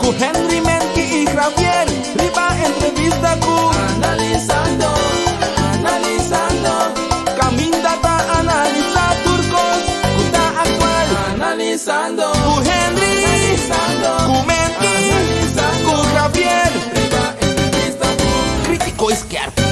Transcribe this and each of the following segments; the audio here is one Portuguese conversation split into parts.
Ku Henry Menki y Javier, riba entrevista ku analizando, Caminda ta analiza turcos, kuta actual analizando, Ku Henry, ku Menki, ku Javier, riba entrevista ku crítico izquierdo.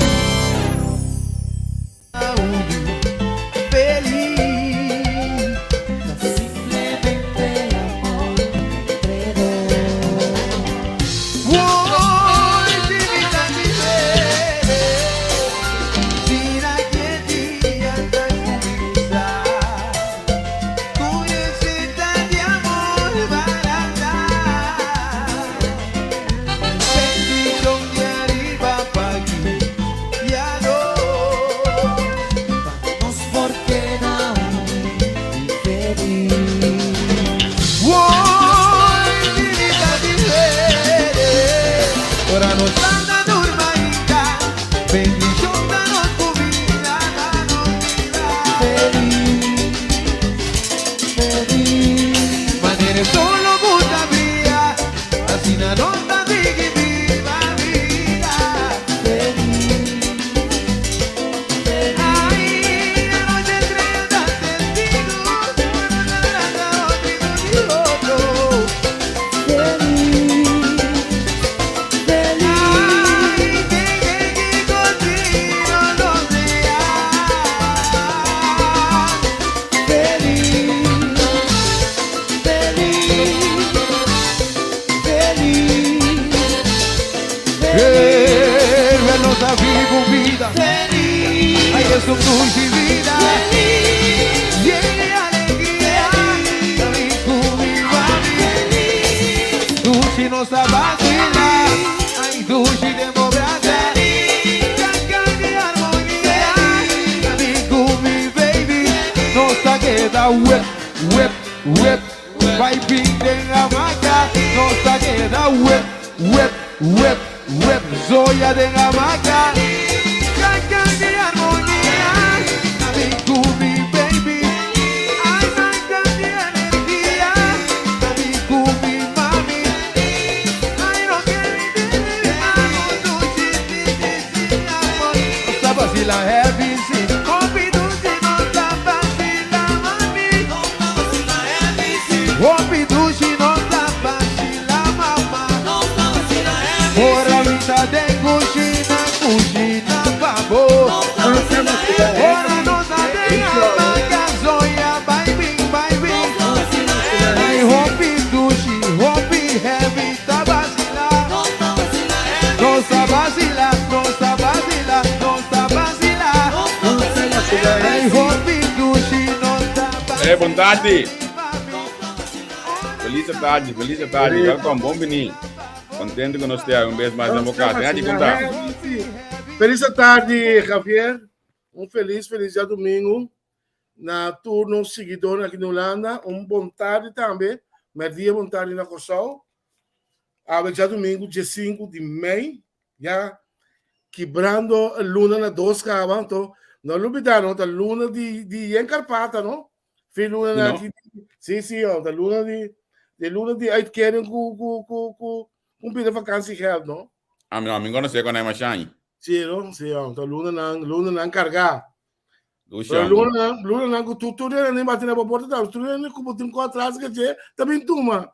Feliz tarde, welcome, bom venir. Contente que nós tenhamos vez mais na boca. Tem de contar. Feliz tarde, Javier. Feliz dia domingo. Na turno seguidor aqui na Holanda. Bom tarde também. Mas dia bom tarde na Cossau. Já domingo, dia 5 de maio. Já quebrando a luna na 2 cava. Então, não olvidaram, a luna de Encarpata, não? Foi luna aqui. Sim, a luna de luna de uitkering com de vakantie geld, não? Meu amigo não sei quando é mais shine. Sim, então luna não carregar. Luna não tu nem bater na porta, tu nem como tem atrás que je também tuma.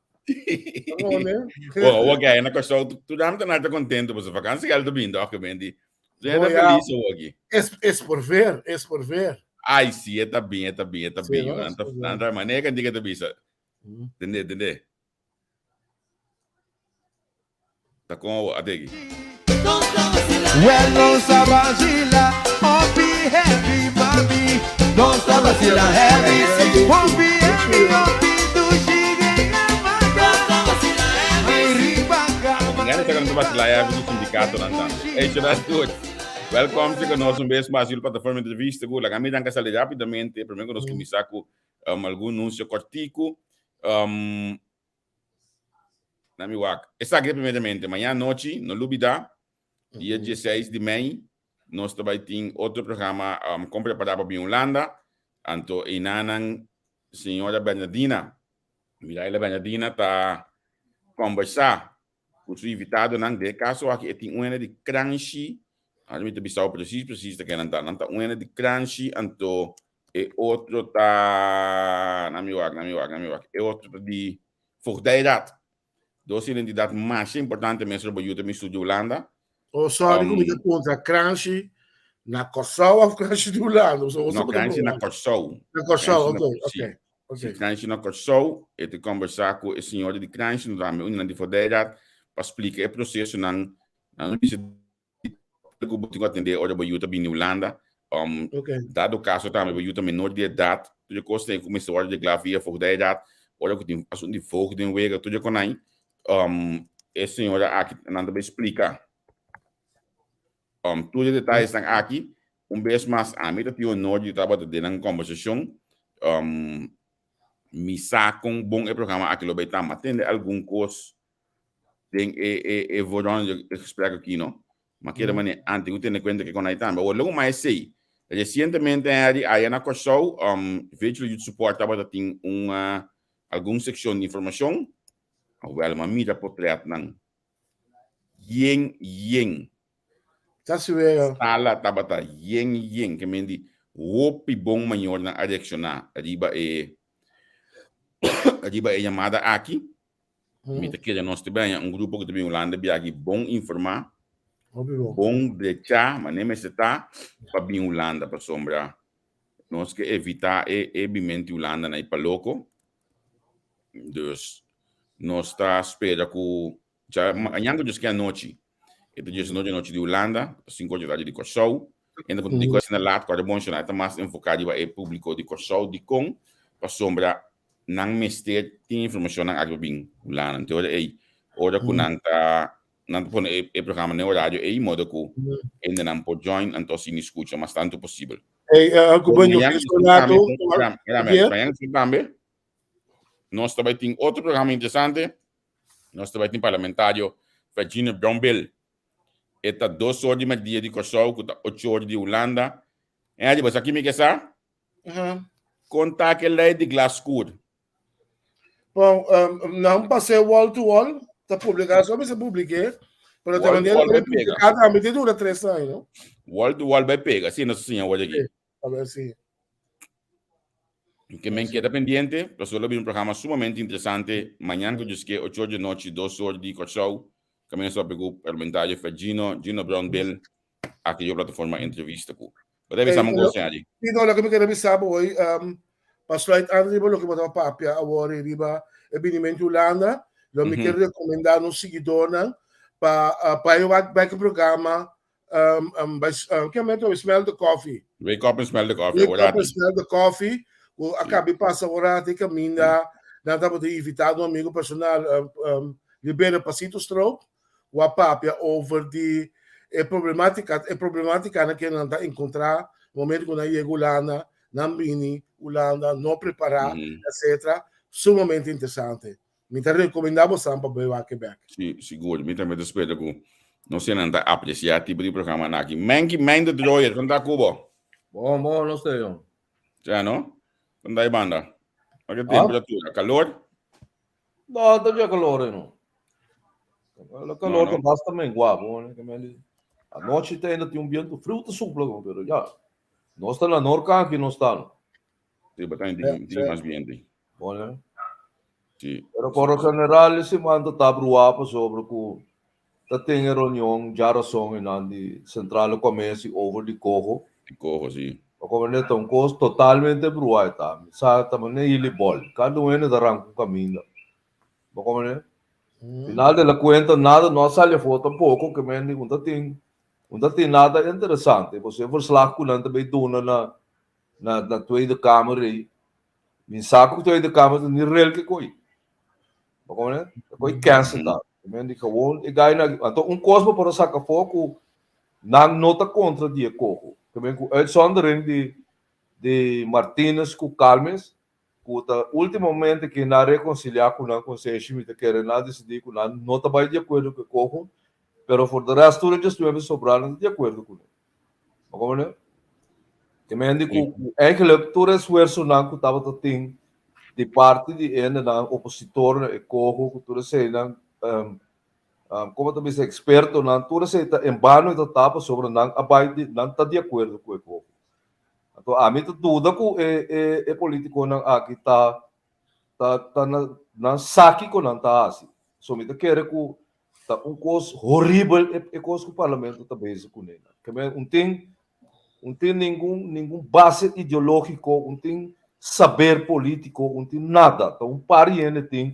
Ok, na coisa tu dá muito nada contente por essa vacância que ela tá vindo, ok, bendi. Já tá feliz hoje. É por ver. Ai, sim, tá bem. Nada maneira que diga tá bisa. Entende? Tá com a degi. Well, não sa vacila, be happy, mami. Não sa vacila, happy, be happy, do chega na maga. Ai, ribaga. Ngani tá ganhando vacilar do sindicato nantan. Isso é tudo. Welcome to nós vez mais uma plataforma de entrevista. A kami dan kasali rapidamente, primeiro nós começar com algum anúncio cortico. Na minha wak. Essa aqui primeiramente, amanhã à noite, no Lubida, dia 16 de maio, nós também temos outro programa como preparado para a Holanda. Anto inanan senhora Bernardina. Miraila Bernardina está conversar com o invitado não de caso aqui tem uma de crunchy a gente bisa preciso que não tá uma de crunchy anto e outro tá na miwak e outro de verdade dois identidades mais importantes mesmo para YouTube Studio Holanda. Sorry, como que contra Crunchy na Kosovo ou Crunchy do Holanda? No, Crunchy na Kosovo. Na Kosovo, ok. Se Crunchy na Kosovo, e te conversar com o senhor de Crunchy, nós temos uma verdade para explicar o processo não precisa que atender hora para YouTube em Holanda. Dado o caso também para YouTube menor de idade, tu já consegue começar a hora de gravia verdade, hora que tem assunto de fogo de wega, tu já conhece. Esse senhor aqui não vai explicar. Todos os detalhes estão aqui. Vez mais, a mim tem o honor de estar na conversação. Me saco bom programa aqui lo beta, mas tem algum coisa tem vou dar explicar aqui não. Mas que maneira antes eu tenho conta que com aí também. O logo mais sei. Recentemente aí na Kosovo, vejo o suporte para ter alguma secção de informação. Wel, maar mira potreat nang yeng. That's where Sala tabata yeng que mendi wopi bom maior na direcionar. Arriba é chamada aqui. Mita que já nós temos grupo que também Holanda biagi bom informar. Bom deixar, mas nem me está para bem Holanda para sombra. Nós que evitar evimente Holanda na ipaloco. Dus nós está espera que já amanhã que é a noite noite de Holanda 5 horas de Kosovo ainda quando digo assim na lata quando bom já está mais enfocado para o público de Kosovo de com para sombra não mestre tem informação na água bem Holanda então hora que não põe o programa no horário é modo que ainda não pode join então se não escuta mas tanto possível também nós também temos outro programa interessante. Nós também temos parlamentário Virginia Brownbill. Está 2 horas de meio de Kosovo, 8 horas de Holanda. E aí, você aqui me quer saber? Conta que lei de Glasgow. Bom, não passei wall to wall. Está publicado, só se publiquei. Mas também cada medida dura 3 anos, não? Wall to wall vai pegar, sim, nós sim, agora aqui. A ver se. Que me queda pendiente, pessoal, vi un programa sumamente interesante. Mañana que yo 8 horas de noche, 2 horas de Kosovo, comienzo a pegar parlamentario Gino Brownbill, aqui na plataforma entrevista. Pero deve estar muito sério. Então, lá que me quero avisar hoje, pastor André, lo que botava papia agora riba e binimento Holanda, lo me quero recomendar um seguidor para eu back programa que é o Smell the Coffee. Wake up and smell the coffee. Wake up and smell the coffee. Acabei passando hora de caminho, não estava invitado um amigo personal, Libera Pasito Stroke, o papia over de problemática que não está encontrar, no momento que não chega Holanda, não vini Holanda, não preparar, etc. Sumamente interessante. Me recomendava sempre para Quebec. Sim, seguro. Me também espero que não se não apreciar tipo de programa aqui. Mengi de droyer, quando está Cuba? Bom, não sei. Já não? Quando aí banda? A que temperatura? Calor? Não, está já calor, não. O calor que basta também guapo, né? A noite ainda tem vento frio de supla, pero já. Não está na norca aqui, não está. Sim, tem mais ambiente. Bom, né? Sim. Pero por lo general, esse manda tá bruapa sobre que tá tem reunião já razão em central do comércio over de Cojo. De Cojo, sim. Como ele tem custo totalmente bruai, tá? Sabe também ele bol. Cada um é da rango caminho. Como ele? Final da conta nada, não sai a foto pouco que me não tem nada interessante. Você for slag com nada bem dona na tweede câmera aí. Me saco que tweede câmera nem real que coi. Como ele? Coi cancel tá. Me diz que o e ganha então custo para sacar foco não nota contra dia coco. Também com uitzondering de Martínez com Calmes, que ultimamente que na reconciliar com a consciência me querer nada decidir com não está bem de acordo com o coco, pero por o resto de estivemos sobrando de acordo com ele. Como né? Também digo é que leitura esforço não que estava tendo de parte de ainda na opositor e coco que tudo sei não como também se experto na tudo se está em bano e tapa sobre não abaixo não está de acordo com o então a mim tudo que é político não aqui tá na saque com não tá assim só me quer que tá coisa horrível é coisa que o parlamento tá base com ele que não tem nenhum base ideológico não tem saber político não tem nada então pariente tem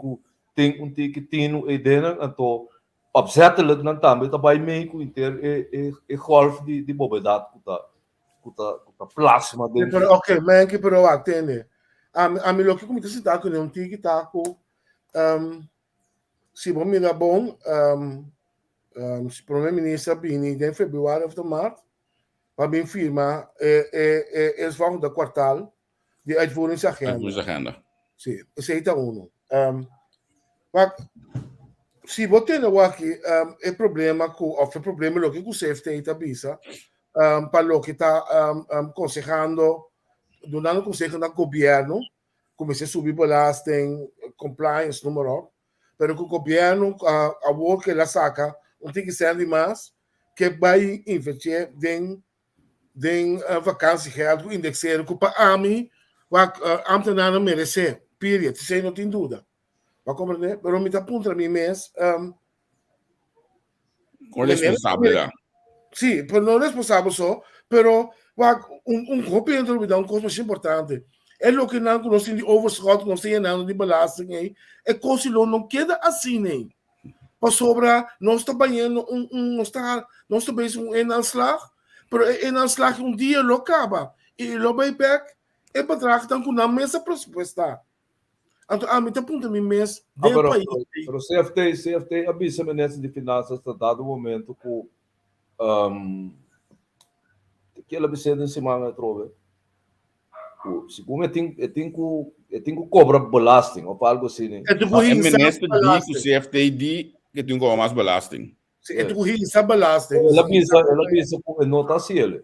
que tem uma ideia então opzettelijk não também vai meio que ter golf de bobedade que tá plasma dentro ok mas que pero atende a mim lo que como se tá com um tique tá com se bom mira bom se primeiro-ministro bini em fevereiro ou março para bem firma eles vão da quartal de uitvoeringsagenda. Sim, esse aí tá mas se você não aqui é problema com o problema lo que o CFT está bisa para lo que está aconsejando dando conselho ao governo como se subir belasting compliance número pero que o governo a o que la saca tem que ser mais que vai investir em vakantie geld indexeren que para a mim ambtenaren merecer period sem não tem dúvida. Mas como né? Pero me tá apontando a mim mês com responsabilidade. Sim, pero não responsável só, pero governo me dá coisa mais importante. É o que não nós tem de overschot, nós tem nada de belasting aí. É coisa não queda assim nem. Para sobra nós está banhando nós está bem em aanslag, pero em aanslag dia lo acaba e lo vai back é para trás então com na mesa proposta. Então, a mim tá apontando a mim mês do país. Pero CFT avisa-me nessa de finanças está dado o momento que que ela precisa de semana trove. Se como tem que cobrar belasting ou algo assim, né? É ministro diz que o CFT diz que tem que cobrar mais belasting. É tu essa belasting. Ela avisa com nota se ele.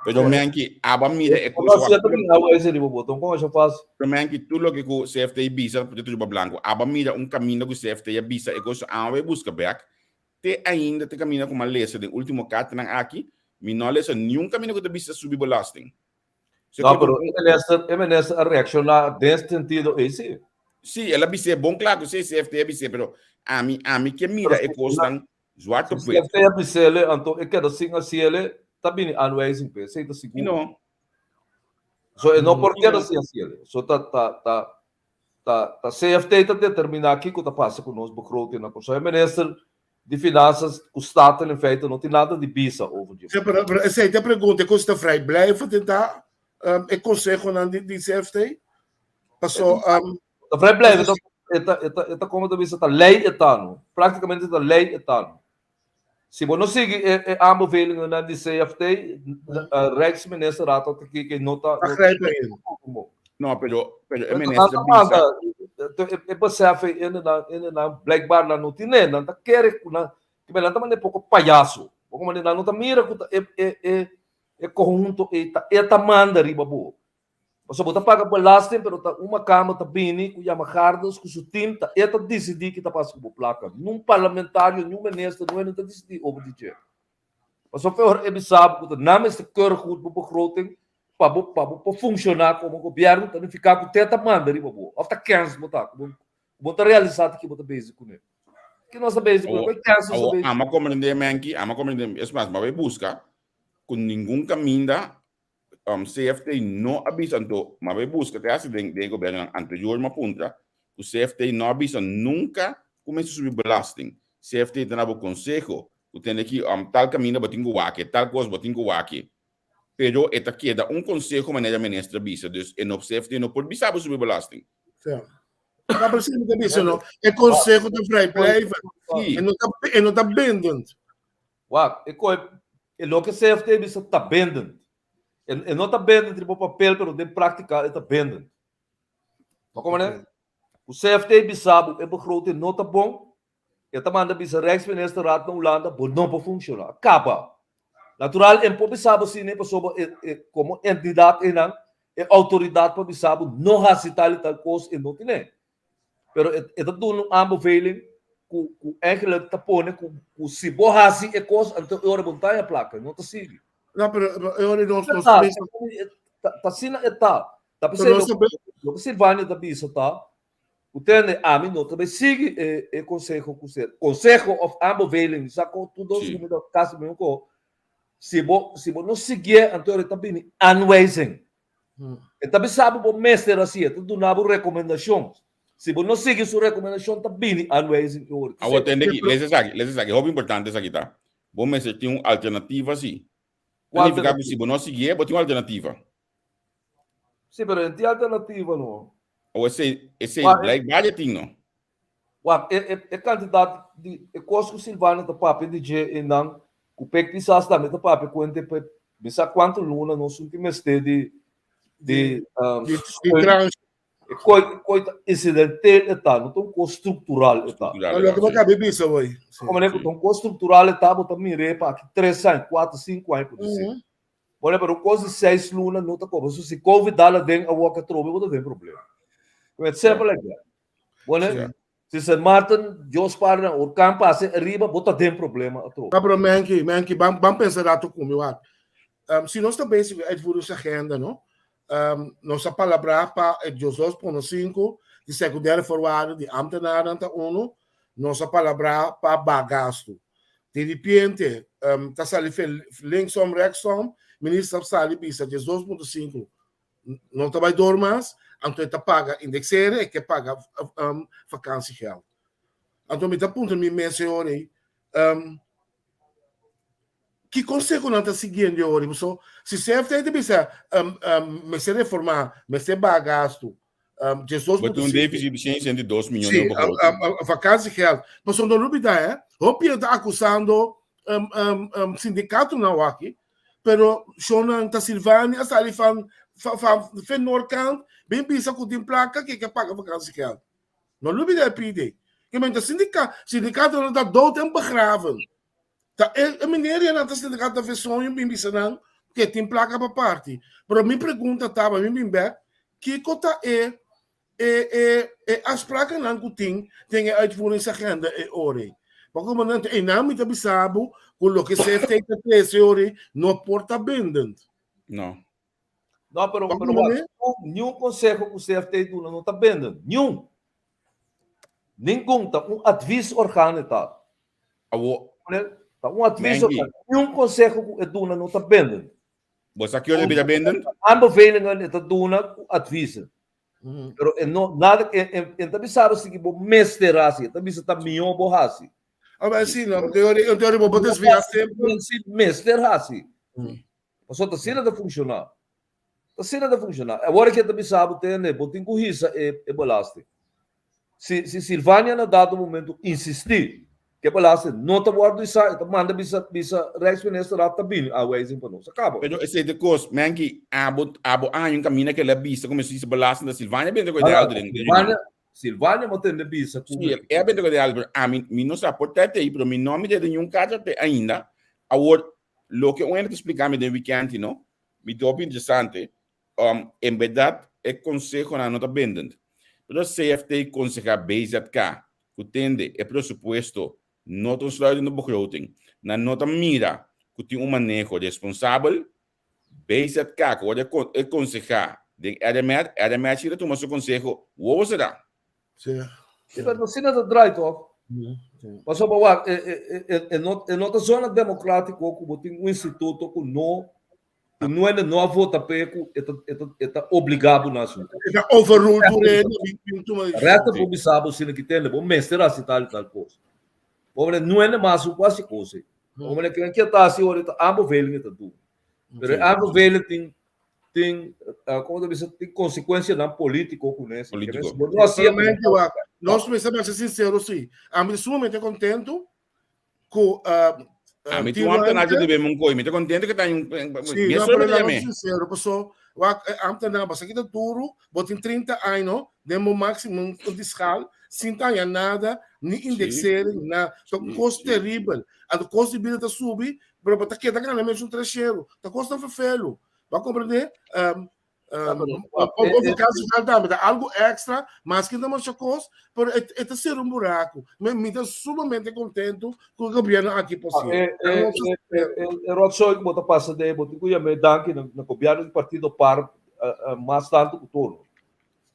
Pero men que aba mira é coisa também esse tipo botão como eu faço. Pero men que tudo que o CFT visa por tudo branco aba mira caminho que o CFT visa é coisa a vai buscar back te ainda te caminho com uma lesa de último carta nan aqui me não lesa nenhum caminho que te visa subir belasting. Não, pero essa reação lá nesse sentido esse. Sim, ela visa bom claro que o CFT visa pero a mim que mira é coisa zwarte preto. CFT visa então é que assim ele tá bem anuais em pé, sei tá seguro. Não. So não porque assim ele. So tá CFT tá determinar aqui que tá passa com nós begroting na pessoa é ministro de finanças o staat em feito não tem nada de bisa over dia. Essa é a pergunta, custa frei blijven tentar é conselho não de CFT? Passou tá frei blijven tá como da bisa tá lei etano, praticamente tá lei etano. Se você não segue a moveling na de CFT, Rex ministro rata que nota. Não, pero é ministro bisa. É você na black bar lá não tem não tá querer que me lá também é pouco palhaço. Como não tá mira é conjunto é tá manda riba bo. Você bota paga belasting, pero tá uma cama tá bini, com chama Carlos, com seu time tá decidir que tá passando por placa. Num parlamentário, num ministro, não tá decidir over de dia. Você foi ele sabe que não é sector goed para begroting para funcionar como governo, tá não ficar com teta manda riba bo. Of tá cancel botar, bota realizado que bota basic com ele. Que nossa basic vai cancel basic. Ama compreender manki, ama compreender, es mais, mas vai buscar com nenhum caminho CFT não avisa então, mas vai buscar até assim de governo anterior uma punta, o CFT não avisa nunca começa a subir belasting. CFT tem o conselho, o tem aqui tal caminho botinho aqui, tal coisa botinho aqui. Pero eta queda conselho maneira ministra avisa, dus en op CFT não pode avisar subir belasting. Certo. Não precisa de aviso não. É conselho de frei blijven. E não tá bendendo. Uau, é lo que CFT avisa tá bendendo. E não está bem de papel, mas de prática está bem. Como é? O CFT bisabo é begroting não está bom. E também anda bisa Rijksminister Raad na Holanda, mas não pode funcionar. Acaba. Natural, em bisabo sim, como entidade e autoridade para bisabo não há tal coisa e não tem. Pero é tudo um ambo veiling. eigenlijk te ponen com se borrasse e coisa então eu montanha placa não tá sigue não pero eu não tá sina tá pensando o Silvânia da bisa tá o tende a mim não também sigue e consejo of aanbeveling sacou tudo os como da casa mesmo com se bo não seguir então ele também anwijzing então sabe o mestre assim tu dá uma recomendação se você não seguir sua recomendação também anwijzing agora tem aqui les aqui é importante isso aqui tá bom mas tem uma alternativa assim qual fica se você não seguir tem uma alternativa sim mas tem alternativa não ou esse like budgeting não é candidato de Cosco Silvano da papi de je e não o pec pisas da meta papi quanto bisa quanto luna no últimos de coisa incidental está não tão estrutural está olha como acabei bisa hoje como é que tão estrutural está botar mire para 3 anos 4 5 anos por exemplo olha para o coisa 6 luna não tá como se convidá-la dentro a walk trobe não tem problema é sempre legal olha se Sir Martin, Jos Parna, o campo passe arriba, bota tem problema. Pero Menki, vamos pensar ato como eu se nós também se advogamos essa agenda, não? Nossa palavra para Jesus por 5, de secundário forward, de ambtenaar anta 1, nossa palavra para bagasto. De repente, tá sali linksom, rechtsom, ministro sali bisa de 2.5, não tá vai dormas, então ele paga indexere e que paga vakantiegeld. Então me dá ponto me mencionei que conselho não está seguindo hoje, se você tem de pensar me se reformar, me se bagasto, Jesus botou déficit de 102 milhões de vakantiegeld, mas não dúvida o Pio está acusando sindicato não aqui, pero Shonan está Silvânia, está ali fan Norcant, bem pensa que tem placa que paga vakantiegeld. Não dúvida é pedir. Que men sindicato não dá dood en begraven. Meneer je dat sindicato fez sonho bem bisanang que tem placa para parte. Pero me pergunta tava me bem back que cota as placas não que tem uitvoering essa agenda ore. Porque como não tem nada muito bisabo com o que se tem que ter ore no porta bendent. Não. Não, pero nenhum conselho que o CFT não está vendendo. Nenhum. Nenhum. Está advies organo. Está advies organo. Nenhum conselho que o não está vendendo. Você aqui olha bem vendendo? Aanbevelingen está dando advies. Pero nada, também sabe se que o mestre raci, também está melhor o raci. Ah, sim, não. Teoria vou desviar sempre. Mestre raci. Mas só está de funcionar. Está de funcionar. Agora que também sabe tem botin corrida é balaste. Se Silvânia na dado momento insistir que balaste não está guardando isso, manda bisa ex-ministro rata bem a vez para nós. Acaba. Pero esse de cos, mangi abo ano caminho que ela bisa como se balaste da Silvânia bem de coisa Silvânia não tem bisa. É bem de coisa a mim não se aporta aí, pero meu nome de nenhum caso ainda. Agora lo que eu ainda explicar me de weekend, não? Me topa interessante. Em verdade, é conselho não está vendendo. Pero CFT consegue baseado cá, que tem é pressuposto, não está slide no begroting, na nota mira, que tem manejo responsável, baseado cá, que é consegue de RMH tira tomar seu conselho, o será? Sim. Mas não se nada dry talk. Mas só para é nota zona democrática, como tem instituto que não é não vota peco está obrigado na sua está overruled por ele reta por bisabo sino que tem bom mestre assim tal coisa pobre não é mais o quase coisa pobre que está assim ahorita ambos velho está tudo mas ambos velho tem como deve ser tem consequência na política com isso nós precisamos ser sinceros sim a mim sumamente contento com a mim tu anta na de bem muito me tô contente que tá sim não para sincero pessoal anta na basta que duro botem 30 anos demo máximo de escala sem ter nada nem indexar na custo terrível a custo de vida tá subir pero para que tá ganhando mesmo trecheiro tá custo feio vai compreender Houve casos de algo extra, mas que não é coisa, por é ser um buraco. Me estou sumamente contente com o governo aqui possível. Rotsoy que bota passa de botar que ia me dar que no governo do partido par mais tanto que todo.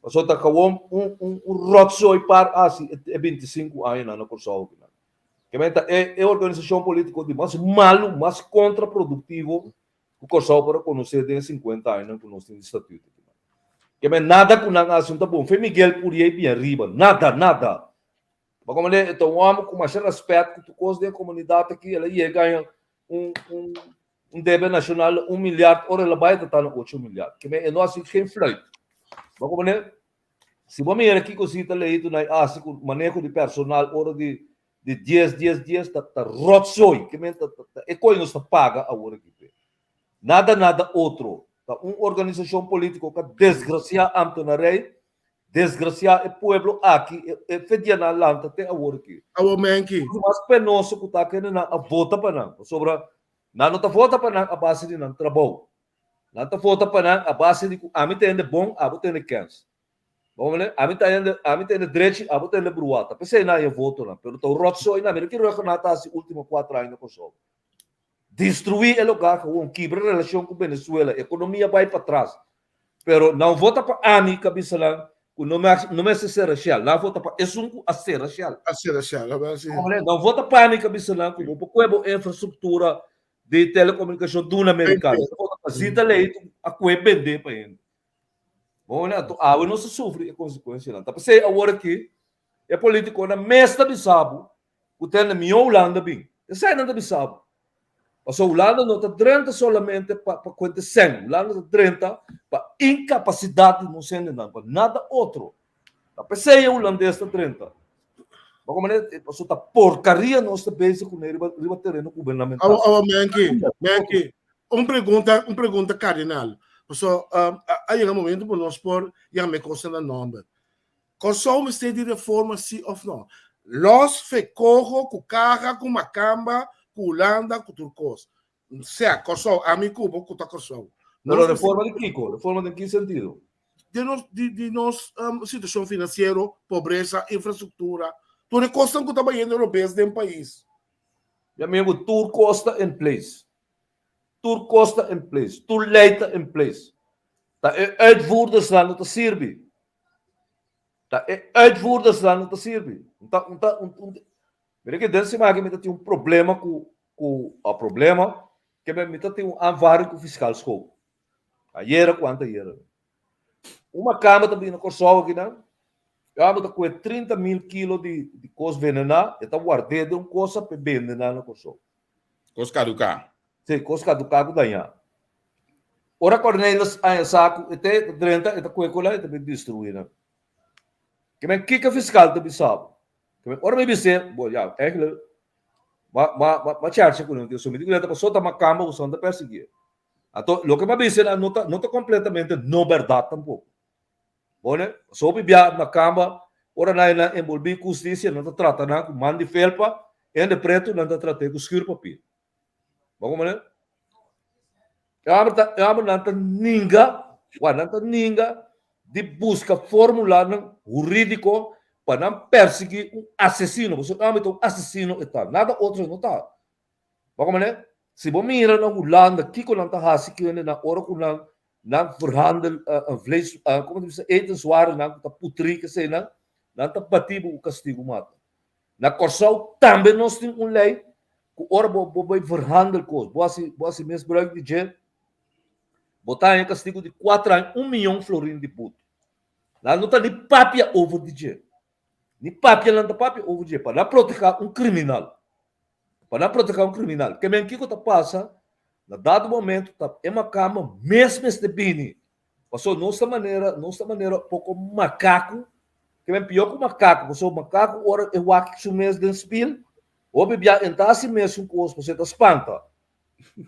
Só tá com Rotsoy par assim é 25 anos na Kosovo. Que é organização política de mais malo, mais contraprodutivo que o Kosovo para conhecer de 50 anos que nós temos estatuto. Que nada com nada assunto bom. Foi Miguel Purier bem arriba, nada. Mas como ele então vamos com mais respeito que tu coisa da comunidade aqui, ela ia ganhar um débito nacional 1 milhar, ora ela vai estar no 8 milhar. Que é nós sem flight. Mas como ele se vamos ir aqui com cita leito na com manejo de personal ora de 10 tá rotsoi, que é coisa não está paga a hora aqui. Nada outro. Tá uma organização política que desgracia Antonarei, desgracia o povo aqui, é fedia na lanta até a hora aqui. Mas penoso que está querendo a vota para não. Sobre não está vota para não a base de não trabalho. Não está vota para não a base de a mim tem bom, a mim tem câncer. Vamos ver? A mim tem direito, a mim tem bruata. Pensei na eu voto não, pero tô rotsoi na mira que reconata as últimos 4 anos com só. Destruir o lugar com quebrar a relação com Venezuela, a economia vai para trás. Pero não vota para a mim cabeça lá, não é ser racial, não vota para é a ser racial. Não vota para a mim cabeça lá, como a infraestrutura de telecomunicação do americano. Vota para zita leito a coe vender para ele. Bom, né? A não se sofre a consequência lá. Tá pensei agora que é político na mestra de sabo, o tem na minha Holanda bem. Sai nada de sabo. Mas a Holanda não está 30 solamente para conta 100. Holanda está 30 para incapacidade não sendo nada outro. Tá pensei a holandês está 30. Mas como é que a porcaria não está bem com o terreno governamental. Menki, uma pergunta cardinal. So, aí é um momento para nós pôr e a me costa na nome. Kosovo está de reforma sim ou não? Los fecorro com carga, com macamba, com Holanda, com Turcos. Se a Kosovo, a mim Cuba, com a Kosovo. Mas reforma de Kiko? Reforma de que sentido? De nós, situação financeira, pobreza, infraestrutura. Tudo custa que está bem europeus de um país. Já mesmo, tudo costa em place. Tur costa in place, tur leita in place. Dat uitvoerders dan het Serbië. Dat uitvoerders dan het Serbië. Weet je, dat ze maken met een problema com o problema que met een aanvaring com fiscal school. Ayer quanto ayer. Uma cama também no Kosovo aqui não. Já me com 30.000 kilos de coisa venena, está guardado de coisa para vender no Kosovo. Coisa caducar. Sim, coisa caducar ganhar. Ora corneiros aí saco, até 30, até coisa também destruída. Que fiscal também sabe. Ora me disse, bom, já, é que ma charge com o seu médico, ele passou uma cama usando perseguir. Então, o que me disse não tá completamente não verdade tampouco. Bom, né? Só bebia na cama, ora na envolver com justiça, não tá tratando com mão de felpa, e de preto não tá tratando com escuro papel. Bom, né? Eu não tá ninguém de busca formular jurídico para não perseguir um assassino. Você não é um assassino e tal. Nada outro não está. Vamos ver? Se você mira na Holanda, que quando está fazendo na hora quando não verhandel vlees, como diz, eten zwaar, não está putrica, sei não está batido o castigo mata. Na Kosovo também nós temos lei que ora vai verhandel coisa. Você misbruik de dinheiro, botar em castigo de 4 anos, 1 milhão de florins de puto. Não está de papia over de dinheiro. Ni papia não está papia over de dinheiro. Para não proteger um criminal. Para não proteger um criminal. Que bem que está passa, na dado momento, está em uma cama, mesmo este bini. Passou nossa maneira, pouco macaco, que bem pior que macaco. Passou macaco, ora eu acho que o mês de espil, ou bebia entrar assim mesmo com os, você está espanta.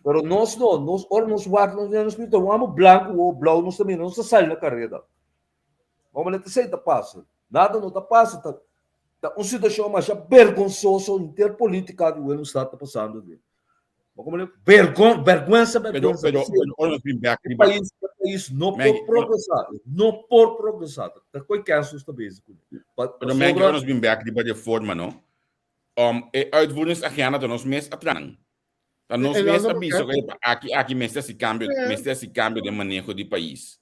Pero nós não, ora nós vamos no espil, então vamos branco ou blau, nós também não se sai na carreira. Vamos lá, você está passa. Nada não está passa, está uma situação mais vergonzosa interpolítica que o Estado está passando. Vergüenza. Pero nós vim back O país não por progressar. Tá com casos também. Pero nós vim back de forma, não? Uitvoeringsagenda dan ons mes atran. Dan ons mes aviso que aqui mes esse cambio de manejo do país.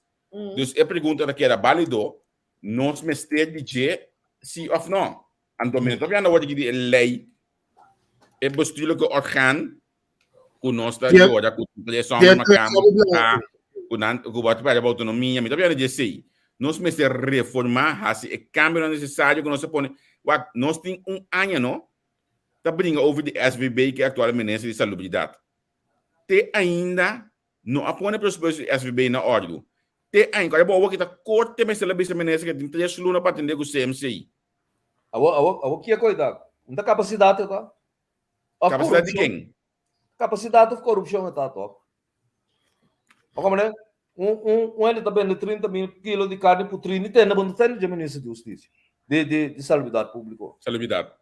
Dus a pergunta que era válido, nós mes ter dizer sim ou não. Então, men também não pode dizer lei é bestuurlijke orgaan que nós está agora com pressão na câmara, com wat para a autonomia, men também não dizer nós mes reformar, assim, é cambio necessário que nós se põe. Nós tem ano, não? Tá brinca over de SVB que é atual ministro de salubridade. Te ainda não apone pressuposto de SVB na ordem. Te ainda, agora que tá corte mas ela bisa ministro que tem 3 lunas para atender com o CMCI. Awo que é coisa? Não capacidade tá? Capacidade de quem? Capacidade de corrupção tá top. Como né? Ele também de 30 mil quilos de carne por 30 tem na banda de ministro de justiça de salubridade pública. Salubridade.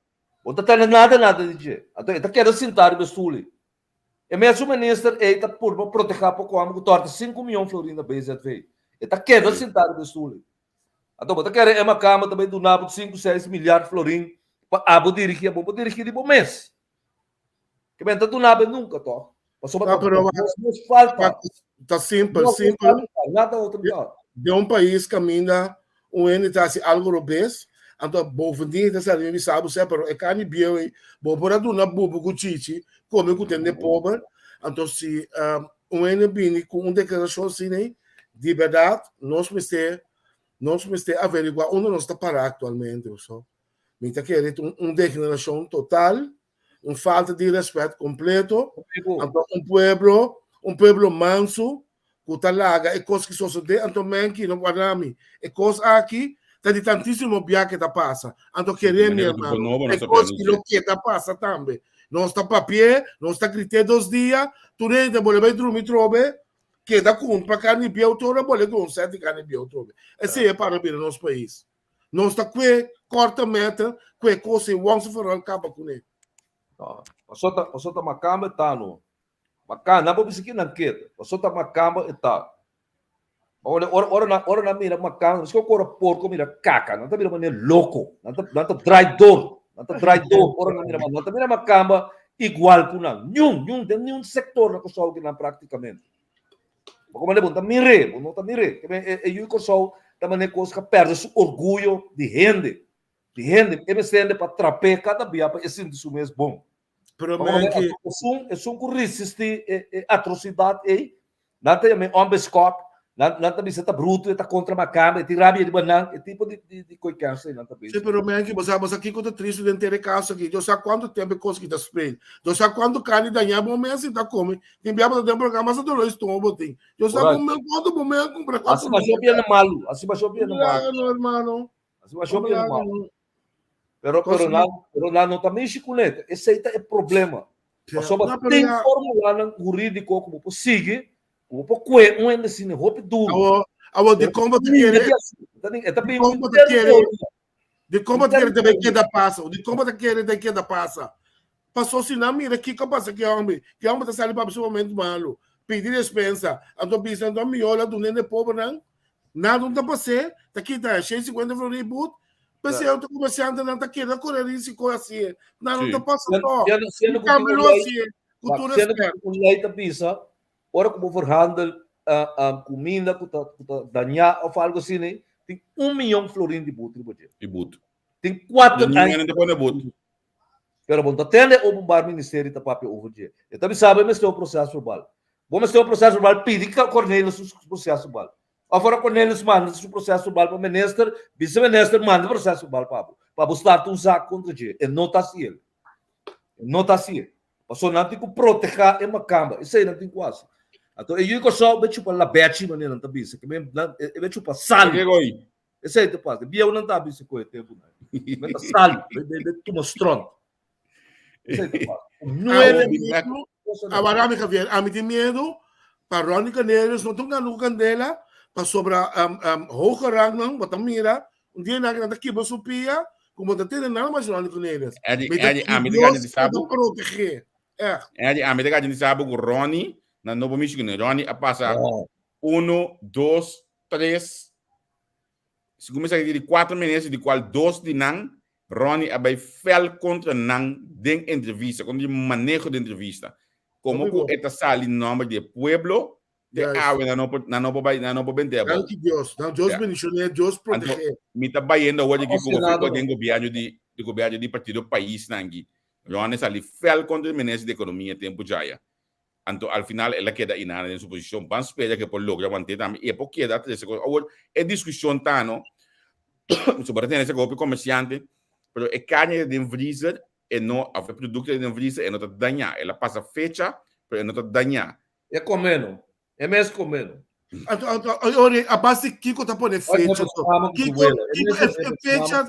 Não tem nada de dizer. Então, ele quer sentar e bestule. E mesmo o ministro, ele está por proteger pouco homem que torta 5 milhões de florins da BZV. Ele quer sentar e bestule. Então, ele quer uma cama também do nabo de 5, 6 milhares de florins para dirigir de bom mês. Que bem, do nabo nunca, tá? Falta. Está simples. Nada outro. De um país caminha, está assim, algo obeso. Então, bovendinho da salinha sabe se pero é carne bio e bobora do na bubu com chichi come com tende pobre. Então se ene bini com declaração assim de verdade nós vamos ter averiguar onde nós está parar atualmente só. Me tá querendo declaração total, falta de respeito completo. Então um pueblo manso, com talaga é coisa que só se de então que não guardami é coisa aqui tem tantíssimo viaje que passa. Então, queremos, meu irmão, é coisa que passa também. Não está para pé, não está gritando 2 dias, tu nem te pode dormir, que dá conta para carne bem, tu não pode com 7 carne bem, esse é para o nosso país. Não está com corta meta, com coisa e vamos fazer capa com ele. Passou tá macamba tá no. Macamba, não vou conseguir na queda. Passou tá macamba tá. Ora na mira macam, mas que ora porco mira caca, não tá mira mané louco, não tá traidor, ora na mira macamba igual que não, nenhum setor na coisa que não praticamente. Como ele não tá mire, que eu que só tá mané coisa que perde seu orgulho de rende, e me sente para traper cada dia para esse isso mesmo bom. Pero que é um que resiste atrocidade aí, não tem homem-scott. Não também está bruto, está contra uma cama, tem rabia de banana, é tipo de coisa assim, não também. Sim, pero man, que você aqui quando triste de ter caso aqui, eu sei quanto tempo consegui dar spray, eu sei quanto carne danhar bom mês e tá come, tem bem para ter programa mas dor estômago tem. Eu sei quanto bom mês comprar. Assim baixou bem no malo, Não, irmão. Assim baixou bem no malo. Pero lá não também chiculeta, esse aí é problema. Mas só tem fórmula jurídico como possível. Ainda assim, roupa duro. De como te querer. De como te querer também que da passa. De como te querer que da passa. Passou se não mira que passa que homem tá saindo para o momento malo. Pedir dispensa. Então pensando a miola do nene pobre não. Nada não tá passando. Tá aqui tá 150 florins but. Pensei eu tô começando não tá querendo correr isso coisa assim. Não tá passando. Câmbio assim. Cultura assim. Ora como verhandel comida que tá danhar ou algo assim, né? Tem 1 milhão de florins de buto. Tem 4 anos. Pero bom, tá tendo o bombar ministério tá papel over dia. Eu também sabe, mas tem o processo verbal. Vamos ter o processo verbal, pedir que Cornelius o processo verbal. Agora Cornelius manda o processo verbal para o ministro, vice-ministro manda o processo verbal para buscar um saco contra dia. E não tá assim. Passou não tem que proteger uma cama. Isso aí não tem quase. Então, eu digo só, eu chupo la bete maneira não tá bisa, que eu chupo sal. Esse aí tá passa. Bia não tá bisa com o tempo, né? Mas sal, tu mostrando. Esse aí tá passa. Não é medo. Agora me Javier, a mim tem medo para Rônica Neres, não tô ganhando candela para sobrar hoge rang não, botar mira, dia na que aqui você pia, como tá tendo nada mais Rônica Neres. A mim de sabe. Proteger. É. A medida que a gente sabe que o Ronnie, na Novo Michigan, Ronnie a passar 1, 2, 3. Se começa a dizer 4 meses, de qual 2 de não, Ronnie vai fel contra não de entrevista, com o manejo de entrevista. Como que esta sala em nome de pueblo, de água, não pode vender. Claro que Deus, não, Deus bendicionou, Deus proteger. Me está baiando hoje que como fica o governo de partido do país, nangi. Ronnie sali fel contra o ministro de economia tempo já. Então, al final, ela queda inana em sua posição. Vamos esperar que por logra manter também. E por que dá três coisas. Agora, é discussão tá, não? Sobre ter esse golpe comerciante, mas é carne de freezer e não a produto de freezer e não tá danhar. Ela passa fecha, mas não tá danhar. É comendo. É mesmo comendo. Olha, a base de Kiko tá pondo fecha. Kiko é fecha.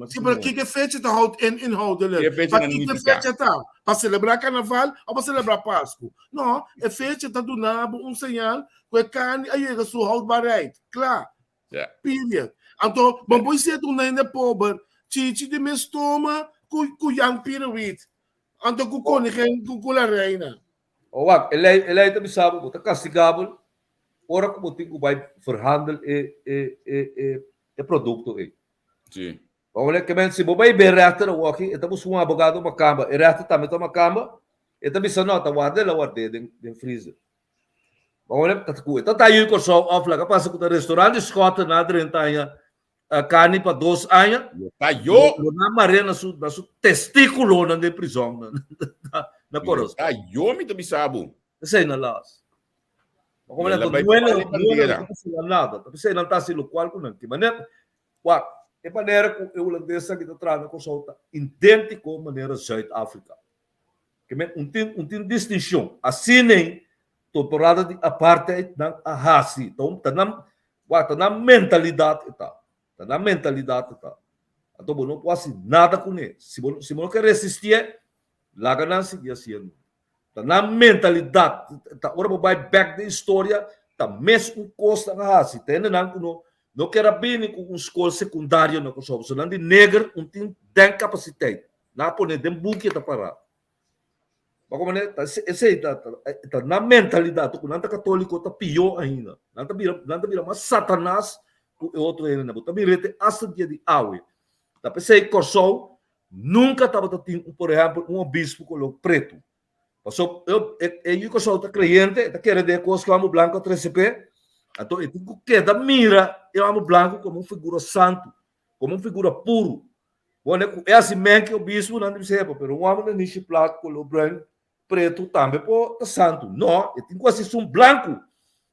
Sim, mas Kiko é fecha tá inhoudelijk. Mas Kiko é fecha tá para celebrar Carnaval ou para celebrar Páscoa. Não, é fecha tá do nabo sinal que é carne aí é sua houdbaarheid. Claro. Period. Então, mas você ser um ainda pobre, chichi de mestoma, com yang piruit. Então, com conigem, com a reina. Ele aí também sabe, está castigado. Ora como tipo vai verhandel e produto aí. Sim. Vamos lá que men se bobai berata o aqui, estamos um advogado uma cama, erata também uma cama, e também se nota guarda la guarda de freezer. Vamos lá tá aí com só off lá, passa com o restaurante Scott na drentanha a carne para 2 anos. Tá yo na marena su testículo na de prisão na coros. Tá yo me também sabe. Sei na las. Como é que não nada, você não está se local com que maneira, é maneira que o holandesa que está trazendo com solta idêntico maneira Suid-África. Que tem distinção. Assim nem temporada de apartheid na Hasi, então tá na mentalidade tá na mentalidade tá. Então não pode nada com ele. Se não quer resistir, lá ganância e assim. Na mentalidade, tá agora vai back da história, tá mesmo costa na Hasi, tem não quer bem com escola secundária na Kosovo, só não de negro não tem capacidade, na pone dem buque tá para. Mas como né, tá na mentalidade, quando anda católico tá pior ainda, não tá vira mais Satanás o outro ainda, tá vira hasta dia de aue. Tá pensei Kosovo nunca tava tendo, por exemplo, um bispo com preto. Passou eu que sou crente, tá querendo de coisa que amo branco 3CP. Então eu tenho que da mira, eu amo branco como uma figura santo, como uma figura puro. É assim mesmo que o bispo não deve ser, mas um homem não niche plato com o branco, preto também, pô, tá santo. Não, eu tenho que ser um branco.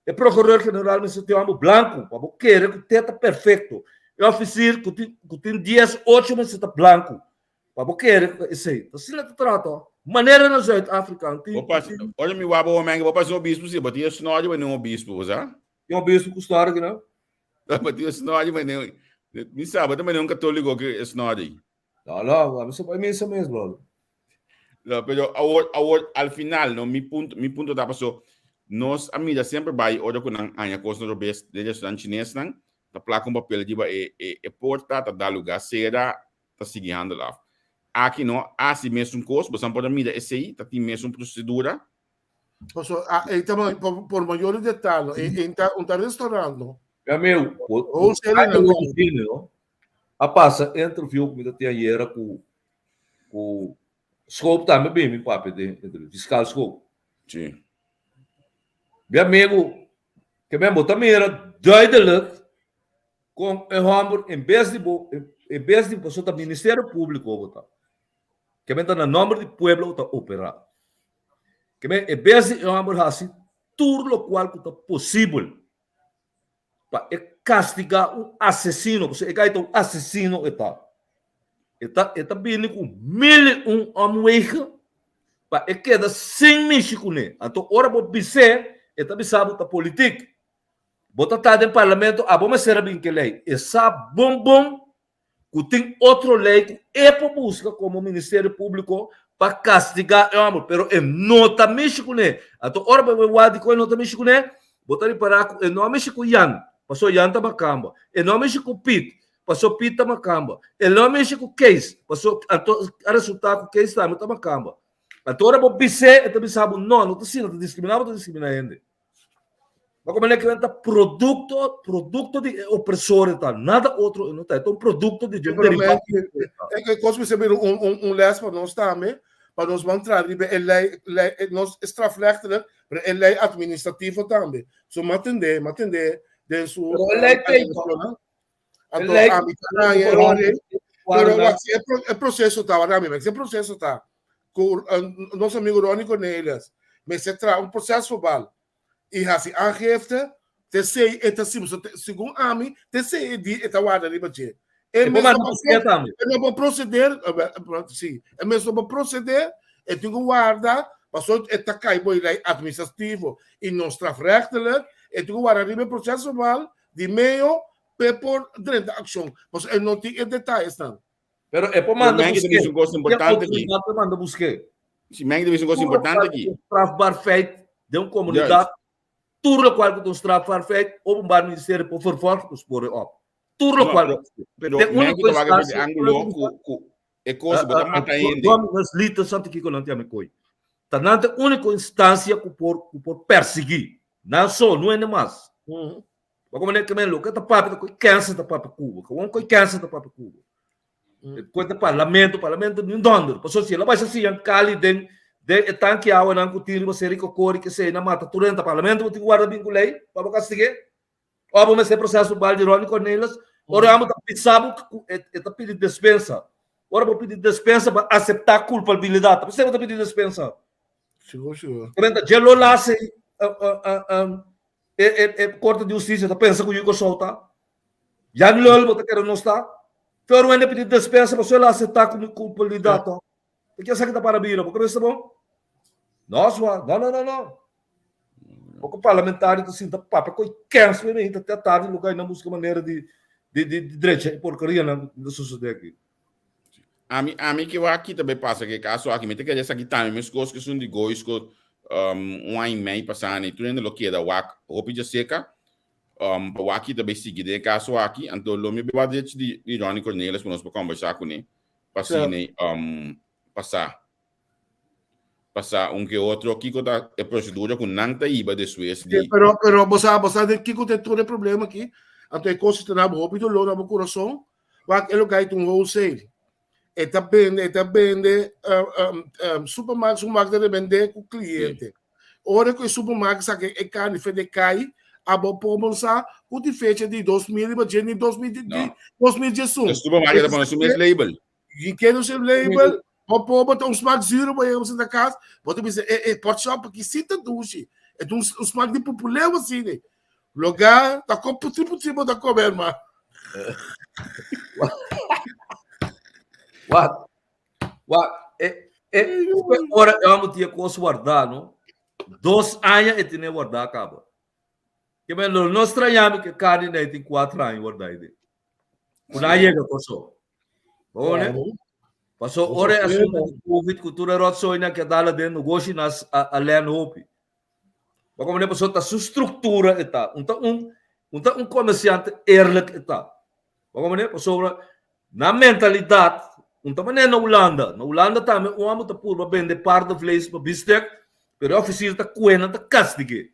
É procurador general, mas eu amo branco, para querer que teta perfeito. Eu oficial que tem 10, 8, mas está branco. Para querer isso aí. Então se não trata, maneira na Suid-África. Olha me wabo homem, vou fazer o bispo sim, batia snod, mas não o bispo, já? É um bispo custódio, não? Batia snod, mas não. Me sabe, também não católico que é snod. Não, isso é mesmo. Não, pero agora al final, no, mi punto da passou. Nós amigas sempre vai olha com a coisa no best de restaurante chinês não, tá placa um papel de porta, tá dar lugar será, tá seguindo lá. Aqui não, assim mesmo coisa, você pode mirar esse aí, tá tem mesmo procedura. Então, por maior detalhe, um restaurante. É meu, a passa entre o viu que tem aí era com o scope também bem me papo de fiscal scope. Sim. Meu amigo, que mesmo também era duidelijk com o Hamburg em vez de pessoa do Ministério Público botar. Que mesmo na nome de pueblo tá operar. Que mesmo em vez de Hamburg assim tudo o qual é possível para castigar um assassino, você é um assassino está vindo com 1.001 homens para queda sem mexer com ele. Então, ora vou dizer, está sabe da política. Bota tá no parlamento, a bomba será bem que lei. Essa bom que tem outra lei que é para buscar como Ministério Público para castigar o homem, pero não está mexendo com ele. Então, ora vou guardar com ele, não está mexendo com ele. Bota ele para com ele, não mexe com Ian. Passou Ian tá macamba. Ele não mexe com Pete. Passou Pete tá macamba. Ele não mexe com Case. Passou a resultar com Case tá macamba. Agora vou dizer, eu sabe não te ensina, te discriminar, ainda. Mas como é que vem produto de opressor, tá? Nada outro, não tá? Então produto de gente derivado. É que coisa que você vê les para nós também, para nós vamos trazer nós strafrechtelijk, para a lei administrativa também. So matender, de sua lei tem, pero o processo tá, mas o processo tá com nosso amigo Ronnie Cornelius, mas se traz processo verbal e assim aangifte, te sei eta segundo a mim, te sei de eta guarda ali bater. É mesmo proceder, sim, é mesmo proceder, é tem que guardar, passou eta cai boi lei administrativo e não strafrechtelijk, é tem que guardar ali processo verbal de meio por direito de ação, mas ele não tem detalhes não. Pero é por mandar buscar. Um gosto importante aqui. Manda buscar. Se mãe deve um gosto importante aqui. Strafbar feito de uma comunidade, tudo o qual que um strafbar feito, ou um bar ministério por favor, os por ó. Tudo o qual. Pero mãe que trabalha de ângulo é coisa para matar ainda. Vamos litas santo que não tem a coi. Tá nada única instância por perseguir. Não só, não é nem mais. Como é que me louco, tá papo com câncer da papo Cuba, com câncer da papo Cuba. Coisa parlamento não dando. Passou se ela vai assim em Cali de tanque água não continua você rico cor que sei na mata turenta parlamento tem guarda vinculei para castigar. Ou vamos esse processo balde Ronnie Cornelius, ora vamos pensar que tá pedir dispensa. Ora vou pedir dispensa para aceitar culpabilidade. Você vai pedir dispensa. Sure. Comenta gelo lá se Corte de Justiça tá pensa que eu solta. Já não vou querer não está. Pero ainda pedir dispensa para você lá aceitar como culpabilidade. Porque essa que tá para vir, porque isso é bom. Nossa, não. O parlamentar assim tá papo com cansa mesmo, até tarde lugar não busca maneira de direita e porcaria não sucede aqui. A mim que eu aqui também passa que caso aqui me tem que essa aqui também, mas coisas que são de gosto um ano e meio passando e tudo ainda lo que da wak roupa de seca para aqui também seguir de caso aqui então lo me vai de Ronnie Cornelius para nós para conversar com ele passar que outro aqui com a procedura com nanta iba de Suécia pero você tem que ter todo o problema aqui até coisa que na roupa do lo na coração vai ele cai um wholesale eta vende supermercado de vender com o cliente. Ora que o supermercado sabe que carne fede cai, a boa pomosa o de fecha de 2000 e de 2018. O supermercado para assumir label. E quer o seu label, o povo botar um smart zero para você na casa, bota dizer pode shop que cita duche. É um smart de popular assim, né? Lugar tá com tipo da comer, mas What? Ora, vamos ter coisa guardar, não? 2 anos e tem guardar acaba. Que bem, nós estranhamos que carne nem tem 4 anos guardar aí. Quando aí chega passou. Bom, né? Passou ora assunto de Covid, cultura rotsoina que dá lá dentro negócio nas além hope. Mas como né passou tá sua estrutura eta, um comerciante eerlijk eta. Como né passou na mentalidade então, na Holanda também, o homem está por vender parte do vlees para bistec, pero a oficina está coena, está castigue.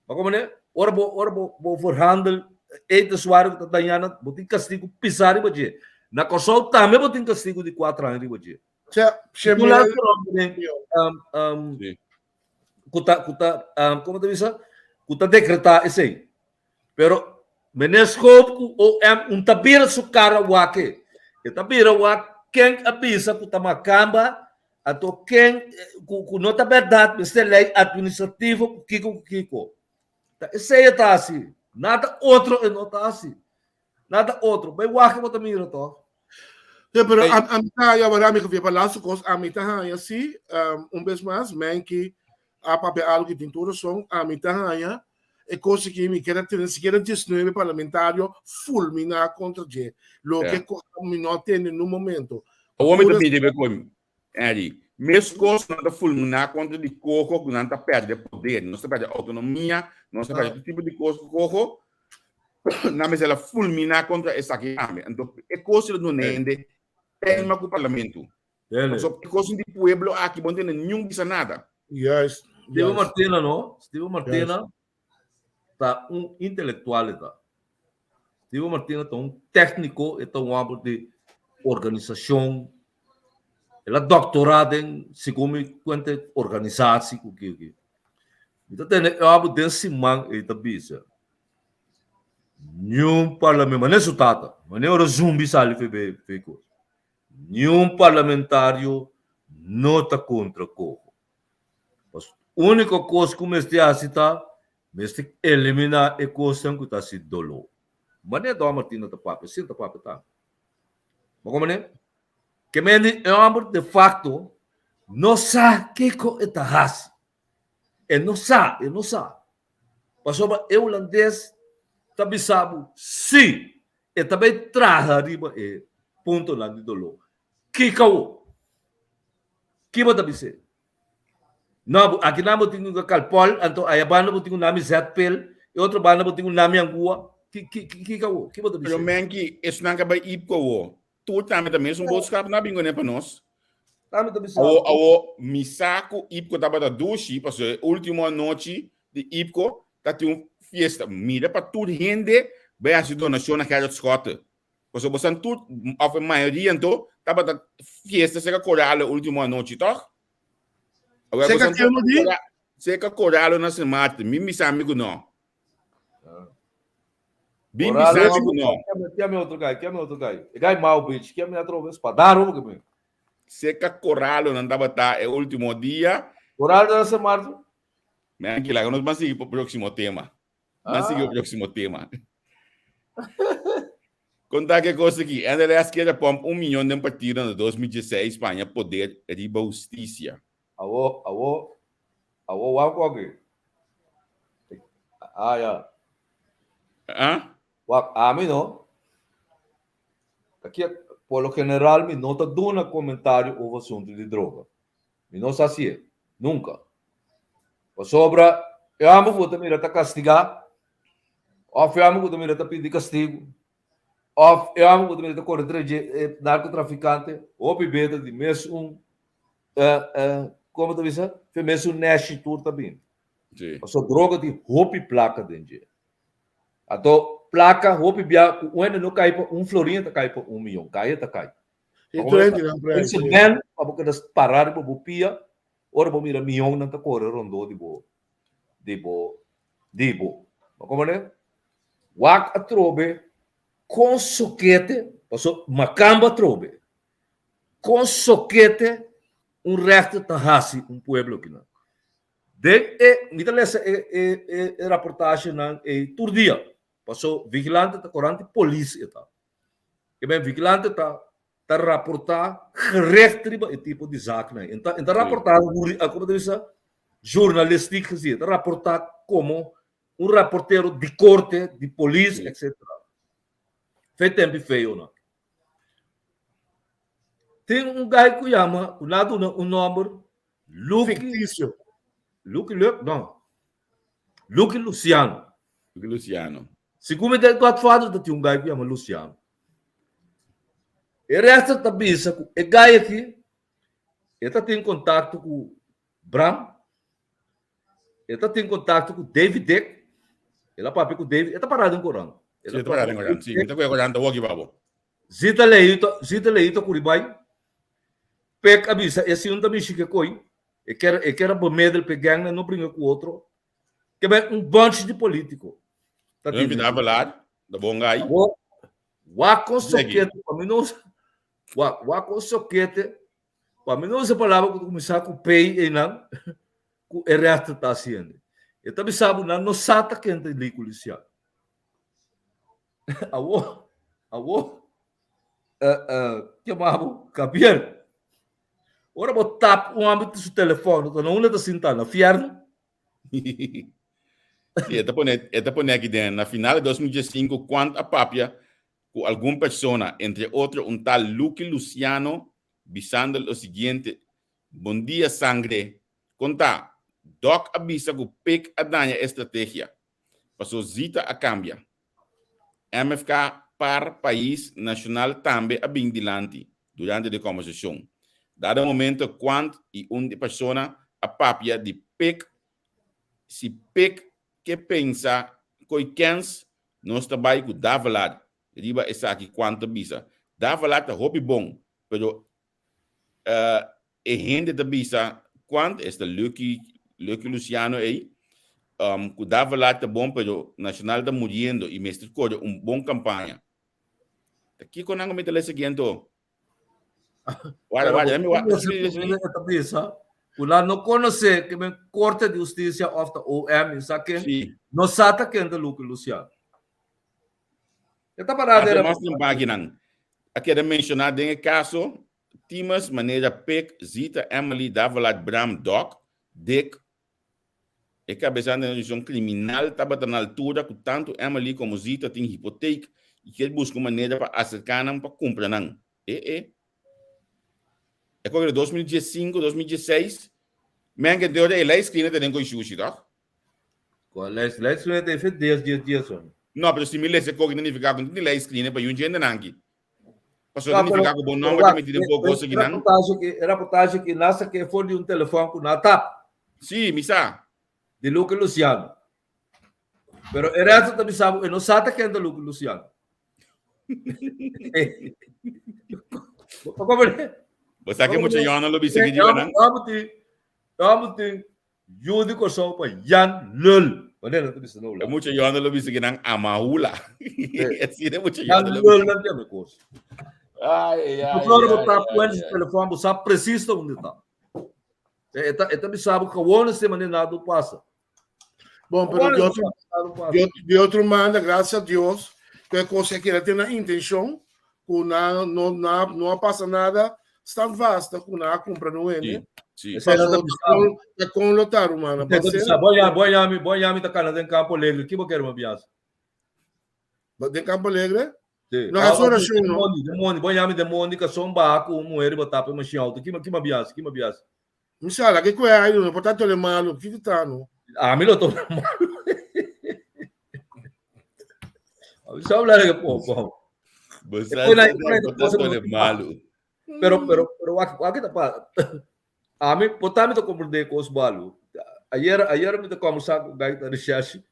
Mas como é? Ora vou verhandel, ete suário que está danhando, vou ter castigo pisar e bater. Na Kosovo também vou ter castigo de 4 anos e bater. Como te diz? Kuta decretar isso aí. Pero, menescope ou tabira su cara wake. Tabira wake. Quem avisa que está macamba, atau quem que não está verdade, mas é lei administrativa, Kiko. Isso aí está assim. Nada outro não está assim. Nada outro. Bem, o que você mira, tô. Ja, pero a mitad ya verá que para las cosas a mitad ya sí, vez mais, men que a papel algo que tintura são a mitad ya é coisa que me quer ter sequer 19 parlamentário fulminar contra je lo que não tem no momento o homem também deve com ali mesmo coisa não fulminar contra de coco não tá perde poder não está perde autonomia não está perde tipo de coisa coco na mas ela fulminar contra essa aqui então é coisa do nende tem no parlamento Só que coisa de pueblo aqui, não tem nenhum disso nada. Yes. Steve Martina, não? Steve Martina tá intelectual, tá? Steve Martina tá técnico, é um âmbito de organização. Ela doutorado em, segundo quanto organização, que. Então, tem um âmbito desse man, e tá bisa. Nenhum parlamento, mas não é sutata, mas não é zumbi sali feco. Nenhum parlamentário não está contra o A única coisa que me está é eliminar a coisa que está sendo dolor. Mas não é do Martina da Papa, sim da Papa tá. Mas como é? Que me é um de facto não sabe o que é está fazendo. Não sabe. Passou para o holandês também sabe sim. E também traz arriba ponto lá de dolor. Que caiu? Que vai também não, aqui não tem um calpol, então aí banda tem um nome Zetpel, e outro banda tem um nome Angua. Que caiu? Que vai também Pero man que isso não acaba ir com tu também um boodschap na bingo né para nós. O misaco Ipco tava da dushi, passou a última noite de Ipco, tá tem fiesta, mira para tudo gente, vai a donação na casa de Scott. Passou bastante tudo, a maioria então tava da fiesta seca coral a última noite, tá? Seca coral na semana, mimi amigo não. Bim amigo não. Que é meu outro gai. E gai mal bitch, que é minha outra vez para dar o que Seca coral não dava tá é o último dia. Coral da semana. Me aqui lá, nós vamos seguir para o próximo tema. Vamos seguir o próximo tema. Contar que coisa aqui. A esquerda põe 1 milhão de partidos em 2016 Espanha poder riba justiça. Awo, aqui. Ya. A mim não. Aqui, por lo general, me não está dando comentário sobre o assunto de droga. Me não está assim. Nunca. Sobra, eu amo que também está castigar. Ou eu amo que também está pedir castigo. Ou eu amo que também está correr narcotraficante. Ou bebida de mesmo como tu disse, foi mesmo Nash Tour também. Só droga de roupa e placa dentro. Então, placa, roupa e biá, não cai para florinho, cai para 1 milhão. Cai. Esse man, para que parar para o pia, ora para mira milhão não está correndo rondou de bo. Como é? Wak a trobe, com soquete, passou macamba trobe, com soquete, resto de Tahasi, pueblo que não. Me dá essa reportagem na Turdia. Passou vigilante da corante polícia tá. Que bem vigilante tá reportar gerecht e tipo de zaak né. Então reportar como diz jornalística assim, tá reportar como reporteiro de corte, de polícia, etc. Fez tempo feio não. Tem guy que chama, um número Luke Fictício. Luke Luciano. Segundo o Godfather, tem guy que chama Luciano. E resta da bisa, o guy aqui, ele tem contato com Bram, ele tem contato com David Deck, ele papai com David, ele está parado em Corão. Ele está parado em Corão, sim, ele está parado em Corão, Zita leito Curibai, pek abisa, esse também chique coi, e quer por medo pegar, não brinca com o outro, que é bunch de político. Não me dá falar, da bom gai. Wako soquete, para mim não, wako soquete, para mim não essa palavra que começar com pei e não, com o resto está sendo. Eu também sabe, não sata quem tem liculiciado. Que mabo, Gabriel. Ora vou tap âmbito do telefone, então não está sentando, fiar. Está por aqui dentro, na final de 2015, quando a papia, com alguma pessoa, entre outros, tal Luque Luciano, visando o seguinte: bom dia, sangre. Conta, Doc avisa que o PEC a danha estratégia. Passou zita a cambia. MFK para país nacional também a bem dilante durante a conversação. Dado momento quando e onde persona a papia de pic, se pic que pensa coikens nós trabalho com davalad, riba essa aqui quanto bisa. Davalad é hobby bom, pero e gente da bisa quando esta Lucky Luciano aí, com davalad é bom, pero nacional está morrendo e mestre coisa bom campanha. Aqui quando eu me tele seguinte, guarda, Kula no conhece que me Corte de Justiça of the OM, sabe? sim. Não sabe quem é Luque Luciano. Esta parada era mais uma página. Aqui era mencionado em caso Timas maneira Pek Zita Emily Davalad Bram Doc Dick e cabeçada de um criminal estava na altura que tanto Emily como Zita têm hipoteca e que ele busca maneira para acercar para comprar não. É coisa 2015, 2016. Menga deu de lei escrita de nenhum issue, tá? Com a lei escrita tem feito 10 anos. Não, mas se me lê se coisa não fica com lei escrita para um dia não aqui. Passou não fica com bom nome que me tira pouco coisa que não. Reportagem que nasce que foi de telefone com na tap. Sim, misa. De Luque Luciano. Pero era isso também sabe, não sabe quem é de Luque Luciano. Como é? Você que muito Yana lo bisa que diga não? Amo tem judi ko so pa yan lul. Olha, não bisa não. É muito Yana lo bisa que não amahula. Assim é muito Yan Yana lo. lul não tem coisa. Ai. O senhor botar com esse telefone, você precisa onde está. Eta me sabe que o ano semana nada passa. Bom, pero de outro maneira, graças a Deus, que você quer ter na intenção, que não passa nada, está vasta, que não compra no N. Sim. É com lotar, mano. Boiami da Canadá em Campo Alegre, que você quer uma viagem? De Campo Alegre? Não é só assim, não. Demônio, boiami demônio, que são barco, mulher, botar para machine alto. Que uma viagem? Misala, que é aí, não? Portanto, ele é malo, que tá, não? Me lo tô malo. Só hablar que pouco. Você é malo. Pero aqui tá para. A mim, potami to compreender com os balu. Ayer me to conversar com o gaita de recherche.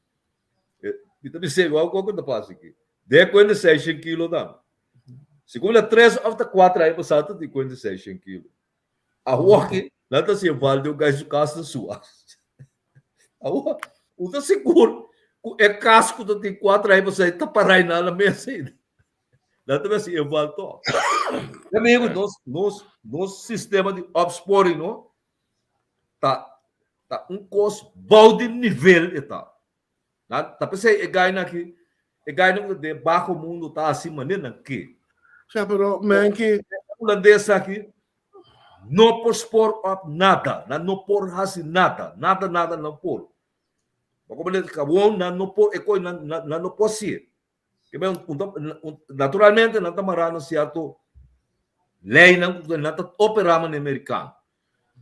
E também sei igual que tá passa aqui. De 56 kg dá. Segunda 3 of the 4 aí passado de 56 kg. A rua aqui, lá tá se vale o gás de casa sua. A rua, o tá seguro. É casco do tem 4 aí você tá parai na mesa aí. Lá também se vale to. Amigo, nosso sistema de opsporing, não? Tá custo bom de nível e tal. Tá pensei ganha aqui, ganha de baixo mundo tá assim maneira aqui. Já pero man que holandês aqui não por sport up nada, não por assim nada não por. Como ele acabou não por não por ser. Que bem naturalmente não tá marando certo lei não tá operando no americano.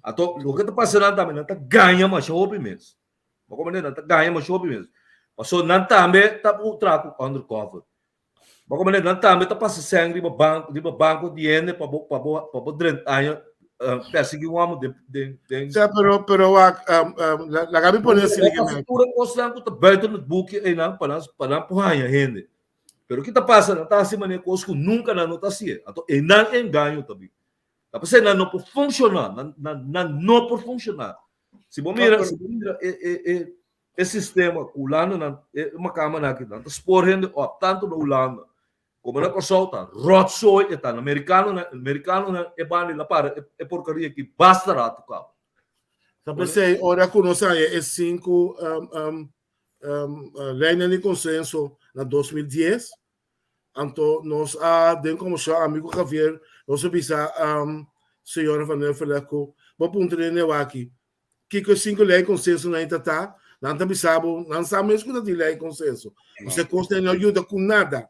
Ato o que tá passando também não tá ganha mais hobby mesmo. Como ele não tá ganha mais hobby mesmo. Passou não também tá o traco undercover. Como ele não também tá passando sangue de banco de ene para dren aí perseguir um homem de já pero la gabi pone assim que me pura coisa que tá baita no book aí não para puhanya rende. Pero que tá passando tá assim maneira coisa que nunca não tá assim. Ato e não enganho também. Tá pensando não por funcionar, não por funcionar. Se bom mira esse sistema ulano é uma câmera aqui, tá exporrendo tanto no Holanda como na consulta, rotsoi eta americano é bani lá para é porcaria que basta rato cá. Tá pensei, ora conosco é 5 linha de consenso na 2010. Então nós den como seu amigo Javier nós bisa senhora Vanessa Feleco vou puntre ne aqui que 5 lei consenso na itata não também sabe mesmo que lei consenso você consta não ajuda com nada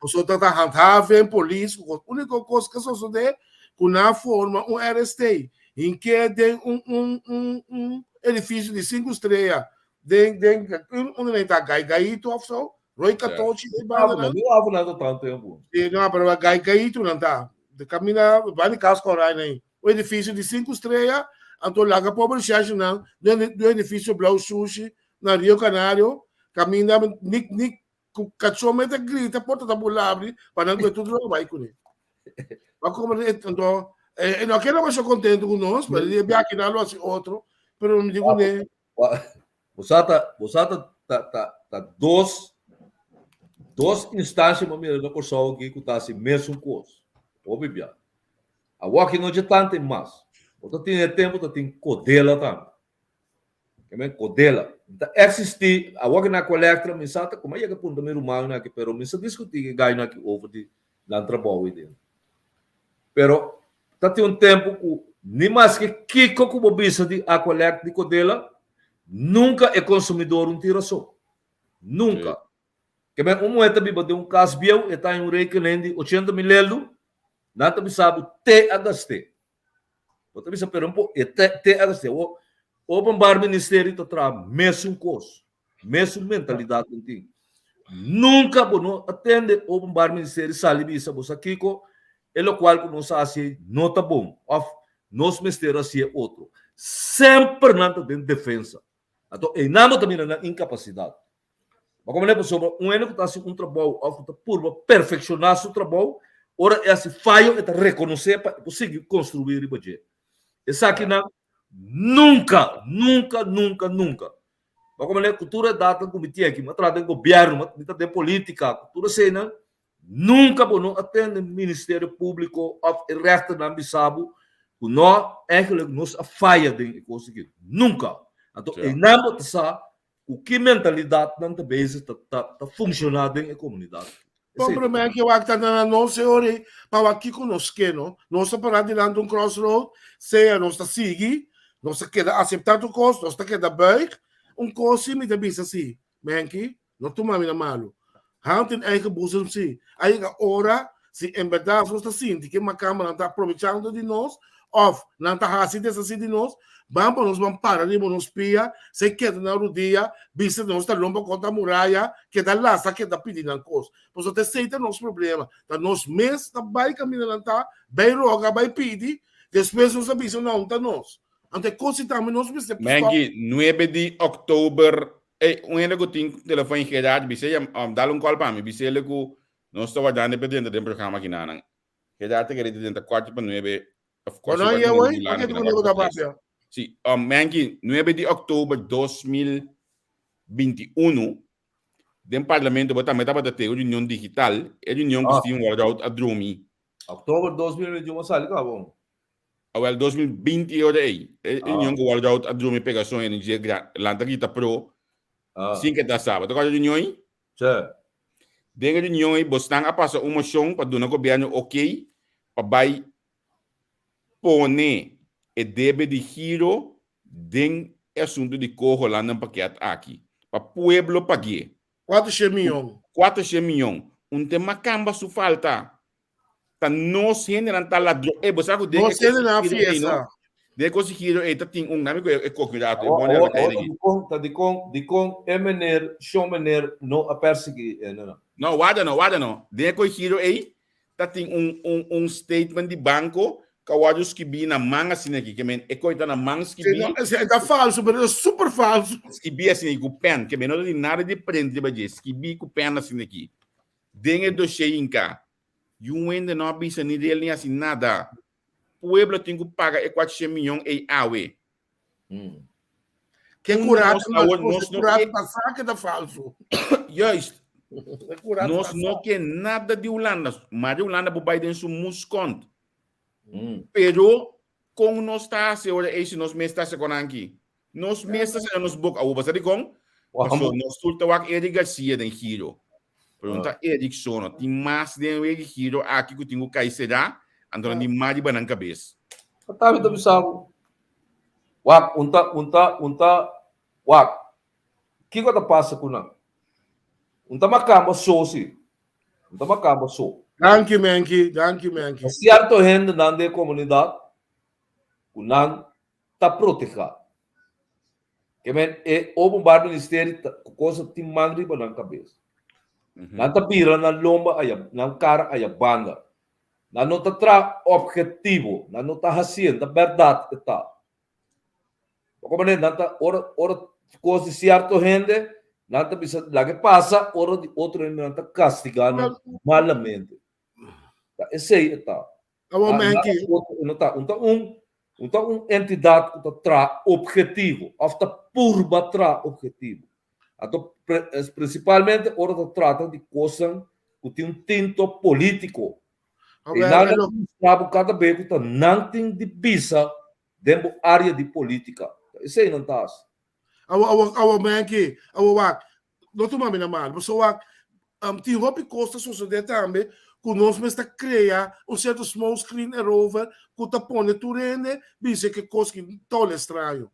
você tá handhaven polícia a única coisa que só de com na forma RST em que tem edifício de 5 estrelas onde nem tá gaito of so Roy Katochi de bala não há nada tanto tempo e não para gaito não tá de caminhar vai de casco aí nem o edifício de 5 estrelas, então lá que a pobreza não, do edifício Blau Sushi, na Rio Canário, caminha, nem cachorro mete grita, porta da bulabre, para não ver tudo não vai com ele. Mas como então, não quero mais contente com nós, mas ele é aqui na loja outro, mas não me digo nem. Você tá duas instâncias, mas mira, não consigo aqui que tá assim mesmo coisa. Óbvio. A aqui não é tanto mais. Você tem tempo, você tem codela também. Que é codela. Então, existe, a aqui na coleta, me sata, como é que ponto meu humano aqui, pero me sa discutir que ganha aqui over de lá trabalho dele. Pero tá tem tempo que nem mais que como bisa de a coleta de codela, nunca é consumidor tiração. Nunca. Sim. Que bem, moeda biba de casbiel, está em rekening de 80 mil euros, nada me sabe, te agaste. Você bisa pero um pouco, te agaste. O bombar ministério está tra mesmo coisa, mesmo mentalidade não tem. Nunca não atende o bombar ministério sali bisa você Kiko, o qual que nós assim não tá bom. Of nós ministério assim é outro. Sempre nada de defesa. Então, e nada também na incapacidade. Mas como é possível, ano que está assim trabalho, por perfeccionar seu trabalho, ora esse falho é reconhecer para conseguir construir o budget. Essa aqui não nunca. Mas como é cultura data comitê aqui, mas trata de governo, mas de política, cultura cena, nunca não atende Ministério Público of resto não bisabo, o nó é que nós a falha de conseguir. Nunca. Então, e não está o que mentalidade não está funcionando em comunidade. O problema é que o acta na nossa hora para aqui conosco, não? Nós para diante crossroad, se nós está seguir, nós queda aceitar o custo, nós queda buig, coisa me também assim, menki, não toma mina malo. Hanten eigen boezem sim. Aí a hora, se em verdade nós está sentindo que uma câmera está aproveitando de nós, ou não está fazendo assim de nós, vamos parar ali, nos pia, se queda na rodia, vista nós está lomba contra a muralha, que dá lá, que dá pedindo a coisa. Pois até aceita nosso problema. Tá nós mês, tá vai caminhando, tá, vai roga, vai pedir, depois nós avisam não, tá nós. Ante coisa também nós precisamos. Mengi, 9 de outubro, ano que tem telefone gerado, você dá um call para mim, você ele que nós estamos dando dentro do programa aqui na Anang. Gerado que ele dentro 4 para 9. Não é hoje, porque tu não dá papel. Sim, Mengi, 9 de outubro de 2021, do Parlamento botar a ter união digital, a união que tem guardado a Drumi. Outubro de 2021 sai, tá bom. Well, 2020 ora aí, a união que guardado a Drumi pegação energia lantarita pro, sim que tá sábado. Agora a união aí? Sim. Dentro da união aí, você a passar uma moção para donar governo ok, para vai pôr e deve de giro den assunto de corro lá no paquete aqui. Para o pueblo pagar. 4 milhões. 4 milhões. Tema camba su falta. Tá nós generando tal ladrão. Você sabe que nós generando a fiesta. De conseguir tem nome que é convidado. Tá de com emener, showmener, não a perseguir. Não, guarda não. De conseguir aí, tá tem statement de banco. Kawados que bi na manga assim aqui, que men é coisa na manga que bi. É falso, mas é super falso. Que bi assim com pen, que men não tem nada de prende de bajes, que bi com pen assim aqui. Dengue do cheinka. E ainda não bisa ni dele nem assim nada. Pueblo tem que pagar 4 milhões e awe. Que curado, nós curado passar que é falso. Yes. Nós não quer nada de Holanda, mas de Holanda por Biden su muscont. Pero com nós está se ora esse nós mesmo está com aqui nós mesmo está nos boca o você com nós tulta o Eric Garcia den giro pergunta Eric sono tem mais de Eric giro aqui que tenho que será então nem mais de banana cabeça tá me sabe wak unta wak que coisa passa com não unta macamba so si unta macamba so. Dank you, Menki. Certo gente na de comunidade, o não está protegido. Que men é o bombar ministério coisa tem mangri na cabeça. Não está pira na lomba aí, na cara aí banda. Na nota tra objetivo, na nota hacienda, verdade está. Como né, nanta ora coisa certo gente, nanta bisa lá que passa, ora de outro nanta castigando malamente. Esse aí está. Então, entidade que tra objetivo, afta purba tra objetivo. Então, principalmente, ora trata de coisas que tem um tinto político. E nada sabe cada vez que não tem de visa dentro da área de política. Isso aí não está. Menki, não toma bem na mão, mas tem roupa costa sociedade também, que nós mesmo cria certo small screen over, que tá põe turene, diz que coisa que tão estranho.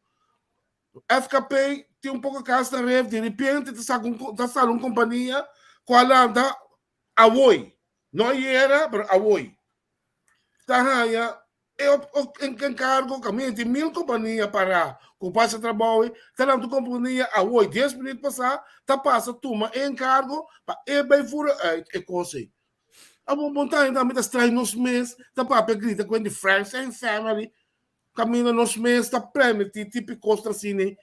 FKP tem pouco casa da rev, de repente tá uma companhia, qual anda a oi. Não era, mas a oi. Tá eu encargo caminho de 1000 companhias para ocupar esse trabalho, tá dando companhia a 8, 10 minutos passar, tá passa turma encargo para bem fora é coisa. A montanha também está estranho nos meses, tá para grita com de friends and family, caminho nos meses tá permitido tipo coisa assim,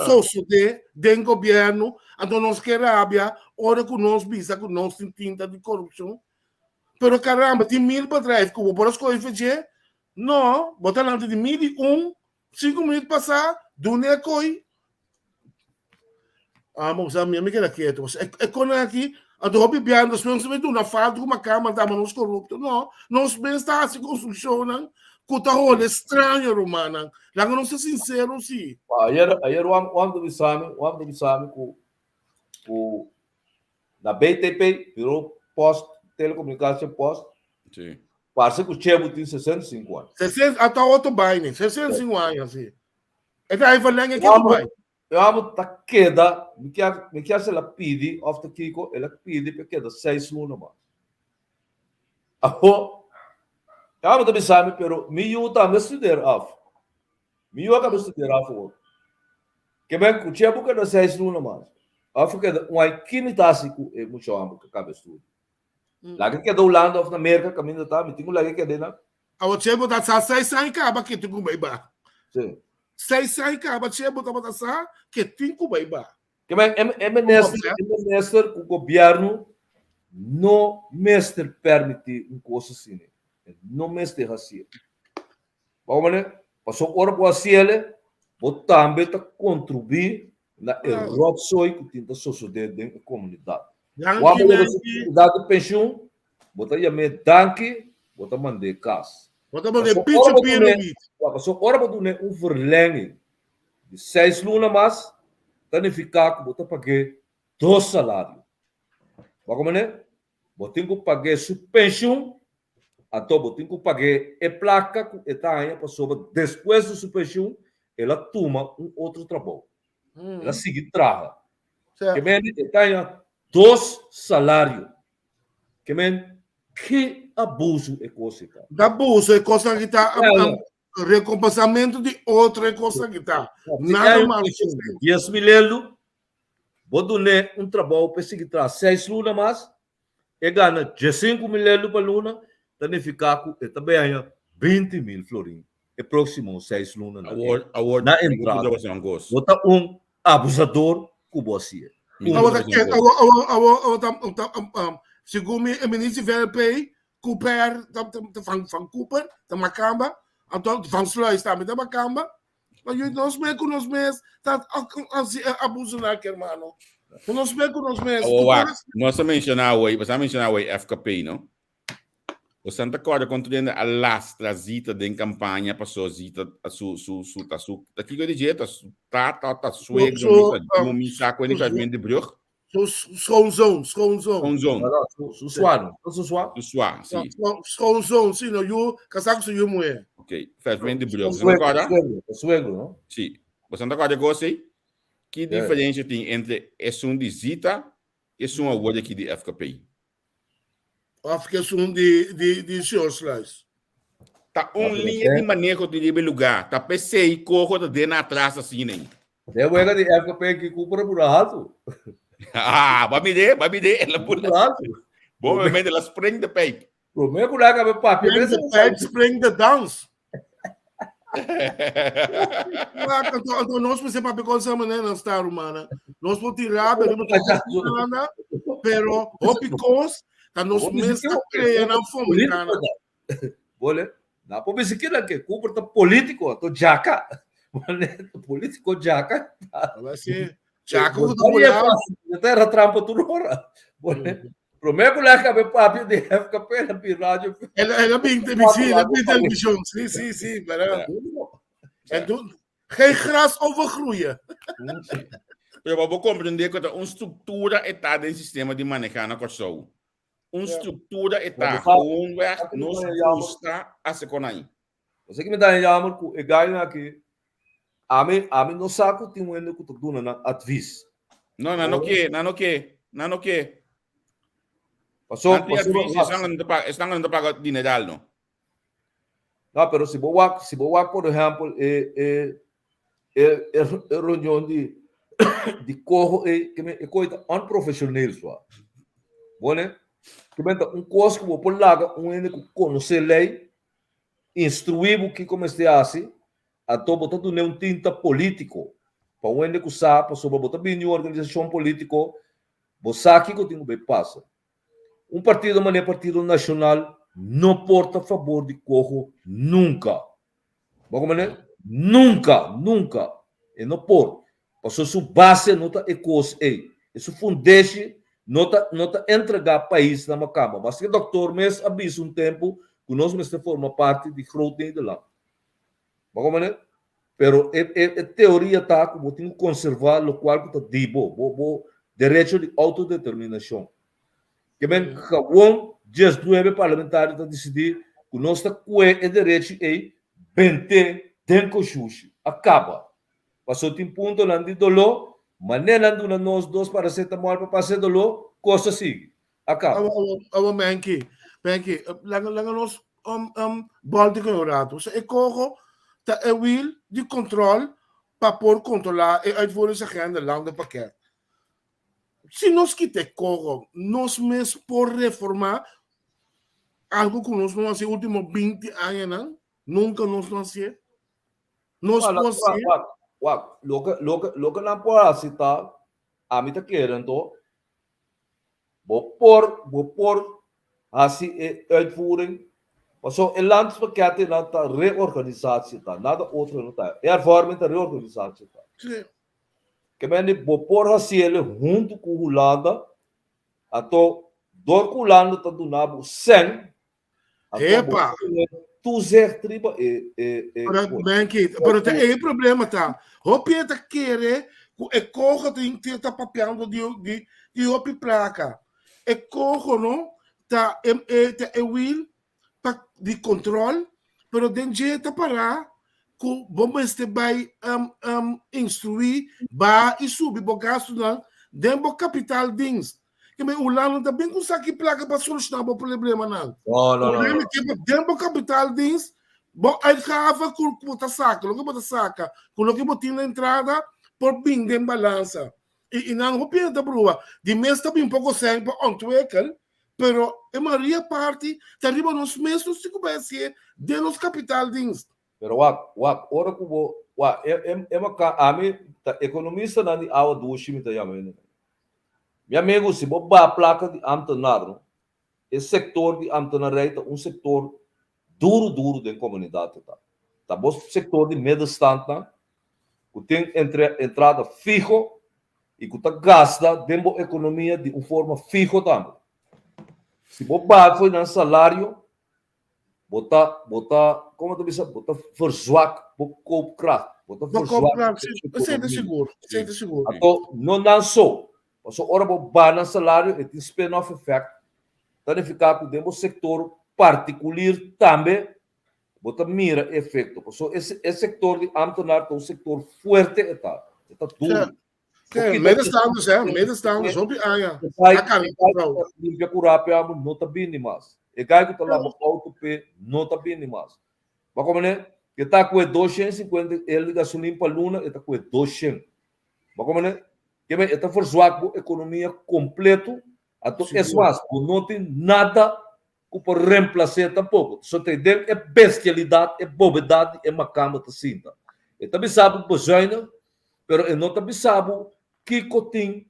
sócio de governo, então nós queremos hora que nós visa que nós tem tinta de corrupção. Pero caramba, tem 1000 para trás, como por as coisas fazer. Não, botar lá de 1001, 5 minutos passar, do ne coi. Mas a minha amiga era quieta. É quando aqui, a do hobby biando, as pessoas me dão na falta, uma cama, dá nos corruptos. Não, nós bem está assim construção, que tá rolando estranho, romana. Lá não ser sincero, sim. Ayer o amo do Sami, na BTP, virou posto, telecomunicação posto. Sim. Parece que o Chebo tem 65 anos. Até outro baile, 65 anos, assim. É que aí vai lá que vai. Eu amo tá queda, me quer se ela pede, after Kiko, ela pede para queda 6 lunas mais. Eu amo também sabe, pero me eu também estudar af. Me eu acabei estudar af. Que bem, o Chebo queda 6 lunas mais. Af queda um aqui tásico é muito amo que acaba estudar. Lagi que é do Holanda of América, caminho tá, me tenho lagi que é dena. A o Chebo tá 6 anos acaba que tu vai ba. Sim. 6 anos acaba Chebo tá botando que tu vai ba. Que bem, é ministro o governo não mestre permite um coisa assim. Não mestre assim. Vamos né? Passou hora para ele, botar também tá contribuir na erosão que tem da sociedade dentro da comunidade. Vamos dar de pensão, botar já me danke, botar mandar casa. Botar mandar pitch. Passou hora para tu verlenging de 6 lunas mais, tanificar que botar pagar 2 salários. Vamos né? Botar que pagar sua pensão, então botar que pagar a placa que está aí passou depois da sua pensão, ela toma outro trabalho. Ela segue trabalho. Que bem, está aí 2 salários. Que abuso é coisa. Abuso é coisa que está. Recompensamento de outra coisa que está. Nada mais. 10 mil, vou dar trabalho para seguir 6 lunas mais, e ganha 15 mil para luna, danificar com também aí 20 mil florim. E próximo 6 lunas. Na entrada. Bota abusador com você. Segundo o ministro VLP, Cooper, van Cooper, da Macamba, van Sluis também da Macamba, mas nós mesmos, tá abusando aqui, irmão. Nós mesmos. Nós mencionamos o FKP, não? O Santa Corda controlando a lastra zita de campanha passou zita a su daqui que eu dizia tá suego no me saco ele faz de brug Schoonzoon. Schoonzoon, sim, no you casaco se you mulher. Ok, faz de brug. Suegro, não? Sim. O Santa Corda gostei. Que diferença tem entre esse de zita e esse agora aqui de FKP? África é de senhor Slice. Tá linha de manejo de lugar. Tá PC e corro de dentro atrás assim, né? É o de FKP que cupra por alto. Vai me dar, ela por alto. Bom, momento ela prende de peito. Promete que lá que papi. Spring the peg, spring the dance. Então, nós precisamos para coisa maneira na estar humana. Nós podemos tirar, pero o picos, que nós mesmo criamos na fome. Olha, na publicidade que cumpre político, to jaca. Político jaca. Vai ser jaca do bolão. Terra trampa tudo ora. Promete lá que papi de FKP na pirâmide. Ela bem televisão. Sim, para. Então, geen gras overgroeien. Eu vou compreender que uma estrutura está dentro do sistema de manejar na coisa. Uma estrutura está onde nos custa a se conai. Você que me dá em amor que ganha aqui. A mim não saco tem um ende que tu duna na advis. Não que. Passou. Estão ganhando pagar dinheiro, não? Não, pero se boa, por exemplo, reunião de corro que me coisa unprofissional só. Bom, né? Que benta curso que vou por lá, ende que conhecer lei, instruir o que como está assim, a to botar do tinta político, para o ende que sabe, sobre botar bem uma organização político, você aqui que tem que passa. Partido nacional não porta a favor de corro nunca. Nunca. E não por. Porque sua base não está ecos aí. Isso fundeixe não está entregar o país na cama. Mas o doutor mesmo avisa tempo que nós mesmo forma parte de groot Nederland. Pero a teoria está como tem que conservar o qual está dibo, direito de autodeterminação. Que bem, gewoon just duebe parlamentares a decidir que nós está com o direito aí, bente, denko xuxi, acaba. Passou tem ponto lá de dolor, mas nem lá de nós dois para ser tamal para passar dolor, coisa sigue, acaba. Benki, lá nós Báltico Eurato, é corro, tá é will de controle para por controlar e uitvoeren se agenda lang de pakket. Se nós quiser corro, nós mesmos por reformar algo que nós não fazemos nos últimos 20 anos, não? Nunca nós não fazemos. Nós podemos ser. Lo que não pode citar, a mim está querendo, vou por assim uitvoering. Passou o landspakket não está reorganizatie, nada outro não está. Hervorming está reorganizatie. Sim. Que men vou por assim junto com a Holanda, ato door com Holanda tá do nabo 100. Epa. Tu zegt triba pero tem aí problema tá. O Pieta querer que corra tem que tá papiando de op placa. E corro não tá é will de controle, pero den jeito para que vamos este vai instruir, vai e subir o gasto não, dentro do capital dins. Que me o Holanda também consegue placa para solucionar o problema não. Não. Dentro do capital dins, bom uitgave que bota saca, logo bota saca, coloque botinho na entrada por bem de balança. E não o piada brua, de mês também um pouco sempre ontwikkelen. Pero a maioria parte está arriba nos mesmos que vai ser de nos capital dins. Pero ora que vou, a mim economista na de aula do time tá chamando. Meu amigo, se vou a placa de ambtenaar, esse setor de ambtenaarij é setor duro da comunidade tá bom setor de middenstand que tem entrada fijo e que tá gasta dentro da economia de uma forma fijo também. Se você foi no salário, botar, como tu diz, botar verzwak, koopkracht, botar verzwak. Sente seguro. Então, não dá só. Mas ora você no salário, e tem spin-off effect, então ficar com o setor particular também, botar mira efeito. Esse setor de ambtenaar é um setor forte, está duro. Medestanden, zo bij Aya. Limpia curapia, não está bem mais. E cai que está lá no auto P, não está bem mais. Mas como né? Que está com 250, ele gasolina para luna, está com 200. Mas como né? Que está forçado a economia completo, então é mais, não tem nada por reemplacer tampouco. Só tem é bestialidade, é bobedade, é macama da cinta. E também sabe o Bojaina, pero eu não também sabe que cotim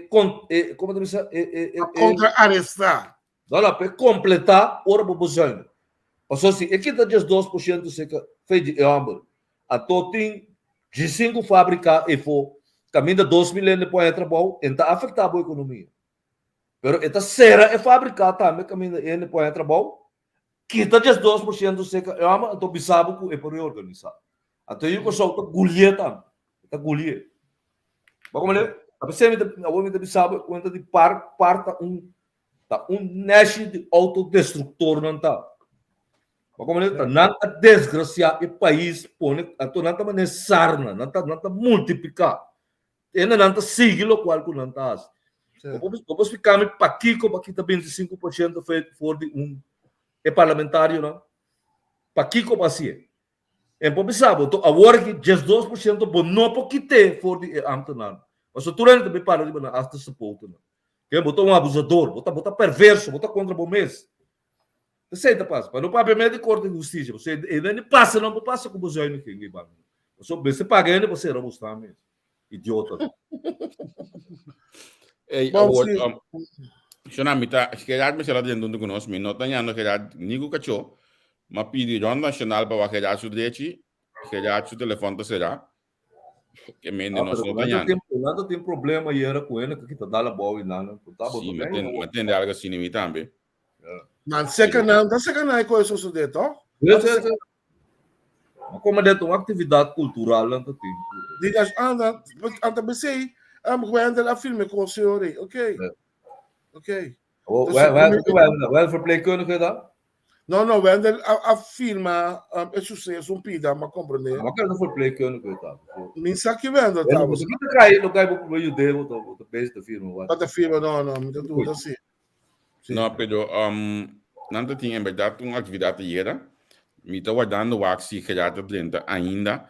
como também sabe contra-arrestar. Para completar hora para Bojaina. Passou assim, aqui está 2% seca feito de hambre. A totim de 5 fábricas e for caminho de 2 milhões para entrar bom, então afetar a economia. Pero esta cera é fabricada também, caminho de para entrar bom, quita 2% seca é hambre, então bisabo que é para reorganizar. Então eu só estou gulhe também, está gulhe. Mas como é? A pessoa me bisabo conta de parta neste de autodestrutor não está. Mas como é? Não está desgraciado o país, então não está maneira sarna, não está multiplicar. Ainda não está seguindo o qual que não está. Depois ficamos para aqui, como aqui está 25% feito for de parlamentário, não? Para aqui como assim? Então, pensava, agora que 12% bom não pode ter for de amtenano. Mas o turno também para de hasta esse ponto, não? Que botou abusador, botar perverso, botar contra o mês. Você passa, para não pagar meio de corte de justiça, você ainda não passa com você aí no que você paga ainda você era mostrar mesmo. Idiota. Shona mita quedar me será dentro do conosco, me nota não quedar nigo cacho, mas pedi ron nacional para quedar su direito, quedar su telefone da será. Que me não nada tem problema aí era com ele que tá dando boa e nada, tá bom. Sim, mas tem algo assim me também. Mas secanão com isso sujeito, ó. Como é uma atividade cultural lá no tempo. Digas anda pensei, quando a filme com o senhor, ok. Vai for play quando que dá? Não, quando a filma é sucesso, pida, mas compreender. Mas quando for play quando que dá? Nem sabe que vendo, tá? Você que cai, não cai pro judeu, do base da filma. Da filma, não, me dá tudo assim. Não, pero não tinha em verdade uma atividade era. Me estou guardando o axi que já está dentro ainda.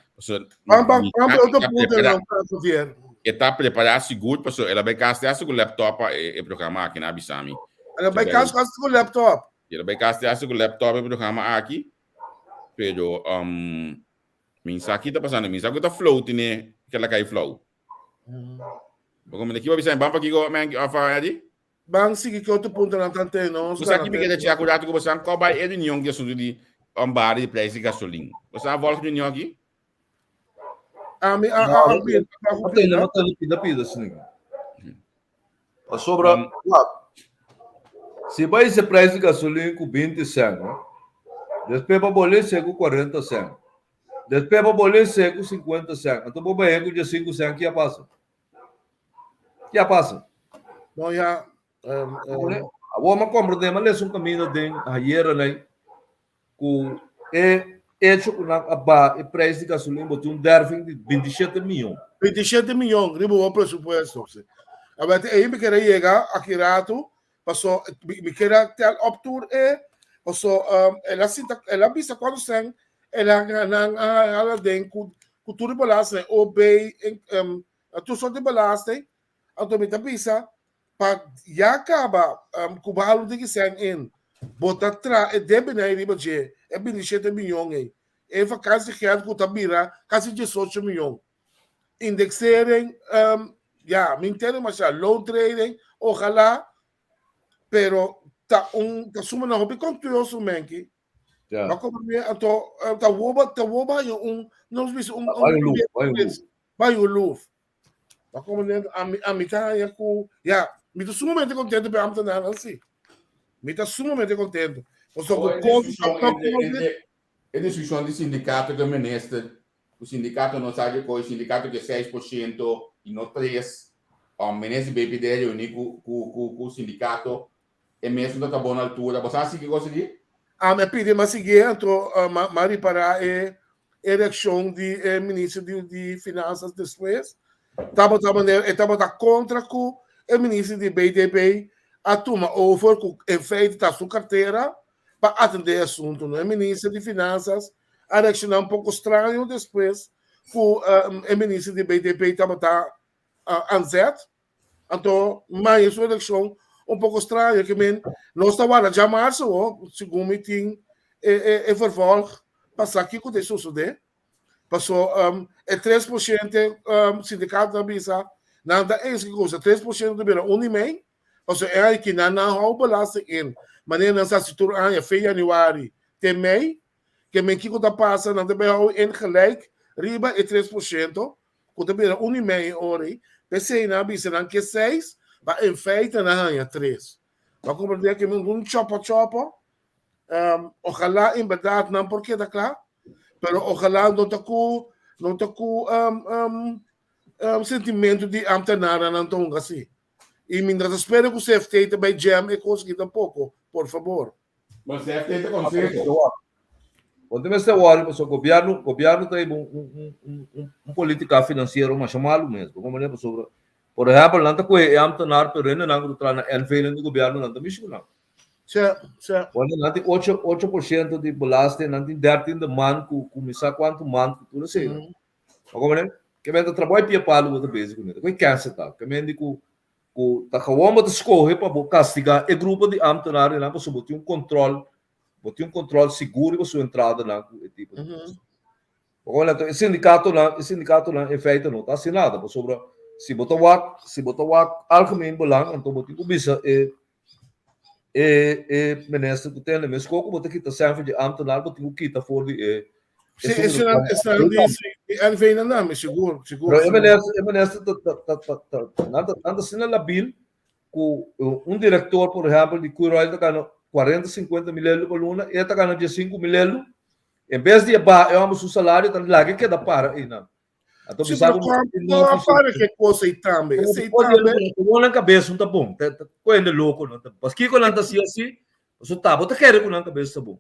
Está preparado seguro, pessoal. Ela vai casar com o laptop e programar aqui na Abisami. Ela vai casar com o laptop. Ela vai casar com o laptop e programar aqui. Pero minha aqui está passando, minha aqui está floating, né? Que ela cai flow. Como aqui vai ser bom para que go man afari. Bang sige que outro ponto na tante não. Você aqui me quer te acordar com você, qual vai é reunião que assunto de bar de preço de gasolina. Você a volta de reunião aqui? Pida, sim. A sobra, se vai ser preço de gasolina com 20 centos, depois para boleto com 40 centos, depois para boleto com 50 centos, então para boleto com 5 centos, que passa? Bom, já... Agora, compreender, mas é um caminho de ayer, né? Com hecho com o preço de gasolina botou um derfing de 27 milhões. 27 milhões, ribo o presupuesto. Agora, aí me queria chegar aqui rato, passou, me queria ter optur passou, ela visa quando sem, ela tem cultura de balastro, ou bem, tu só de balastro, então me visa, para já acaba, com o valor de que sem em, botar atrás, deve na riba de, 27 milhões, e vai quase que com tabira, quase 18 milhões. Indexarem, me entendo, mas low trading, ojalá, pero tá suma na hobby contuoso menki. Mas como então tá woba não se vai o luf. Mas como a mim tá aí com me tô sumamente contente para amta nada assim. Me tá sumamente contente. É discussão de sindicato que ministra. O sindicato não sabe que o sindicato que é 6% e não 3%. O ministro BPD reunir com o sindicato e mesmo não está bom na altura. Você acha que gosta de? Me pedi, mas seguir, então, Mari para a eleição de ministro de Finanças depois. Estava contra com o ministro de BDP a turma over com efeito da sua carteira para atender o assunto, não é? Ministro de Finanças, a eleição é um pouco estranho depois com o ministro de BDP estava anzet, então, mas a eleição um pouco estranho, que não estava já março, segundo me tinha vervolg, passar aqui com isso suceder. Passou 3% sindicato da bisa, nada é isso que custa 3% do bem, 1,5%, passou é que não há belasting in, mas não se situa em januário, tem mei, que men que está passando, não também em gelijk, riba é 3%, que também 1,5% hora, pensei na bisa, não que 6%, mas em feito não é 3%. Mas compreender que um chopa, ojalá em verdade não porque está claro, pero ojalá não toco sentimento de amtenara não tão assim. E mientras espero que o CFT também jam e consiga um pouco, por favor. Mas o CFT está consigo. Quando você olha, o governo tem política financeira, mas chamado mesmo. Como é sobre, por exemplo, não está com o amtenar perene não está na NFL do governo não está misturando. Certo. Quando não tem 8% de belasting, não tem 13 de man, começar quanto man, tudo assim. Como é? Que vem do trabalho pia palo do básico, né? Que câncer tá. Que vem de que tá calma de escorrer para castigar o grupo de amtenários lá para botar um controle seguro para sua entrada lá, tipo. Agora então esse sindicato lá é feito não tá assinado, para sobre se botar o algemeen belang, então botar o bisa minister que tem mas como botar que tá sempre de amtenário botar o que tá for de Esse não diz, ele vem na nome, seguro. Pero minister anda assinando la bill com diretor, por exemplo, de Cuiroy está ganhando 40, 50 mil euros por luna, e está ganhando 5 mil euros. Em vez de eu amo seu salário, está lá que queda para aí, não. Então, se não para que coisa aí também. O na cabeça não tá bom, coisa louco, não tá. Mas que quando anda assim, você tá, você quer que na cabeça tá bom.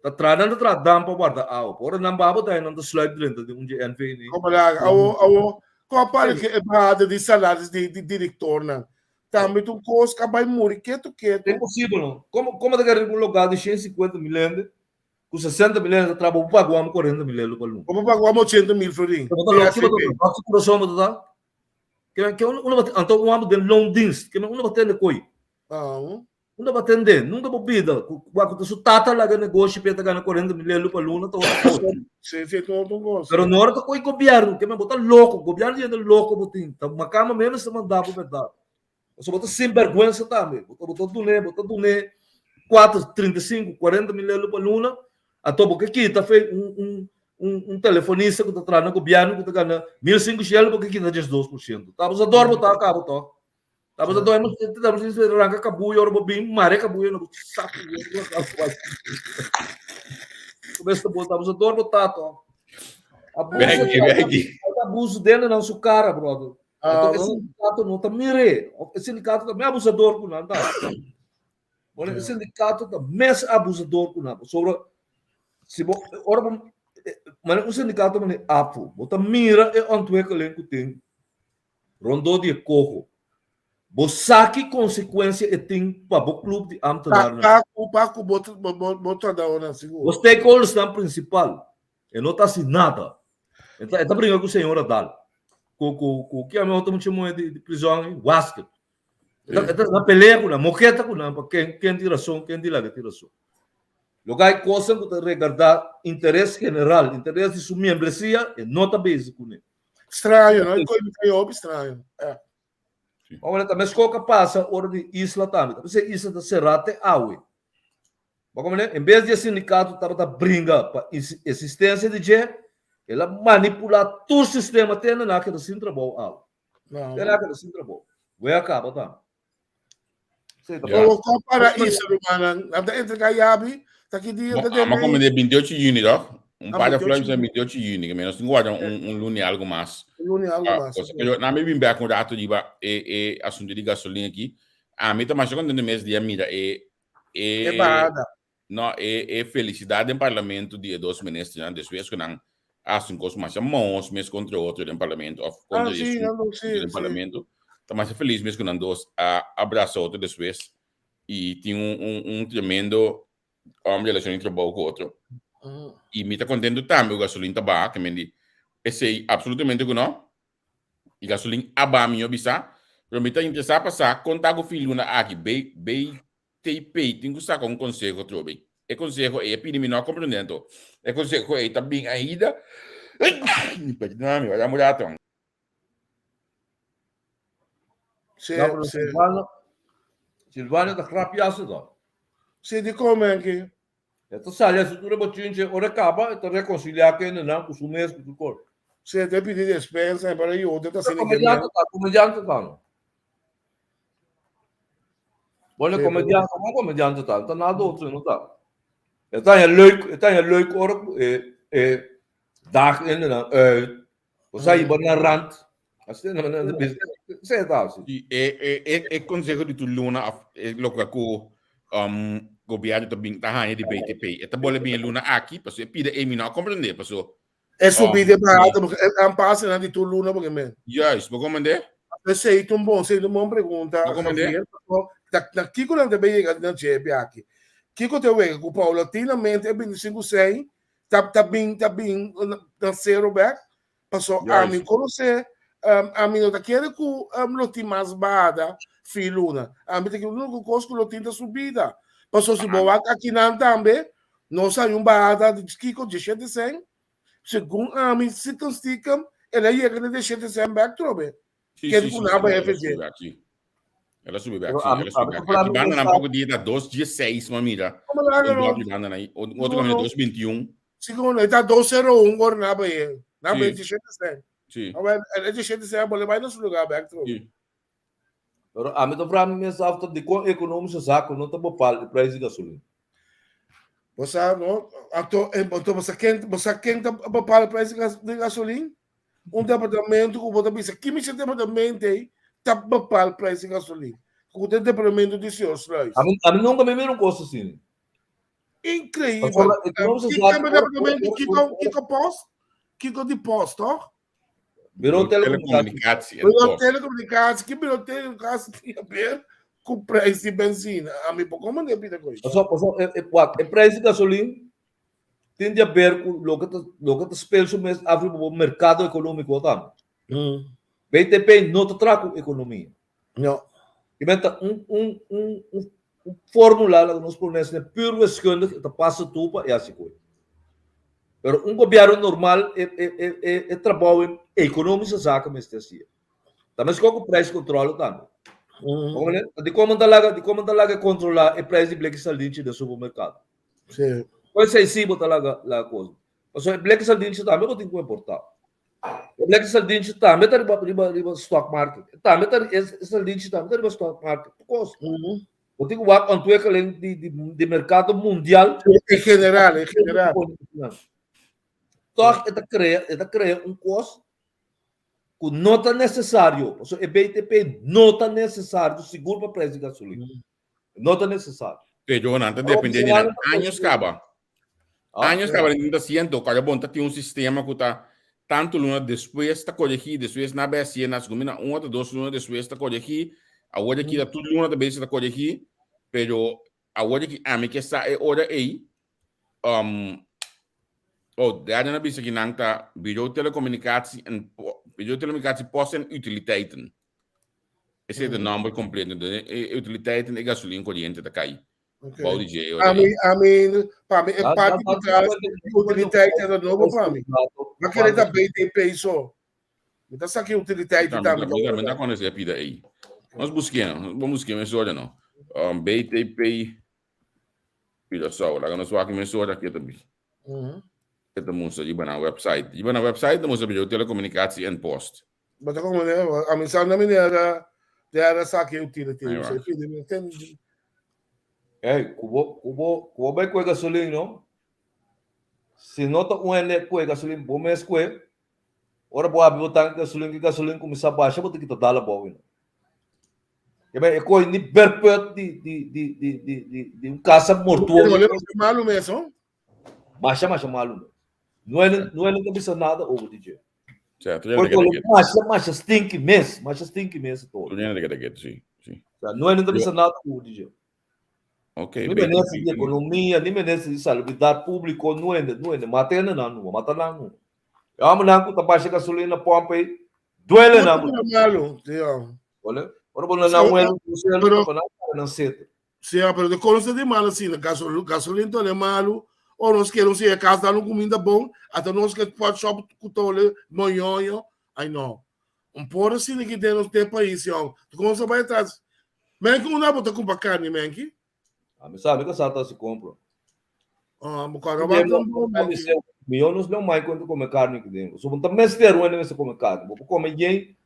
Tá tratando para guardar água. Por não babo tá não slide dentro de NV. Como lá, qual para que é barra de salários de diretor, não. Também tu coisa que vai morrer quieto. É impossível, não. Como tá querendo um lugar de 150 mil euros, com 60 mil euros de trabalho, pagamos 40 mil euros por ano. Como pagamos 80 mil por ano? Que então um amo de Londres, que não batendo coi. Não batendo, não dá bebida. Quando você tata lá que negócio peta ganha 40 mil euros por ano, tá sim, todo gosto. Pero na hora que o governo, que me botar louco, o governo é louco, botin. Tá uma cama menos se mandar para verdade. Você botar sem vergonha também. Botar do né 4, 35, 40 mil euros por ano. A topo que aqui tá feito um telefonista que está trazendo no governo que está ganhando 1.500 euros porque aqui está 2%. Estamos a dormir, tá acabo, tá. Estamos a dormir, estamos a arrancar cabuio, ora bem, maré cabuio, não saco. Começa a botar, estamos a dormir, tá, abuso dele não sua cara, brother. Então esse sindicato não tá mire. Esse sindicato também é abusador com nada. Esse sindicato também é abusador com nada. Sobre se ora mas o sindicato é apo, bota mira e ontwikkeling que tem rondou de coco. Bosaki consequência e tem para o clube de ambtenaar. Paco bota da hora seguro. Os stakeholders são principal. E não tá assim nada. Então tá brincando com o senhor Adal. Com que a minha outra muito de prisão, Wasket. Então na peleia com a moqueta com a quem tira som, quem tira som. Lugar coisa que regardar interesse general, interesse de sua membresia e nota básica. Estranho, não é coisa estranho. Olha, também escoca passa hora de isla também. Você isla da Serrate Aue. Em vez de sindicato estava brinca para existência de G, ela manipula todo o sistema tendo naquele sem trabalho Aue. Não. É naquele sem trabalho. Vai acabar tá. Qual para isso, mano? Até entre Gayabi tá aqui dia da mas como é 28 de junho, não? Par de flores é 28 de junho, que menos tem guarda lune algo mais. Lune algo mais. Eu na me bem bem com rato de e assunto de gasolina aqui. A mim tá mais quando no mês de mira barada. Não, felicidade em parlamento de 2 ministros, né? Depois que não assim coisa mais mãos mês contra outro no parlamento, contra no parlamento. Tá mais feliz mesmo que não dois abraço outro depois e tinha um tremendo homem de relação entre o outro. E me está contente também o gasolina tá que me diz esse absolutamente que não e gasolina aba minha bisa Pero me está interessado passar contar com o filho na aqui, BTP, tem que usar com um conselho trobe. E conselho é pedir menor compreendendo. E conselho é também ainda. Perdão, vai mudar então. Silvano da crapiasse da. Se di come anche. Esta sale se tu le bottince ora acaba e te reconciliar che non con su mes con tu cor. Se te pidi despensa para io, te sta Comediante tanto. Buone comediante tanto, nada outro não tá. Está leuk ora dag in en você aí na rand. Assim não sei tá assim. E conselho de tu luna logo com governo também tá de BTP. E tá bole bem luna aqui, porque pide menor compreender, porque é subida barata, porque é um passo na de tu luna porque me. Yes, vou comandar. Sei um bom pergunta. Da Kiko não deve chegar na GP aqui. Kiko te vê que paulatinamente é 25-6, tá bem na zero back, passou a mim conhecer, a mim não tá querendo que lotin mais bada, filuna, a mim tá querendo que o custo lotin da subida, passou se boa aqui não também, não saiu bada de Kiko de 100, segundo a mim se constigam, ela ia ganhar de 100 back trobe. Que é do nada é FG. Ela subiu aqui. Aqui banda um pouco dia 2-16, uma mira. Outro caminho 2-21. Segundo, está 2-0-1 agora na Bahia. Na Bahia de 100%. Sim. Ela de 100%, mas vai no seu lugar, back trobe. A mim tô falando mesmo after de com econômico saco, não tá bom para preço de gasolina. Você não, você quer para o preço de gasolina? Departamento que você pensa, que esse departamento aí está para o preço de gasolina? O departamento de seus lojas. A mim nunca me viram coisa assim. Incrível. Que de posto? Virou telecomunicação. Que virou telecomunicação tinha a ver com o preço de benzina. A mim, como não é vida coisa? O preço de gasolina tem a ver com o que está esperando o mercado econômico também. BTP não traga a economia. Não. Inventa fórmula que nós ponemos na pura escolha que passa tudo e assim coisa. Mas governo normal é trabalho econômico saca mas assim. Também com o preço controle também. De como talaga controlar o preço de black sardinha do supermercado. Sim. Qual sensível talaga a coisa. Porque black sardinha também não tem que importar. O black sardinha também está riba stock market. Também está sardinha também está riba stock market. Por causa. Eu tenho que ver quanto é que de mercado mundial. Em general. Então, ele cria custo que não está necessário. O BTP não está necessário, seguro para o preço de gasolina. Não está necessário. Pero não depende de anos acaba. Anos acaba ainda siendo, cada bonta tem sistema que está tanto luna depois está corrigido, depois na BSC nas comina 1 ou 2 lunas depois está corrigido, agora aqui da tudo luna da BSC está corrigido, pero agora que a mim que está é hora aí, derde na BSC que não está bureau telecomunicatie post en utiliteiten. Esse é o nome completo de utiliteiten e gasolina corrente da cai. Para mim, é parte de trás utilidade é novo para mim. Não querer da BTP só. Então, só que utilidade também. Não dá quando você pida aí. Vamos buscar mais olha não. BTP pida só, lá nós vamos mais olha aqui também. Esta música de na website. De na website da música de telecomunicação e post. Mas como a mensagem da minha era só que utilidade. Kubo bem com gasolina, não? Se nota com gasolina, bom mês com ora boa botar gasolina começar a baixar, vou ter que dar a boa. E bem, é coisa de perpétuo de casa mortuário. Olha, malo mesmo. Baixa malo. Não é nunca bisa nada ou DJ. Certo. Mas stinky mês todo. Não é nunca bisa nada ou DJ. Ok. Nem merece de economia, nem merece de salubridade pública, não é, mata não. Eu amo não que baixa gasolina pompa aí, duele não. Malo, Olha, Ora vou não muelo, não sei. Sim, pero de coisa de mal assim, gasolina é malo, ou nós queremos ir a casa dar uma comida bom, até nós que pode shop com tole, monhonho, ai não. Por assim que tem nos tempo aí, senhor. Tu como você vai atrás? Men que não dá para comprar carne, men que? Ah, mas sabe que salta se compra. Ah, mas cara, vai tão bom, men. Milhões não mais quando come carne que dentro. Só então mestre onde você come carne. Vou comer bem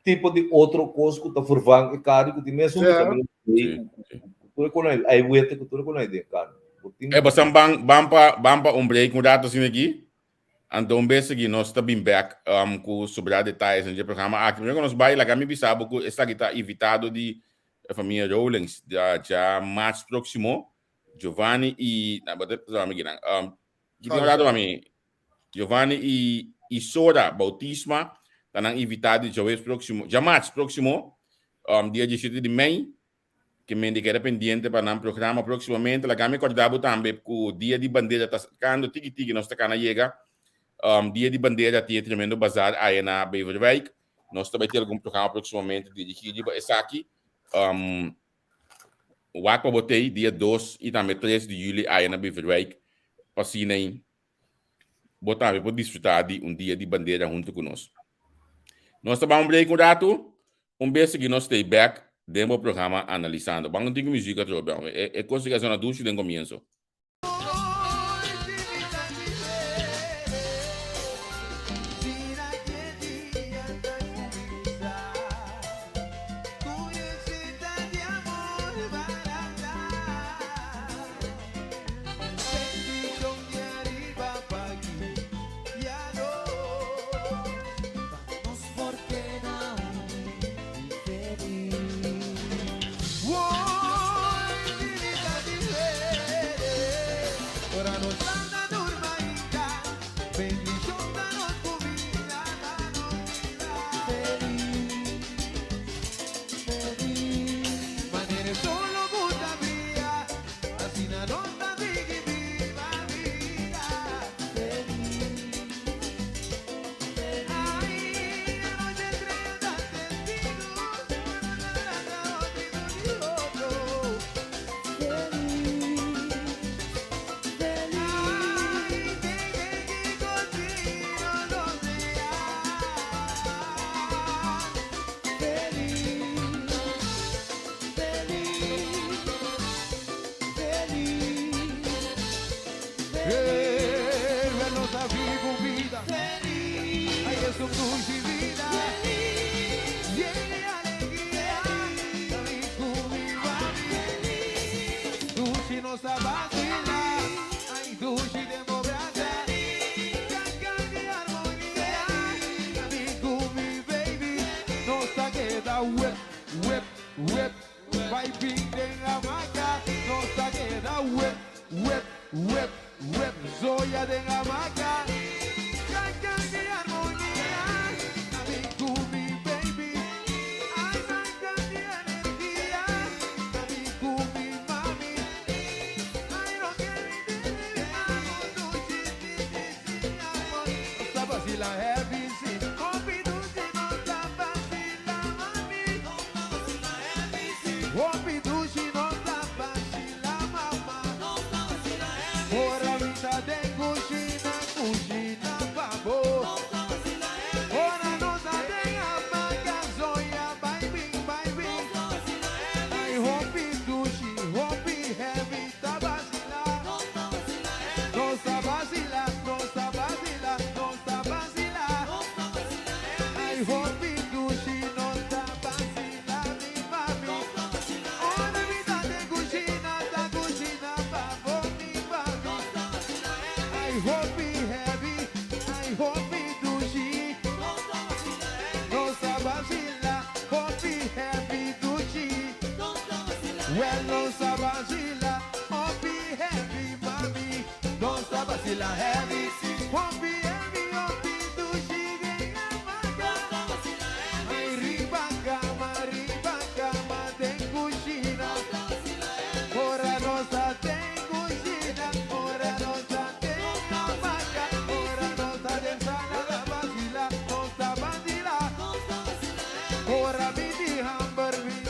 tipo de outro coisa que tá forvang e carne que tem mesmo também. Tudo com aí uete que tudo com aí de carne. É bastante bampa break um rato assim aqui. Então, basically, nós estamos back com sobre detalhes no programa. Aqui, nós vai lá, me bisabo que está invitado de família Rawlings, já mais próximo, Giovanni e Giovanni e Sora Bautisma, estão invitados de hoje próximo, já mais próximo, dia 17 de maio, que me indica pendiente para o programa proximamente. Lá, me acordava também que o dia de bandeira está ficando, tiki-tiki, nós está chega. Dia de bandeira tinha tremendo bazar aí na Beverwijk. Nós também temos algum programa proximamente dirigido para esse aqui. O Aqua Botei, dia 2 e também 3 de julho aí na Beverwijk. Para assim, botar para desfrutar de dia de bandeira junto conosco. Nós também break um rato. Beijo que nós stay back dentro do programa analisando. Vamos ter música troca. É consideração na ducha de começo. Ora mi di hamburger.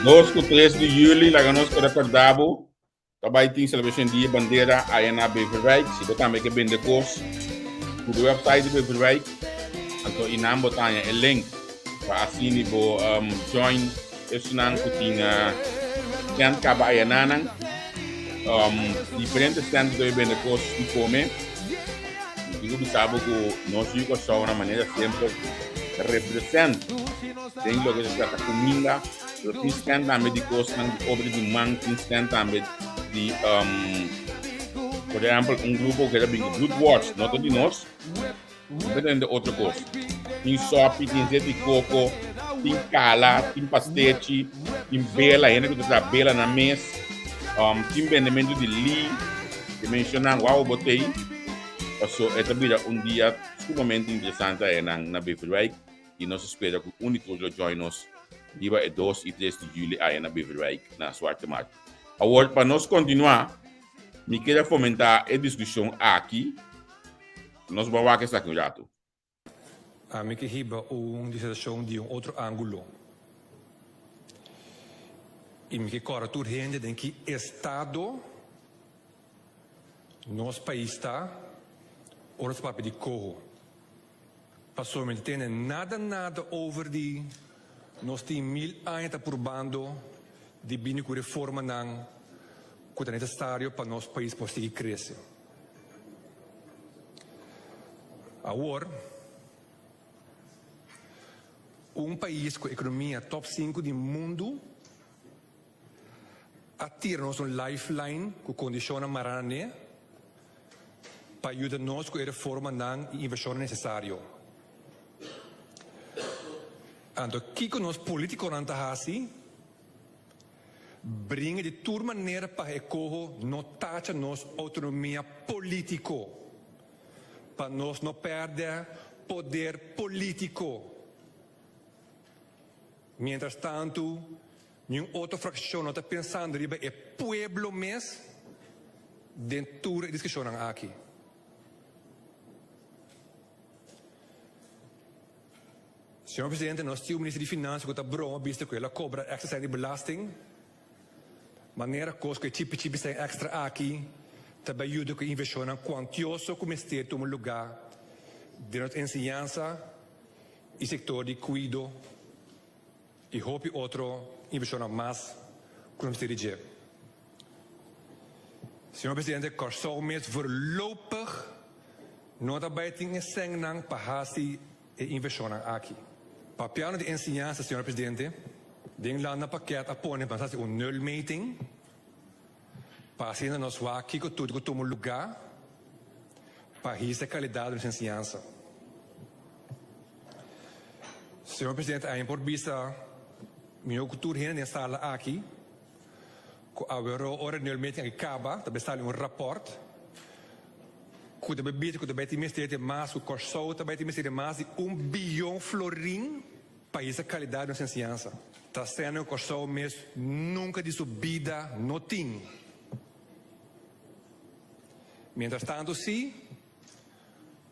2 3 de julho, lá nós para Pardabo. Também tem celebração de bandeira aí na Beverwijk. Se você também quer vender curso, o website de Beverwijk. Então, inam botar o link para assim você join esse nang kutinga stand kaba aí nanang. Diferentes stands de vender curso de come. Digo que sabe que nós ficamos só uma maneira sempre representa. Tem logo que trata comida. Tem stand também de curso sobre de man, tem stand também de por exemplo grupo que era bem Blood Watch, não de nós, mas tem de outro curso. Tem sopa, tem zete de coco, tem cala, tem pastete, tem bela, ainda que tu bela na mesa, tem vendimento de li, que mencionam uau botei. So, esta vida dia sumamente interessante aí na Beverwijk e nós esperamos que o único que join nos dia 2 e 3 de julho aí na Beverwijk, na Zwarte Markt. Agora, para nós continuar, me queria fomentar a discussão aqui. Nós vamos aqui estar com o jato. A mim que riba uma discussão de outro ângulo. E me que cora tudo rende de que Estado, nosso país está, ora se papo de corro. Passou me tem nada over de nós tem 1000 anos aprovando de bem com reforma não que é necessário para nosso país possa crescer. Agora, país com economia top 5 do mundo atira-nos lifeline que condiciona marane para ajudar-nos com a reforma não e inversão necessário. Então, o que nós políticos não fazemos brinca de toda maneira para ecoar não taxa nossa autonomia política para nós não perder poder político. Mientras tanto, nenhuma outra fração não está pensando que é pueblo mesmo dentro da discussão aqui. Senhor Presidente, nós temos o Ministro de Finanças que está broma, visto que ela cobra extra de belasting. Maneira que tipo sem extra aqui, também ajuda com a investição quantiosa como este toma lugar de nossa ensinança e setor de cuidado e hope outro investição mais como se diz. Senhor Presidente, corso mês voorlopig não daarbij tem senang para hasi e investição aqui. Papel de ensinança, Senhor Presidente, den landa pakket apone para fazer nulmeting, para assim nós vamos aqui com tudo que toma lugar, para essa qualidade da ensinança. Senhor Presidente, a importância minha cultura nessa sala aqui, que a hora nulmeting acaba, também está um rapport, que também bem que também tem mais que corso, também tem mais de 1 bilhão florim para essa qualidade da ensinança. Está sendo corso mesmo nunca de subida não tem. Mientras tanto, sim,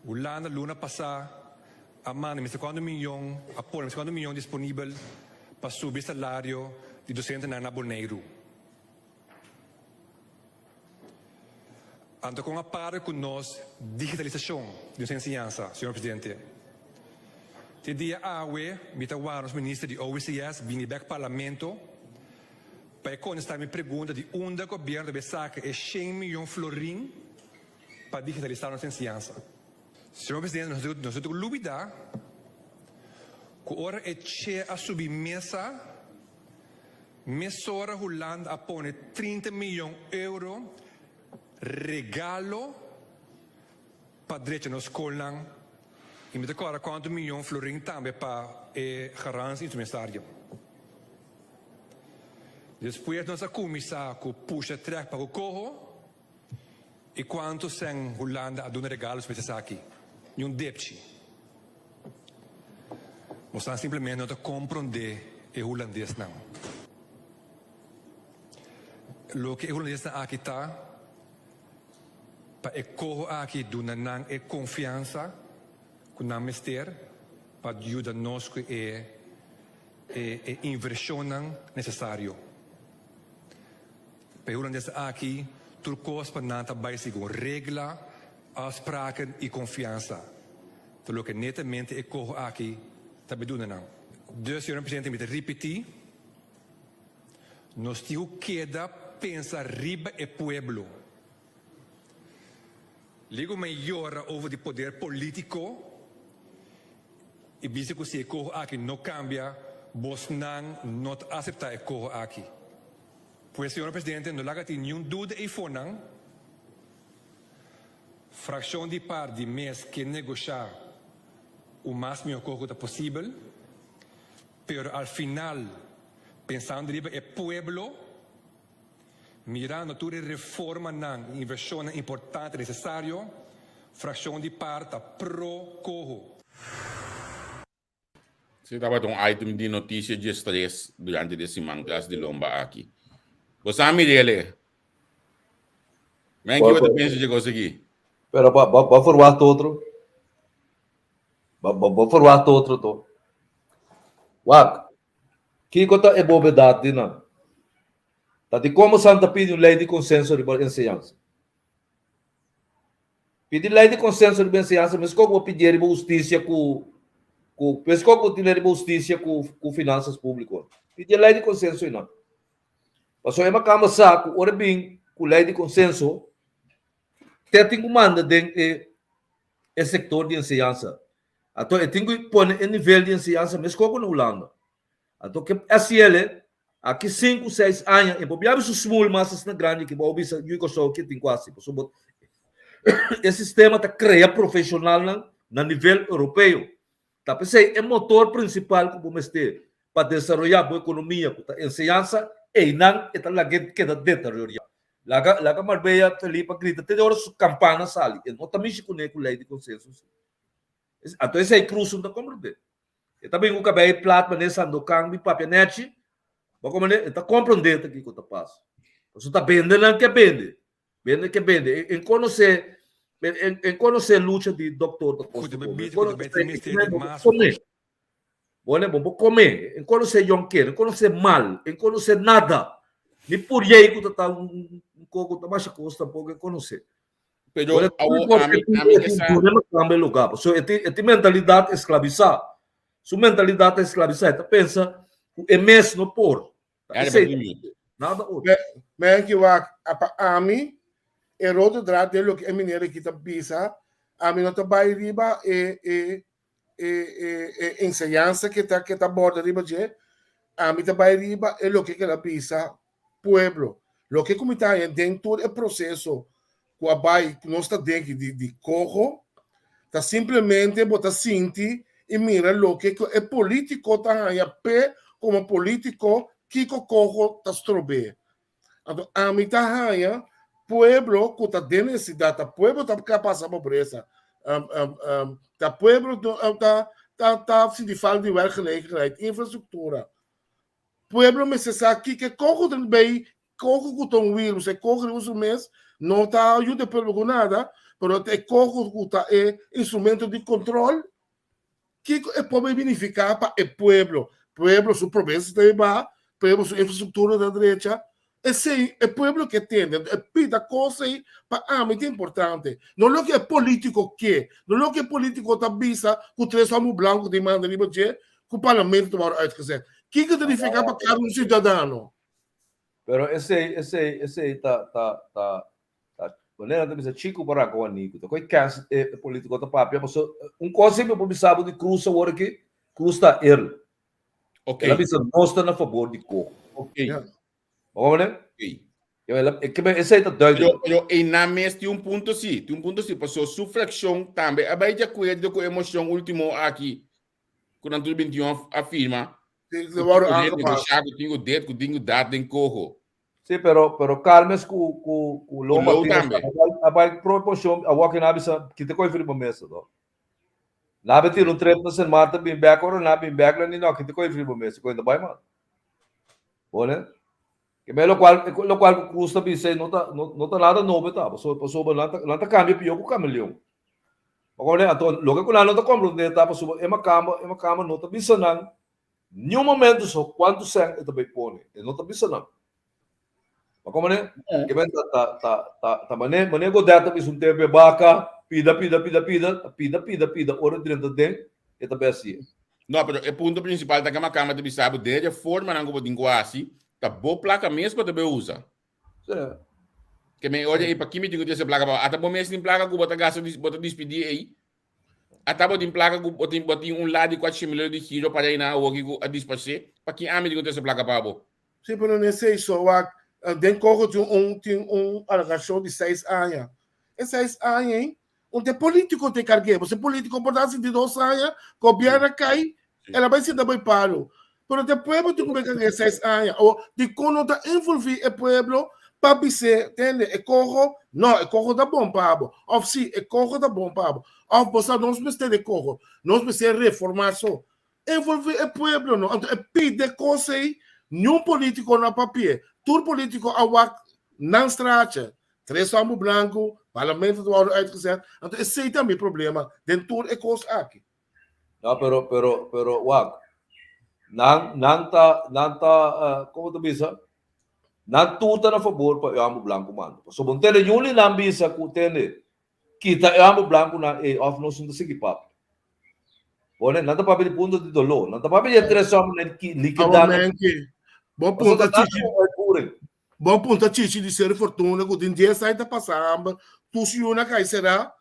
o ano luna passar a mano me segundo milhão, a me segundo milhão disponível para subir salário de docente na aboneiro. Ando com a par com nós digitalização de ensinança, Senhor Presidente. Te dia awe, mitawa os ministros de OECS, vini back parlamento, para contestar minha pergunta de onde o governo deve sacar 100 milhões florim para digitalizar nossa ensinança. Senhor Presidente, nós temos dúvida que ora é che a subir mesa Holanda a pone 30 milhões de euros regalo para direito na escola e me decora quanto milhões de florim também para garantir instrumentário. Depois nossa comissão que puxa track para o corro e quanto sem Holanda a dar regalos para essa aqui, um depte. Nós simplesmente não compreender o holandês não. O que o holandês aqui está para ecoar aqui do nanang e confiança com o ministério para ajudar nós com inversión necesario. Pero desde aquí, turcos para nada base con regla, afspraken y confianza. De lo que netamente ik cojo aquí, dat bedoelen nou. Dus, senhor presidente, met repetir, nos digo queda pensar riba e pueblo. Ligo maior over de poder político e dice que se cojo aqui não cambia, vos não acepta e cojo aqui. Pues, senhor presidente, não laga nenhum dúvida e fonan. Fração de par de mês que negociar o máximo cojo possível, pero al final, pensando riba e pueblo, mirando tutte reforma nan inversione importante necessario, frazione di parte pro coho. Si estava um item de notícia de estresse durante esse mancas de lomba aqui. Você me dele? Mas que você pensa de conseguir? Pero va forward outro. Va forward outro to. Wak. Que conta é bobeidade não? Tá de como Santa pede lei de consenso de ensinança. Pede lei de consenso de ensinança, mas como pedir justiça com pessoal que tem justiça com finanças públicas. Pede lei de consenso e não. Passou é uma cama saco, ora bem, com lei de consenso, tem que mandar dentro do setor de ensinança. Então, tem que pôr em nível de ensinança, mas como na Holanda. Então, que SL aqui 5, 6 anos, e bobear isso small, mas na grande que vou bisa eu só que tem quase. Esse sistema tá cria profissional na nível europeu. Tá pensei é motor principal que vamos ter para desenvolver a economia, a ensinança e não é lá que da deteriora. Lá Marbella ali para gritar, tem horas campana sali, e não também se conecta com lei de consenso. Então esse é cruzo da compreender. E também o cabelo plat mas nessa do campo papianete. Como está compreendendo aqui que está passando. Você está vendendo que vende. Vende que vende. Em conhecer luta de doutor da costa. Vamos comer. Em conhecer Juncker. Em conhecer mal. Em conhecer nada. Nem por aí que está um pouco da baixa custa pouco em conhecer. Pero a lugar. É mentalidade escravizada. Sua mentalidade escravizada. Pensa é mesmo por. Nada outro. Mas que a mim é outro drado de lo que é mineiro que tá bisa, a mim não tá vai riba ensinança que tá borda riba de, a mim tá vai riba é lo que ela bisa pueblo. Lo que como tá dentro do processo que a vai não está dentro de corro, tá simplesmente botar sinti e mira lo que é político tá aí a pé como político, Kiko Cojo tastrobe. A mitad haya, pueblo que está de necesidade, pueblo está capaz de pobreza, pueblo está se de falta de werkgelegenheid, infraestrutura. Pueblo me se sabe que Cojo também, Cojo que tem vírus, Cojo usa mês, não está ajuda pelo nada, mas é Cojo que está instrumento de controle, que pode beneficiar para o pueblo. Pueblo, su pobreza também vai, pueblo, su infraestrutura da direita. Esse é o pueblo que tem, é pida coisa para muito importante. Não é o que é político que, não é o que é político está vista que o três homens brancos de manda livre que o parlamento vai uitgezet. O que significa para cada cidadão? Pero esse tá maneira de dizer chico para agora nico. Então, que é político tá papel, coisa que eu sabe de cruz agora que custa ele. Ok. Ela mostra a favor de cor. Ok. Vamos ver? Ok. Esse aí está doido. E na mesa tem ponto sim, passou suflexão também. A de acordo com a emoção último aqui, quando tudo 21 afirma, tenho o dedo, tenho dado em corro. Sim, pero calmes com o lomba também. A vai proporção, a walking abisa que te coi frio mesa, do. Na beti no treino na sen mata bem back ou na bem back lá nem não que te coi frio mesa, coi ainda vai mal. Olha? Que lo qual custa bem sei não tá nada novo tá, passou lá tá cambia pior com o camaleão. Agora então logo que lá não tá comprando tá passou é uma cama não tá bisanang nenhum momento só quanto sangue também põe. E não está pensando. Mas como é? Que vem tá mané godata bis um tempo baca, pida, ora dentro de e também assim. Não, mas o ponto principal da cama de bisabo desde a forma não vou dizer assim, tá boa placa mesmo para também usa. Sim. Que me olha aí para que me digo dessa placa, até bom mesmo em placa que bota gasto bota despedir aí. Até bota em placa que bota um lado de 4 milhões de giro para ir na o que a despachar, para que a me digo dessa placa para bo. Sim, mas não sei só, den corro tem alegação de 6 anos. E 6 anos, hein? Onde político tem cargueiro. Se político por dar de 2 anos, governo cai, ela vai ser também paro. Mas depois você tem que 6 anos. Ou de quando está envolvido o povo, para dizer, entende? E corro, não, e corro da bom pabo. Ou sim, e corro da bom pabo. Ou você não precisa de corro. Não precisa de reformação. Envolver o povo, não. Então, pede coisas aí, nenhum político na papel. Todo político não estracha. 3 homens brancos, parlamento do ano uitgezet. Então, esse é também problema. Dentro é coisa aqui. Não, pero, wag. Nanta, como tu bisa? Não tudo na favor para o amo branco, mano. So, bom, tem nenhum não bisa que tem kita o amo branco na off não sendo seguir papo. Bom, não tá para de ponto de dolor, não tá para de 3 homens liquidar. Bom ponto, Chichi. Bom ponto, Chichi, de ser fortuna, que tem 10 anos da passada, tu se una cai será,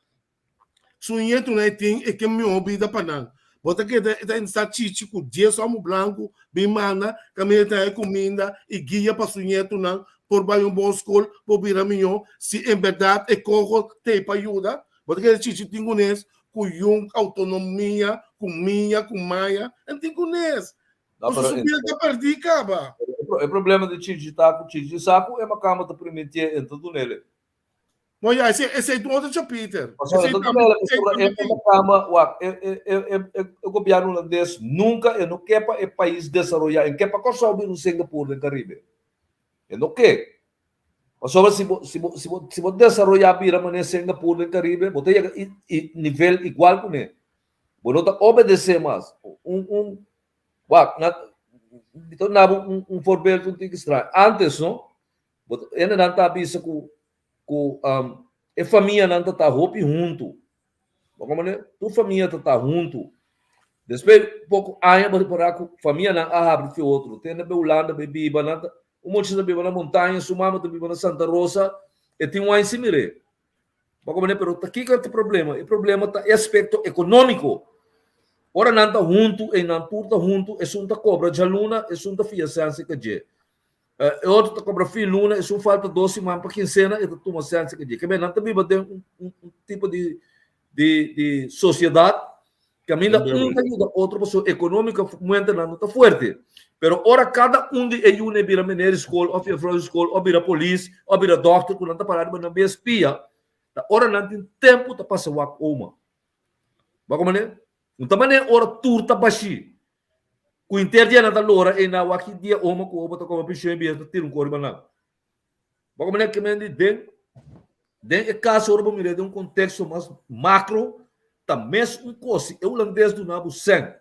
sunha tu não tem, e que me ouvida para não. Bota que está Chichi, com 10 homens brancos, bem mana, caminha tem comida, e guia para sunha tu não, por baixo um bom escola, por vir a minha, se em verdade é corro, tem para ajuda. Bota que Chichi tem com isso, com autonomia, com minha, com maia, não tem com isso. Você subia que perdi, caba. O problema de Chichi Saco é uma cama de permitir em tudo nele. Mas esse é do outro capítulo. O governo holandês nunca não quer para o país desenvolver, não quer para construir no Singapura, no Caribe. Não quer. Mas se você desenvolver a maneira Singapura, no Caribe, você tem nível igual com ele. Você não obedecer mais. Então, não for bem tudo estranho. Antes, não? Ele não está vendo que a família não está junto. Como é? Tua família está junto. Depois, pouco anos para que a família não abre que outro. Tem na Holanda, bebiba, um monte de bebiba na montanha, sumama de bebiba na Santa Rosa, e tem um ano similar. Como é? Mas aqui que é o problema? O problema é aspecto econômico. Ora não está junto, e não está junto, é um cobra de aluna, é um fiança que é. Outro está cobra fim luna, é um falta 12 semanas para quincena, e toma ciência que é. Que não também tem um tipo de sociedade que ainda ajuda outra pessoa econômica, muito não está forte. Pero ora cada de eles vira menina escola, ou vira escola, ou vira polícia, ou vira doctor, quando está parado, mas não vira espia. Ora não tem tempo para passar uma. Mas como é? Então, ora turta baixi. O interdiana da lora e na waki dia oma ko obata ko pishe bi tiro ko ribana. Como é que me den é caso ora me de um contexto mais macro, também um coisa o holandês do nabo sem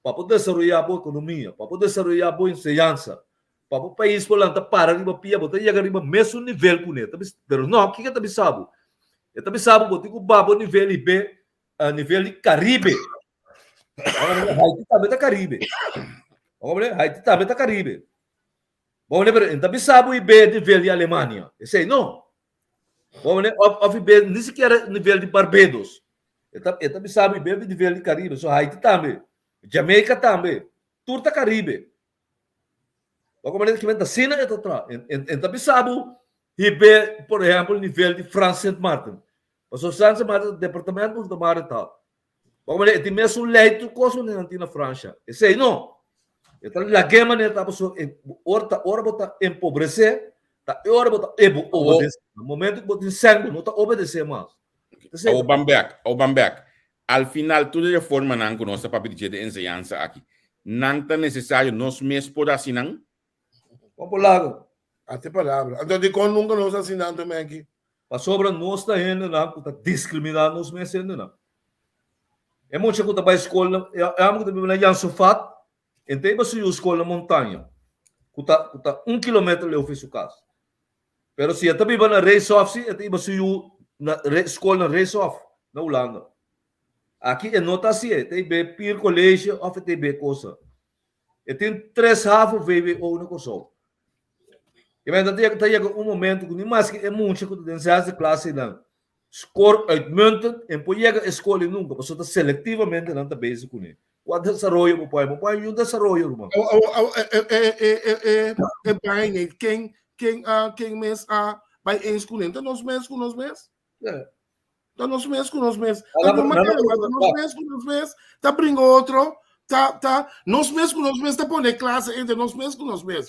para poder desenvolver a boa economia, para poder desenvolver a boa ensinança, para o país polanta para riba pia, botar e agora mesmo nível com ele. Pero não, que tá bisabo? Eu também sabe botar o babo nível B, a nível Caribe. Haiti também está Caribe. Haiti também está Caribe. Bom, então sabe o IB nível de Alemanha. Esse aí não. Bom, o IB nem sequer nível de Barbados. Então sabe o IB nível de Caribe. Só Haiti também. Jamaica também. Tudo está Caribe. Como é que vem da Sina e atrás. Então sabe o IB, por exemplo, nível de France Saint-Martin. Mas o Saint-Martin, departamento do mar e tal. Como é que tem mesmo leito coisa na França. Esse aí não. Então, a guerra não está ora botar empobrecer, tá ora botar obedecer. No momento que botar sangue, não está obedecer mais. O Bamberg, al final, toda reforma não conosco para pedir de ensinança aqui. Não está necessário nós mesmos por assinar? Vamos por lá. Até palavra. Então, de quando nunca nós assinamos também aqui? Para sobra nós está indo, não está discriminando nós mesmos, não. É muito que está para a escola, é algo que está na Jan Sofat, Então, você usa escola na montanha. Kuta 1 kilometro leu fez o caso. Pero se também vai na race off, então você usa na escola na race off na Holanda. Aqui é nota assim, tem bem peer colégio, ou tem bem coisa. E tem 3 half veio ou na coisa. E mas tem momento que nem mais que é muito que dentro dessa classe não. Score uitmuntend en pojega a escola nunca, mas está seletivamente não está basic com ele. Qual desarrollo mo pode um desarrollo, irmão. É bem, quem mês vai escolher, então nós mês com nós mês. Então nós mês com nós mês. Nós mês, tá brindo outro, tá, nós mês com nós mês, tá pondo classe entre nós mês com nós mês.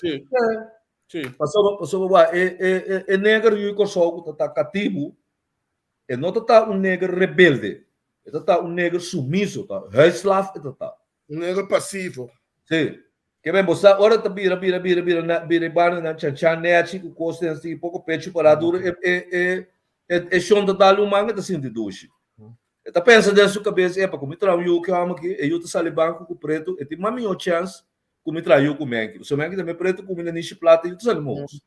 Sim. Passou, é negro e o corso tá cativo. E não está negro rebelde. Está negro sumiso, tá? Huisslaaf, tá. Negro passivo. Sim. Que bem, você agora tá vira bana na chanchan neati que custa assim pouco pecho para duro é chão da dalu manga tá sentindo duche. Tá pensa dentro da cabeça é para como traiu que amo aqui eu tô sali banco com preto e tem mami o chance como traiu com mengue. O seu mengue também preto com mina niche plata e tu sali mos.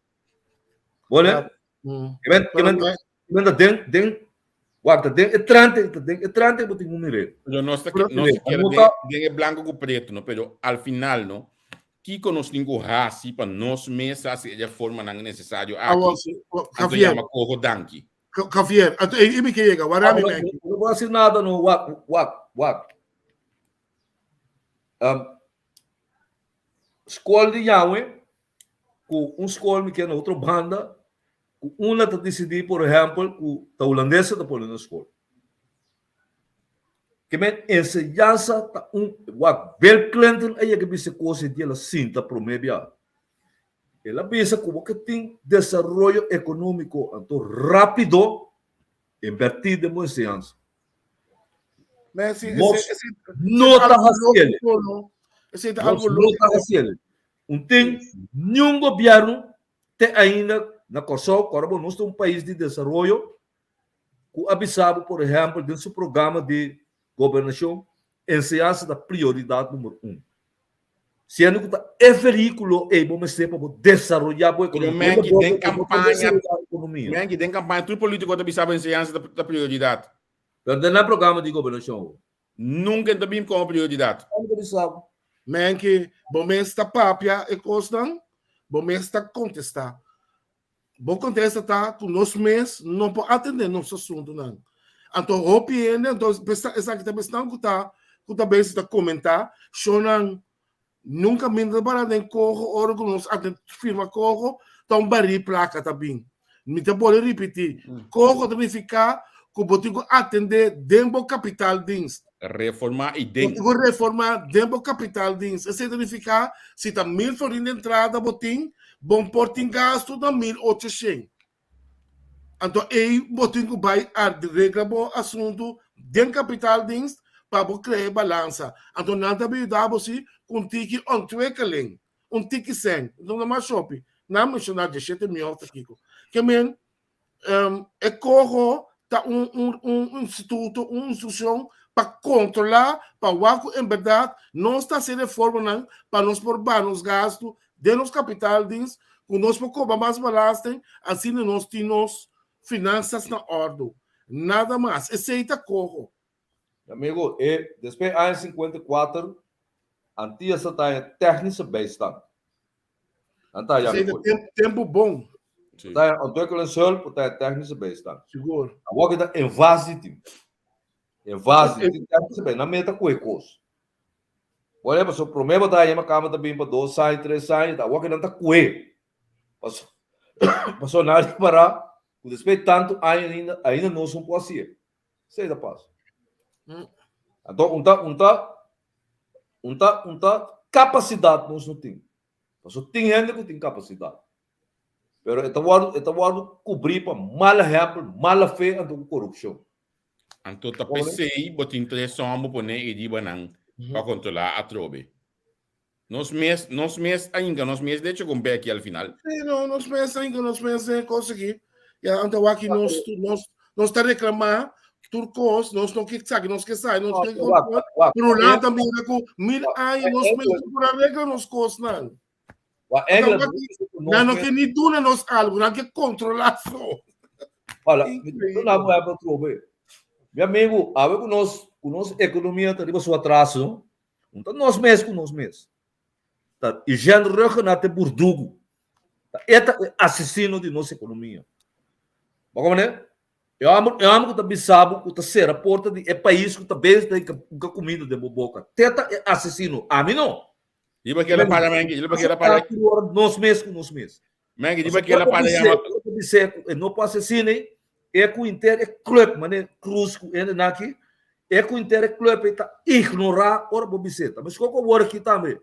Olha? Que bem den Guarda, é 30 botin un mire. Pero no está que blanco com preto, no, pero al final, no, Kiko nos lingo raci para nos mesas de forma não necessário aqui. Javier, chama corro danki. Javier, e me que chega, warami me. Não vou assim nada no what. Escola de Yahweh, com escola que é na outra banda. Uma está decidir, por exemplo, que a holandesa está pondo na escola. Que men enseñança está Bill Clinton aí que bisa coisa de ela cinta promédia. Ela bisa como que tem desenvolvimento econômico então rápido invertir de enseñança. Mas não está fazendo. Não está fazendo. Tem nenhum governo tem ainda na Kosovo, agora nós temos um país de desenvolvimento que avisava, por exemplo, dentro do programa de governação, enseñança da prioridade número 1. Sendo que é veículo e vamos ter para desenvolver a economia. Tem campanha, tem campanha, tudo político que avisava enseñança da prioridade. Mas não é programa de governação. Nunca também como prioridade. Men que bom está papia e costan, bom está contestar. Bom contesta tá com nós mês não pode atender nosso assunto não. Então opinião então essa que tá pensando que tá bem está comentar, chonan nunca me para nem corro hora que nós firma corro tá bari placa também. Me tá pode repetir. Corro também ficar com botigo atender dentro capital dins. Reformar e dentro. Reformar dentro capital dins. Isso significa se tá 1.000 florins de entrada botim bom portem gasto da 1.800. Então, aí, botem que vai a regra bom assunto dentro capital dins para criar balança. Então, nada me dá você com tique ontwikkeling, tique sem. Então, não mais shopping. Não mencionar de 7 mil aqui. Que men, é corro tá instituto, uma instituição para controlar, para o em verdade não está sendo reforma para nós por os gastos de nos capital dins, com nós por cobrar mais balastem, assim nós temos finanças na ordem. Nada mais. Aceita corro. Amigo, e depois em 54, antes essa tá técnica bastante. Anta já. Tempo bom. Tá, ontwikkeling hulp, tá técnica bastante. Seguro. Agora que tá invasivo. Invasivo, técnica bem, na meta coecos. Olha, mas o problema da uma cama também para 2 anos, 3 anos, tá? O que não está coe. Passou nada para o respeito tanto ainda não são poesia. Sei da paz. Então, capacidade nós não temos. Passou tem gente que tem capacidade. Pero então cobrir para mala exemplo, mala fé ante corrupção. Então, tá pensei, botin 3 somos por nem e diba não. Para controlar a trobe. Nos mês ainda, nos mês de hecho com aqui ao final. Sim, não, nos mês ainda, conseguir. E então aqui nós está reclamando turcos, nós não que sabe, nós que sai, nós que Wa por lá também com 1000 anos, nós mesmo por a regra nos cos não. England Não que nem duna nos algo, não que controlar só. Olha, tu não vai para trobe. Meu amigo, a ver com nós economia tá riba sua atraso. Então nós mesmos. Tá, e gente reconhece burdugo. Tá, assassino de nossa economia. Como né? Eu amo que tá bisabo, que tá ser a porta de país que tá bem da comida de boboca. Teta assassino. A mim não. E para que ela para, Mengi, e para que ela para. Nós mesmos. Mengi, e para que ela para não pode assassinar. É com inter clube, mané cruz com ele naqui. É com inter clube tá ignorar ora bobiceta. Mas qual que o aqui também?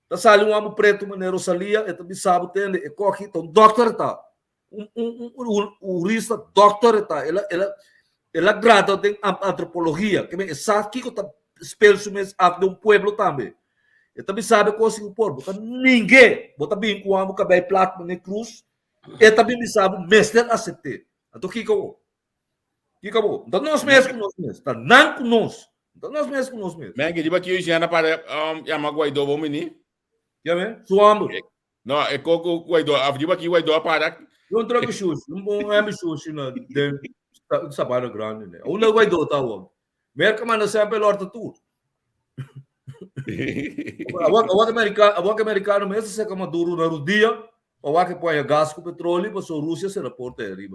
Tá sali um amo preto mané Rosalia, é também sabe tem é corre então doutor tá. Urista doutor tá. Ela grado em antropologia, que me sabe que tá espelho mesmo de um pueblo também. E também sabe coisa que o povo, ninguém bota bem com o amo cabelo plato mané cruz. E também me sabe mestre aceitar. Então, o que acabou? Então, nós mesmos. Então, nós mesmos. Mengi, diba que hoje anda para Yama Guaidó, vamos menino? Já vê? Suamo. Não, é coco Guaidó. Diba que Guaidó para. Não troca xuxa. Não é xuxa, não. De sapato grande, né? O Guaidó tá bom. Merca, mano, sempre lorta tudo. A boca americano mesmo, se como duro na rodia, a boca põe gás com petróleo, para a Rússia se reporta aí,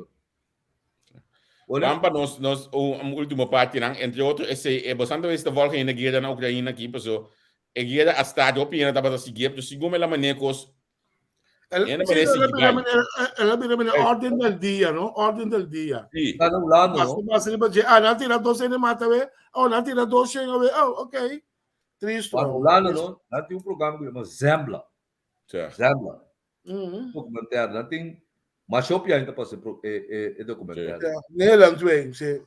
Vamos para nós último parte, entre outros, é bastante vez de volta em guerra na Ucrânia aqui, pessoal. A guerra a estado opinião da para seguir, porque segundo ela maneira cos Ela viene ordem del dia, no? Ordem del dia. Sì. Tá no lado, não? Não tira 12 de mata, não tira 12, ok. Triste. Tá no lado, não? Lá tem programa que chama Zembla. Zembla. Documentário, lá tem mas eu ainda para ser documentário. Nela também, sim.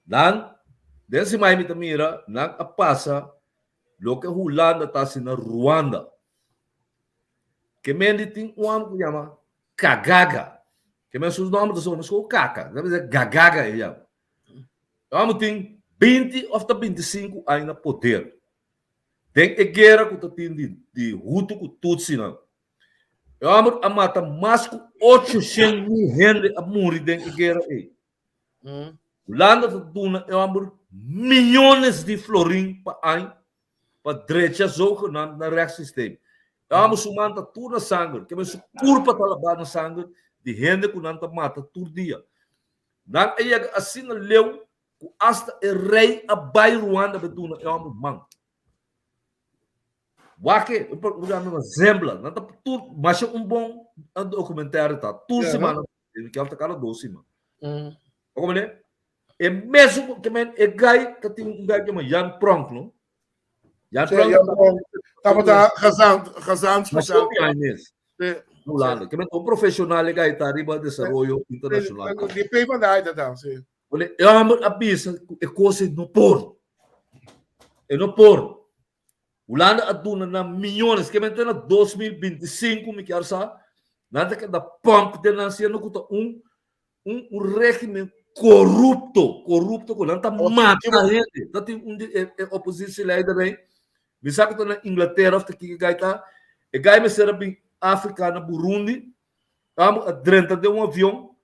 Lá, desse mais me mira, lá passa lo que Holanda está assim na Ruanda. Que mendi tem homem que chama Kagaga. Que meus nomes dos homens são Kaka. Deve dizer Gagaga ele. O homem tem 20 ou 25 anos no poder. Tem a guerra que tem de Hutu com Tutsi não. O homem a mata mais de 800 mil gente a morrer dentro da guerra aí. Holanda está dando milhões de florins para ano para direita zogen na rechtssystem. Homem sumanta tudo na sangue, que mesmo curva para lavar na sangue de gente que não mata todo dia. Não é assim na leu, hasta o rei a bai Ruanda betuna é homem man. Wake, o programa Zembla, não tá tudo, mas é bom documentário tá. Tudo semana, ele quer tá cada 12 semana. Como é? É mesmo que men é gai que tem gai que Jan Pronk, não? Jan Pronk. Tava razão especial. No lado, que men um profissional é gai tá riba de desenvolvimento internacional. De peiva da ida tá, sim. Olha, eu amo a bisa é coisa no por. É no por. Holanda aduna na milhões, que men tem na 2025, me quer saber. Nada que da pump de nancia no cuta um regime corrupto que não está matando gente. Não tem oposição lá também. Me sabe que na Inglaterra, que está, e gai me será bem africana, Burundi, a drenta de avião,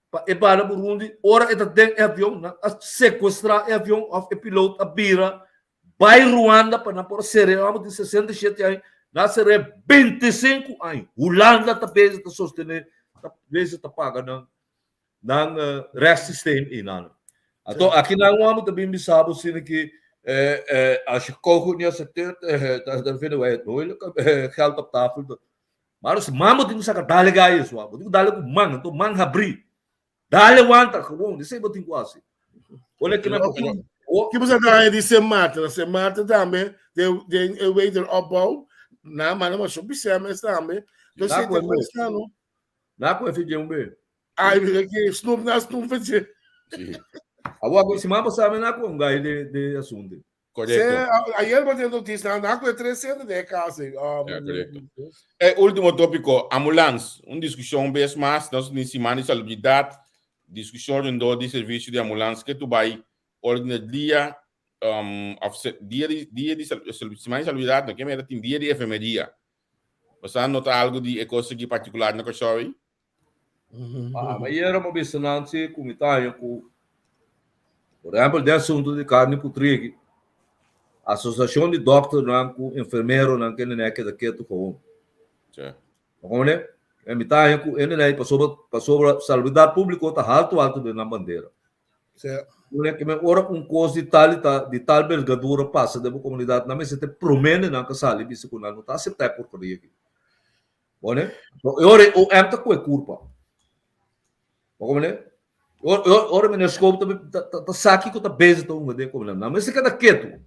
para ir para Burundi, ora é de avião, a sequestrar avião, o piloto, a bira, vai Ruanda, para não por ser, de 67 anos, nascer 25 anos. Holanda está bem, está sostener, está pagando, não rechtssystem in. Então, aqui não há muito bem sabe assim que as coisas se ter da vida é doido, geld op tafel. Maar os mamo tem que sacar dale gás, o digo dale com man, então man abrir. Dale wanta, gewoon, isso é botin quase. Olha que que você tá de semana também, de waiter opbouw, na mano, mas sobre semana também. Então você tem questão. Na com FG1 B. Ai, que Snoop nas Snoop fazer. Agora, se mapa sabe na com gai de assunto. Correto. Ayer bateu notícia na com 300 de casa. Correto. Último tópico, ambulância. Uma discussão bem mais, nós em semana de saúde, discussão de serviço de ambulância que tu vai ordem dia dia de semana de salubridade, que é tem dia de enfermeria. Você nota algo de coisa que particular na coisa aí? Mas era uma bisonância com Itália, por exemplo, de assunto de carne putri, a associação de doctor com enfermeiro não que nem que daqui tu com. Como né? É Itália com ele aí passou salubridade pública tá alto de na bandeira. Certo. Olha que ora coisa de tal envergadura passa da comunidade na mesa te promene na casa ali bisa com não tá aceitar porcaria aqui. Bom né? Ora o emta com culpa. Como né? Ora me escopo tá saque com tá base tão de como não, mas se cada quieto.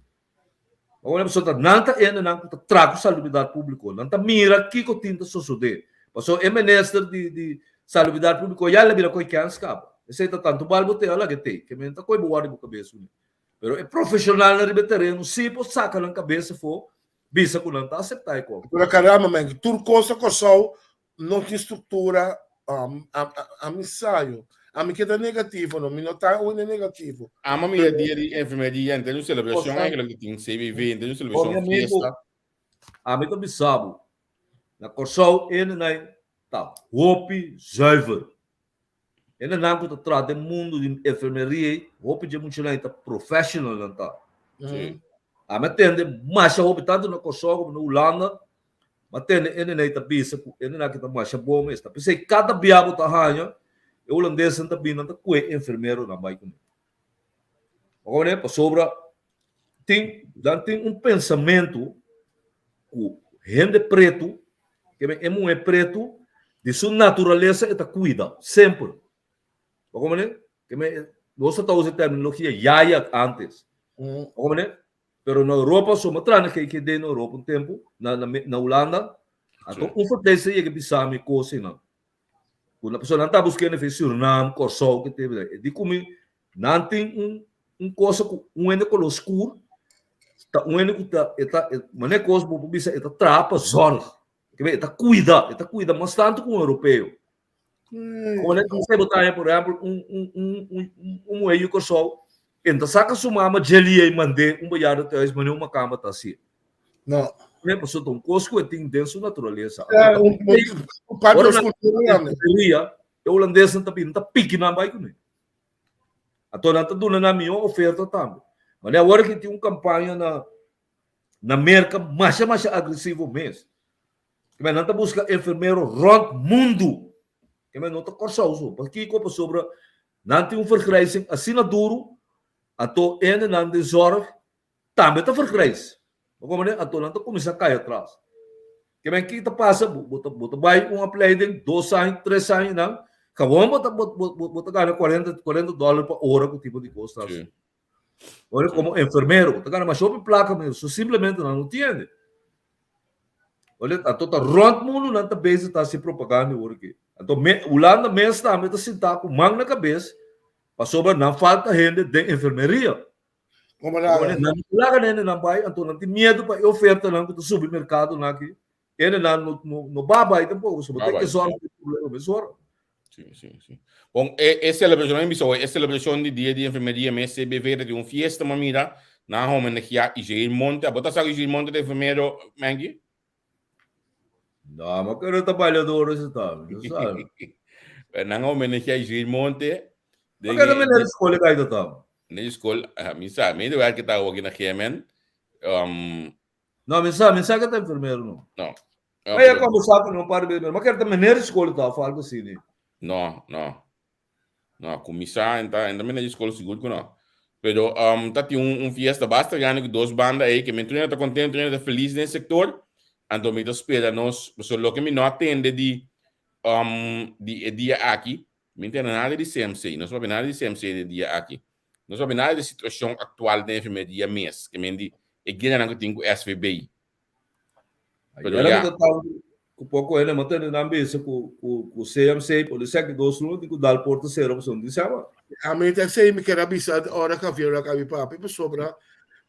Como né? Pessoa tá nanta não tá trago salubridade pública, não tá mira aqui com tinta sociedade. Passou é ministro de salubridade pública já le vira coi que escapa. Esse tá tanto balbo te ala que me tá coi boa de cabeça. Pero é profissional na terreno, se pô saca na cabeça for bisa com não tá aceitar e como. Por caramba, man, tudo coisa que só não tem estrutura a ensaio. A mim que é negativo, não me notar o negativo. A mamãe dia de enfermeria, então uma celebração é que tem CVV, então uma celebração fiesta. A mim também sabe. Na Corsol ele não tá hope zuiver. Ele não tá trata do mundo de enfermeria, hope de muito lá tá professional não tá. A mim tende mais a hope tanto na Corsol como na Holanda. Mas tem ele não tá bisa, ele não tá mais bom mas tá. Pensei cada biabo tá ranha. O holandês não tá vindo tá com enfermeiro na bairro. Agora né, sobra tem pensamento com gente preto que é preto de sua natureza e tá cuida sempre. Como né? Que nós tá usando terminologia yaya antes. Como né? Pero na Europa só matrana que de na Europa um tempo na Holanda, então fortalece que bisa me coisa não. Quando a pessoa não está buscando fazer Suriname, Corsol, que teve, de como não tem coisa com ende com escuro, um ende com mas é coisa para bisa está trapa zorg, que está cuida bastante com o europeu. Quando é que você botar por exemplo meio Corsol, então saca sua mama gelia e mande banhado até mas uma cama tá assim. Não. Né, pessoa tão coisa tem denso natureza. O padre o holandês não tá pique na bairro né. A toda tá dando na minha oferta também. Mas agora que tem uma campanha na merca mais agressivo mesmo. Que não tá busca enfermeiro rondo mundo. Que não tá corsoso, porque como sobre não tem vergrijzing assina duro, a to não de zorg também tá vergrijzing. Como né? A toda começa a cair atrás. Que bem que passa, bota vai um uploading 2 anos, 3 anos não. Acabou bota ganha $40 por hora com tipo de custo. Olha como enfermeiro, bota ganha mais shopping placa mesmo, simplesmente não entende. Olha, a toda rond mundo não tá base tá se propagando hoje aqui. Então Holanda mesmo está sentar com mão na cabeça, passou para não falta gente de enfermeria. Como não vai, então não tem medo para oferta não do supermercado lá aqui. Ele não baba tampouco, só tem que resolver o problema. Sim. Bom, essa celebração de dia de enfermeria, mas CBV de fiesta, mamira, na homenagem a Jair Monte, a botar Jair Monte de enfermeiro, Mangi? Não, mas quero trabalhador esse tal, sabe? Na homenagem a Jair Monte, mas quero me na escola que ainda tá. Na escola, misa, me deu que tá aqui na Yemen. Não, mensagem que tá enfermeiro não. Não. Mas é como sabe não para bem, mas quero também na escola tá, falo assim, né? Não, comissar ainda me na escola seguro que não. Pero tá tem fiesta basta ganhando com 2 bandas aí que me treina tá contente, treina tá feliz nesse setor. Então me espera nós, só que me não atende de dia aqui, me entende nada de CMC, não sabe nada de CMC de dia aqui. Não sabe nada da situação atual da enfermeria mês, que me diz, é que não tem com SVBI. Um pouco ele mantendo na mesa com o CMC, por isso é que dois não tem que dar porta zero, você não disse agora. A mim tem que me quer avisar hora que vier a cabe papi, por sobra,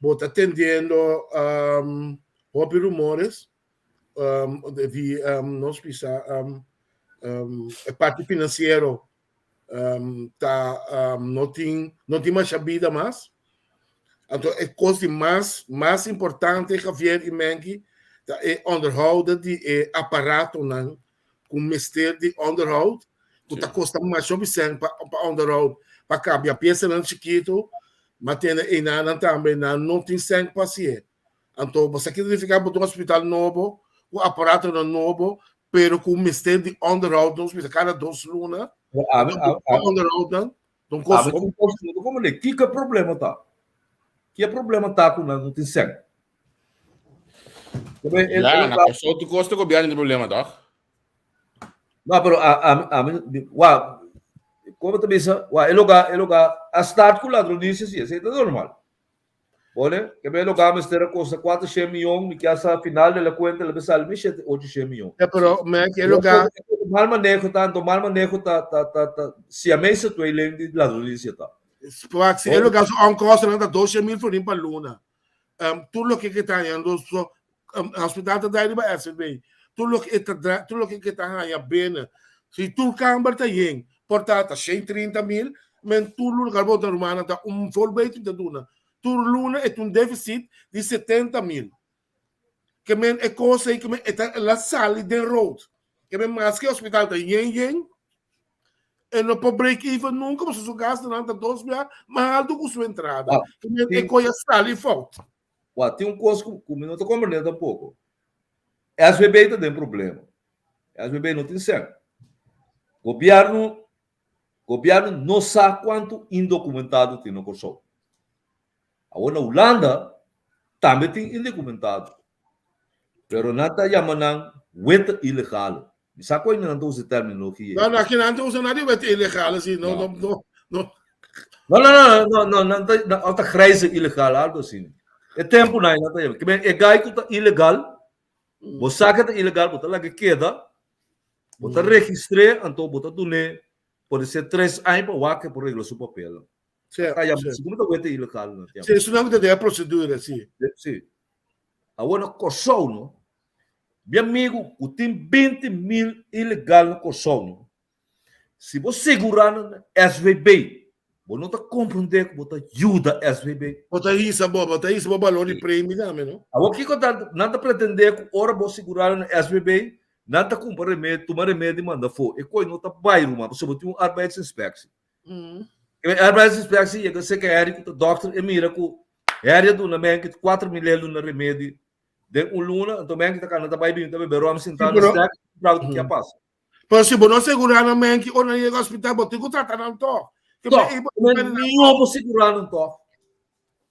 bota atendendo hobby rumores, de nós pisa parte financeiro tá não tem mais vida mais Então, é coisa mais importante, Javier e Mengi, é onderhouden de aparato não, com mestre de onderhoud. Que tá custando mais sobre 100 para onderhoud, para cambiar peça não chiquito, mas tem ainda também não tem 100 para si. Então, você quer ficar para um hospital novo, o aparato novo, pero com mestre de onderhoud, no hospital cada 2 lunas, onderhoud não custa. Como é que é o problema tá? Que problema tá com não tem sangue? Ja, na pessoa tu custa com o problema, tá? Não, pero como tu diz, é lugar a start com ladronice sim, isso é normal. Olha, que bem lugar mas ter custa 400 milhões, que essa final da conta ela pesal 800 milhões. É, pero que lugar mal manejo tá se a mesa tu ele de ladronice tá. Se é lugar só costa nada 200 mil para luna. Tudo o que está ganhando só hospital da daí vai ser bem. Tudo o que está ganhando bem. Se tu câmara tá yen, portata 130 mil, men tudo lugar bota romana tá full bait da duna. Tu luna é um déficit de 70 mil. Que men é coisa que men é la sala de road. Que men mais que hospital tá yen. E não pode break even nunca, mas se gasta nada 2 mil, mais do que sua entrada. Que men é coisa sala e falta. Tem coisa que não estou compreendendo um pouco. As bebês tem problema. As bebês não tem certo. Governo não sabe quanto indocumentado tem no Kosovo. Agora, na Holanda, também tem indocumentado. Pero não está chamando wet ilegal. Sabe qual é essa terminologia? Não, aqui não usa nada de wet ilegal, assim, não. Não está grijze ilegal, algo assim. É tempo não está. Que é gai que está ilegal, você que está ilegal, você lá que queda, você registra, então você dune, pode ser 3 anos para o que por regra seu papel. Segundo wet ilegal. Sim, isso não é a procedura, sim. Sim. Agora, Kosovo, meu amigo, tem 20 mil ilegal no Kosovo. Se você segurar no SVB, você não está compreendendo que você ajuda a SVB. Você isso, valor de prêmio, não? Agora, o que não está pretendendo que hora você segurar no SVB, não está com remédio, tomar remédio e mandar for. E coisa não está bairro, mas você tem uma arbeidsinspectie. Arbeidsinspectie, eu sei que é que o doutor mira que é área do namem que 4 milhões no remédio. De luna, também que está canando vai bem, também berom sentado no stack, para o que passa. Mas se você não segurar na mente, ou não chega ao hospital, você tem que tratar não to. Minha vou segurar não to.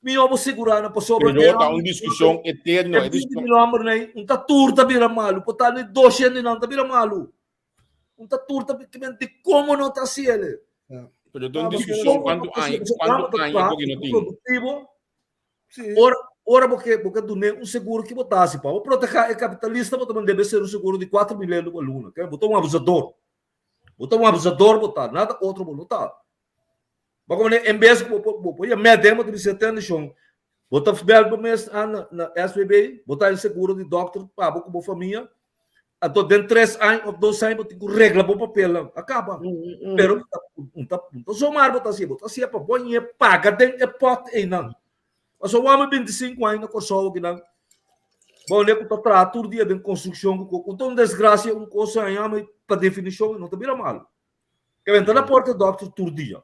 Minha vou segurar não posso. Pero tá uma discussão eterna. É discussão. Um tá turta vira malo, pô tá nem 200 não tá vira malo. Um tá turta que mente como não tá se ele. Pero tem discussão quando há porque não tem. Ora, porque tu nem seguro que botasse para o proteger é capitalista, mas também deve ser seguro de 4 milhões de alunos. Que botou abusador, botar nada outro botar. Mas como em vez de pôr me demo de ser atenção, botar bel para mês na SBB, botar seguro de doctor para com família. Então dentro 3 anos ou 2 anos tem que regra para o papel, acaba. Pero não somar botar assim para põe paga tem pot aí não. Mas o homem 25 anos na Kosovo que não. Bom, ele está tratando dia de construção com tão desgraça um coisa aí, para definição não está bem mal. Que vem na porta do doctor todo dia.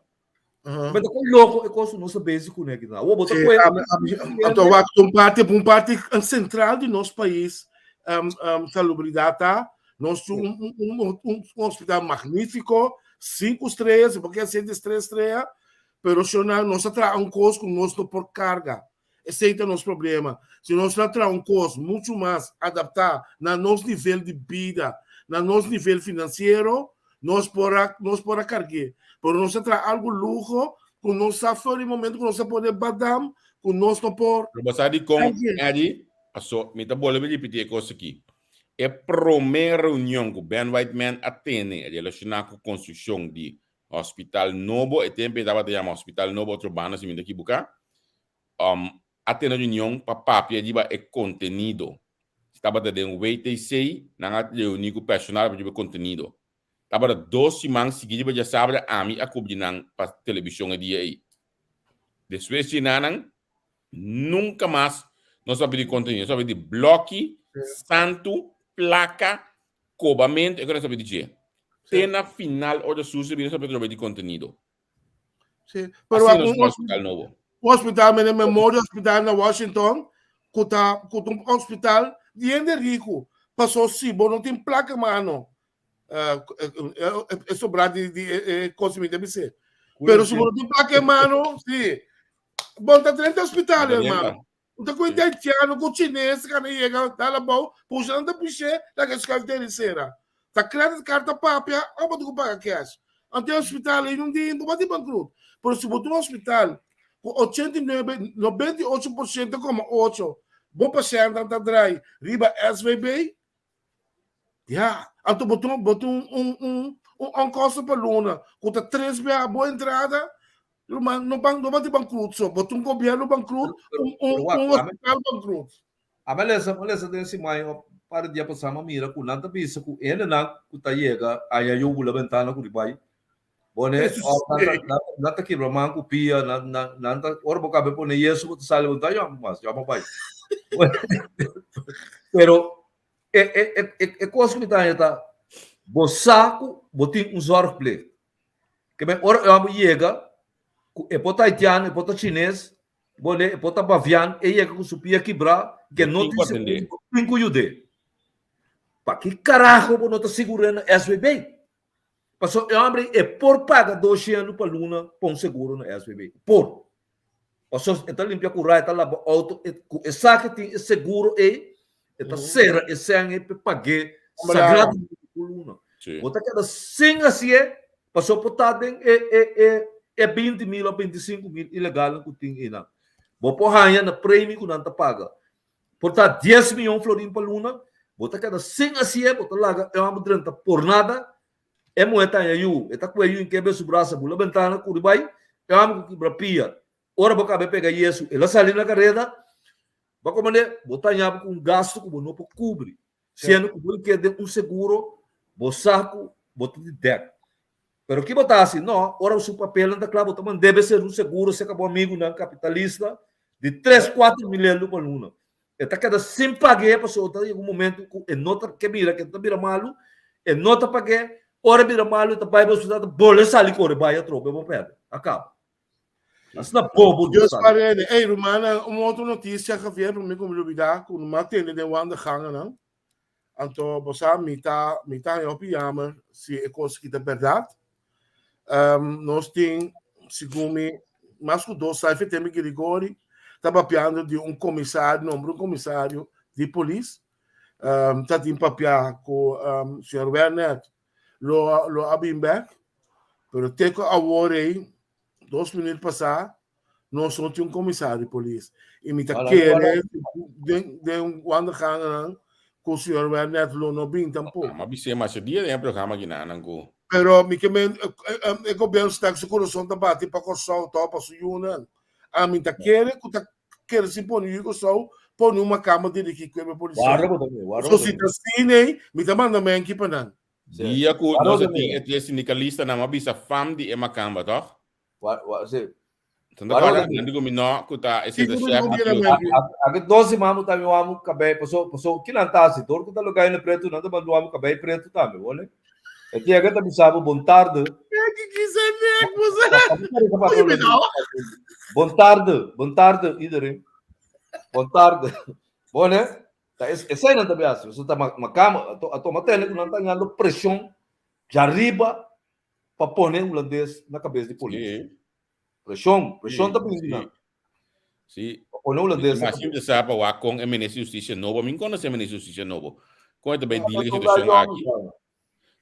Mas com louco é coisa não sabe se conecta não. O botar então um parte central do nosso país, salubridade tá. Nós um hospital magnífico, 5 estrelas, porque é 3 estrelas. Pero se nós traz custo com nós por carga, esse é o nosso problema. Se nós traz custo muito mais adaptado no nosso nível de vida, no nosso nível financeiro, nós podemos carregar. Pero nós traz algo luxo, com nós safari momento que nós podemos badam, com nós não por. Mas aí com aí, só me tá bolando de repetir coisa aqui. É a primeira reunião que o Ben Whiteman atende relacionada com a construção de Hospital Novo, e tempo estava te chama Hospital Novo Urbano, se me daqui buscar. Até na reunião, papel de é contenido. Estava de um WTC, não há reunião com o personal para o contenido. Estava 2 semanas seguidas, já sabe, a mim a cobrir para televisão a dia aí. Depois de nada, Nunca mais nós vamos pedir conteúdo. Nós vamos pedir bloque, santo, placa, cobamento. Eu quero saber dizer. Na final, hora suja, nós vamos pedir conteúdo. Sim. Pero assim nós hospital novo. O hospital, na Memorial Hospital na Washington, que um hospital de rico. Passou sim, não tem placa, mano. É sobrado de consumir, deve ser. Pero se não tem placa, mano, sim. Bom, tá dentro do hospital, irmão. Então, quando é haitiano, com chinês, que não chega, tá lá bom, puxando a piché, lá que as carteiras. Tá crédito, carta papia, ou pode pagar cash. Ante o hospital, aí não tem banco. Por se botar um hospital, com 98%, como 8%, bom paciente, tá atrás, riba SVB, já. Então, botou um custo para Luna, com 3 B, boa entrada, não vai ter banco, só botou um governo banco, hospital banco. A beleza desse mãe, para dia passar uma mira, com nada bisa, com ele não, com tá chega, aí eu vou levantar na Curibai. Bone, nata kibra mangu pia, nanta ora boca be pone yesu tu sale uta yo mas yo pai. Pero coisa que tá tá bosaco botin zorg plek. Que me ora eu chega, e pota haitiano, e pota chinês, bone, e pota bavian, e chega com supia quebra, que não tem cinco jude. Pa que carajo não tá segurando SBB? Passou eu abri e por paga 200 para Luna para seguro na SBB. Por. Passou então limpia curar tá lá auto e saque tem seguro e tá serra e sangue para pagar sagrado Luna. Bota cada 100 assim passou por tá é 20 mil ou 25 mil ilegal que tem aí na. Vou por ranha na prêmio que não tá paga. Por tá 10 milhões florim para Luna, bota cada 100 assim bota lá eu amo 30 por nada. É moeda aí, está com aí em quebra o braço, bula ventana, curibai, eu amo que brapia. Ora boca be pega isso, ela sai na carreira, vai como né, botar aí com gasto que não pode cobrir. Sendo que você quer um seguro, saco, bota de deck. Pero que botar assim, não, ora o seu papel anda claro, também deve ser um seguro, se acabou amigo na capitalista de 3, 4 milhões por ano. Está cada sem pagar para soltar em algum momento e nota que mira que está vira malo, e nota pagar. Ora vira malo, tá pai você bole sali corre vai a tropa, vou perder. Acaba. Mas na bobo Deus parede. Ei, Romana, uma outra notícia que veio para mim como novidade, com uma tenda de Wanda ganha, não? Então, você mita em opinião se é coisa que é verdade. Nós temos, segundo me, mais que 2 saídas tem que Grigori, estava papiando de um comissário de polícia, está em papiar com o senhor Werner. Lo abim back, pero teco a worry 2 minutos passar, nós só tinha um comissário de polícia. E me tá querendo de um quando ganham com o senhor Werner lo no bem tampouco. Mas você mais dia é programa aqui na Anangu. Pero me que é governo está com o coração da bate para coçar top para sujuna. A mim tá querendo se pôr no coçar por uma cama de que com a polícia. Só se tá assim, me tá mandando aqui para não. Dia que nós temos sindicalista na mabisa fam di emakamba toh. Tanda para nanti ko mino kuta esse da chef. Agora 12 mamu também o amo cabé passou que não tá se dor que tá lugar no preto não tá mandando amo cabé preto também, olha. É que agora também sabe bom tarde. Que quiser ver você. Bom tarde, Idere. Bom tarde. Bom, né? Essa aí não está bem assim. Você está uma cama, a tua matéria não está ganhando pressão de arriba para pôr um holandês na cabeça de polícia. Pressão está bem. Sim. Pôr um holandês. Mas se você sabe o Acong é ministro de justiça novo, mim conhece é ministro de justiça novo. Como também diga que situação aqui.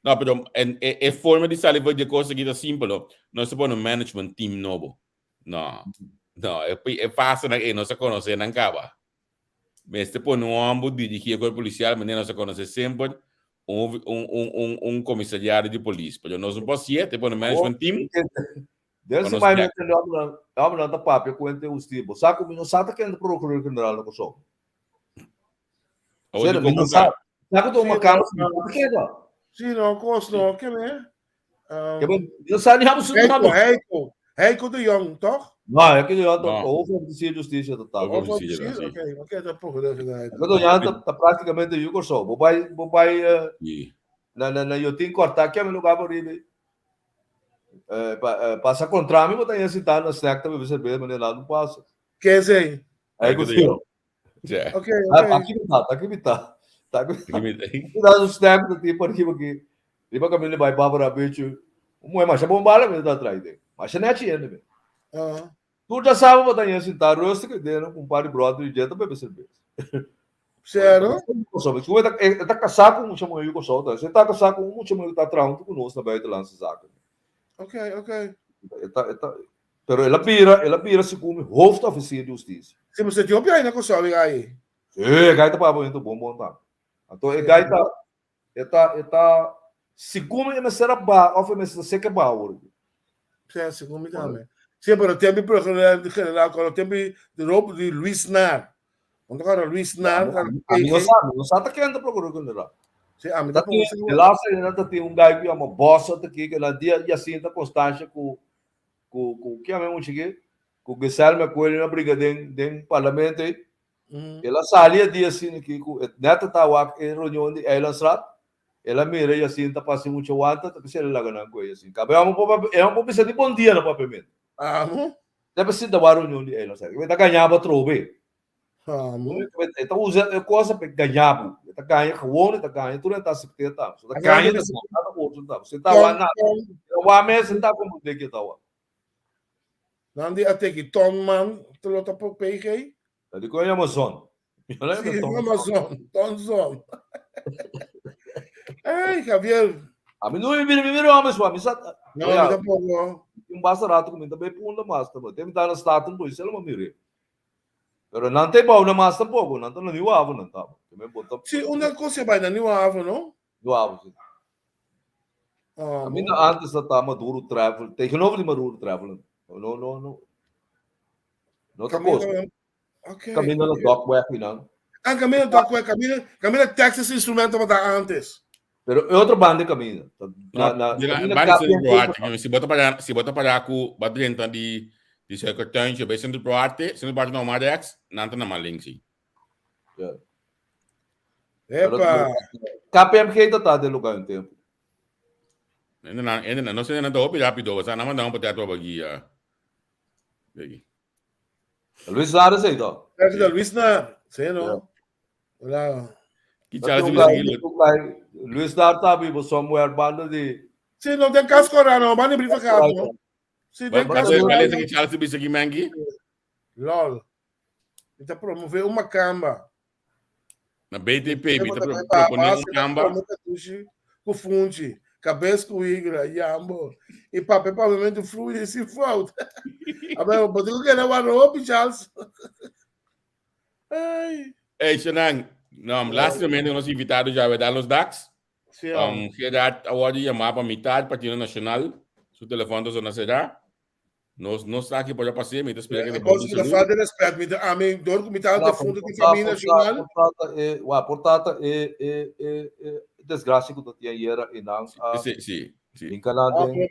Não, pero é forma de sair de coisa que é simples. Não se pode um management team novo. Não, é fácil na não se conhece não acaba. Mas depois no âmbito dirigir com o policial, mas não se conhece sempre comissariado de polícia. Porque nós não podemos ir, depois no management team. Desse mais não tem nada papel com o tipo. Sabe que não sabe quem é o procurador general da Kosovo. Sabe que uma cama Sim, não, costo, que né? Eu sabe, Hij komt de jong, toch? Nou, ik heb No. hoofdofficier justitie totaal. Over- Of Officier, officier? sim. Oké, dat pode gedaan. Ik bedoel, ja, dat praticamente yuko so. Bobay Sim. na yotin korta kya melo gabo ribe. Passa contra mim, botar esse tá na snack também você vê, mas lá não passa. Quer dizer, Aí Tudo conseguiu. Já. ok, Ah, ok. aqui me tá. Tá aqui. Aqui Dá um snack do tipo aqui. Riba kami vai para bicho. Uma mas bombala me dá atrás dele. Mas não é tinha, né? Ah, Tu já sabe botar esse tá rosto que deu com par de brother de jeito para cerveja. sério? Se você tá casado com um chama eu com solta, você tá casado com um chama tá traundo com nós na baita lança zaken. Ok, ok. Pero ela pira se como hoofdofficier de justiça. Se você tinha opinião ainda com o salve aí. É, gaita para muito bom tá. Então é gaita tá se como é será ba, of é se que ba hoje. Sim, segundo também. Sim, pero tem por general quando tem de roubo de Luiz Nar. Quando cara Luiz Nar, Não sabe que anda procurando lá. sim, a mim Tá tá tem lá se ainda tem um gajo que é uma bossa aqui que na dia e assim tá constância com que é mesmo cheguei com o Guilherme Coelho na briga dentro parlamento aí. Ela saía dia assim que neta tá lá em reunião de Elanstrat. Ela mira e assim tá passando muito wanta, tá pensando lá ganhando coisa assim. Cabe é um pouco de bom dia no papel. Amo? Deve ser da reunião de Elanstrat. Ele tá ganhando trobe. Amo? Então usa coisa para ganhar. Tá ganhando gewoon, tá ganhando tudo tá se ter tá. Tá ganhando nada outro tá. Você tá lá na o amém tá como de que tá lá. Não de até que Tom man, tu lota por PG? Tá de coisa Amazon. Sim, Amazon, Tomzon. Ei, Javier. A mim não me vira homem só, me sabe. Não, me dá pouco. Um bastarato comigo também punda mais também. Tem que dar na status do isso, ela me mire. Pero não tem bom na mais tampouco, não tá no new avo não tá. Também botou. Sim, uma coisa vai na New Avo, não? New avo. A mim antes tá maduro travel, tem que novo de maduro travel. Não. Não tá coisa. Ok. Caminho no dock work não. Ah, caminho dock work, caminho Texas instrumento para antes. Pero é outro bando de caminho. Se bota para aku batu gente di secretary je besen do proarte, se no parte no Madex, nanta na malingsi. Epa. KPMG tá de lugar um tempo. Ainda não sei nada opi rápido, sa naman daw pati ato bagia. Luiz Lara sei tá. É que da Luiz na, sei não. Olha. Que Charles Luiz Luiz Lara tá vivo somewhere bando de. Sim, não tem casco não, mas nem brifa cá, não. Sim, tem casco. Beleza que Charles Luiz aqui mangi. Lol. Está promover uma camba. Na BTP, me tá propondo camba. Com funde, cabeça com igra, jambo. E papel pavimento flui e se falta. Agora, mas eu quero uma roupa, Charles. Ei, Xanang, não, last momento nós invitados já a dar os DAX. Gerard award ia mapa metade partido nacional. Seu telefone da será. Nós está aqui para passar, me espera que depois de falta de respeito, me a mim dor com metade do fundo de família nacional. Portanto, é desgraça que tu tinha era e não. Sim. Em Canadá, me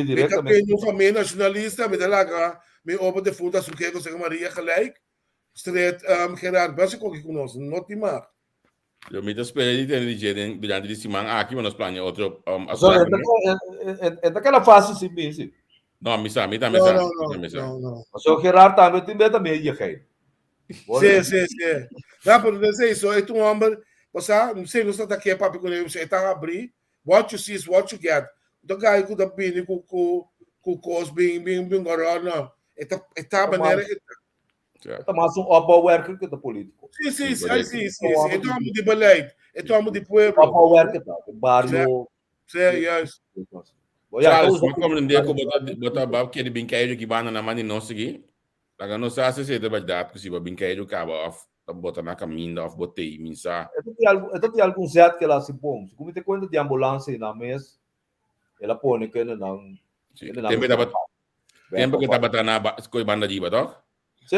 diretamente. Me família nacionalista, me dá lá, me opa de fundo, assim que eu Maria gelijk. Street Gerard, basta com que conosco, não te mar. Eu me espero de ter durante esse semana aqui, mas nós planejamos outro. É daquela fase sim, sim. Não, misa. Não. Mas o Gerard também ia cair. Sim. Dá para dizer isso, é um homem, você não sei, não está aqui para pegar, você está a abrir, what you see is what you get. O cara que está bem com Cosby, bem agora, está a maneira que é mais worker que da político. Sim. É um homem de beleid, é um homem de pueblo. Worker tá, barrio. Sim, yes. Charles, como não deu que botar bab que ele brinquedo que vai na mão não seguir. Agora não sei se é verdade que se o brinquedo acaba off, botar na caminho, off botei, minsa. Tem algum certo que ela se põe. Se como tem conta de ambulância na mesa, ela põe que não. Tempo que tá batendo na coisa banda de batok. Sim,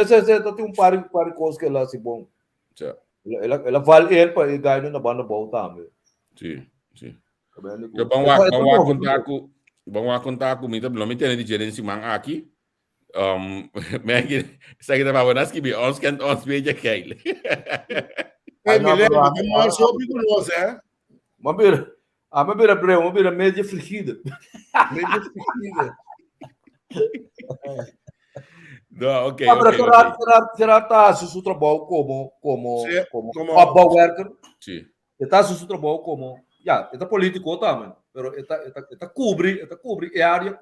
tem um par de coisas que ela se bom. Ela vale ele para ganhar na banda boa também. Sim. Eu vamos contar com vamos a contar comigo, não me tem diferença man aqui. Men zeg je maar, wanneer je bij ons kent, ons weet je geil. Mas sou perigoso, é? Mas beira breu, uma beira média frigida. Média frigida. Não, ok. Será tá se o trabalho como como worker? Sim. Está se o trabalho como, está político também, pero está cobre a área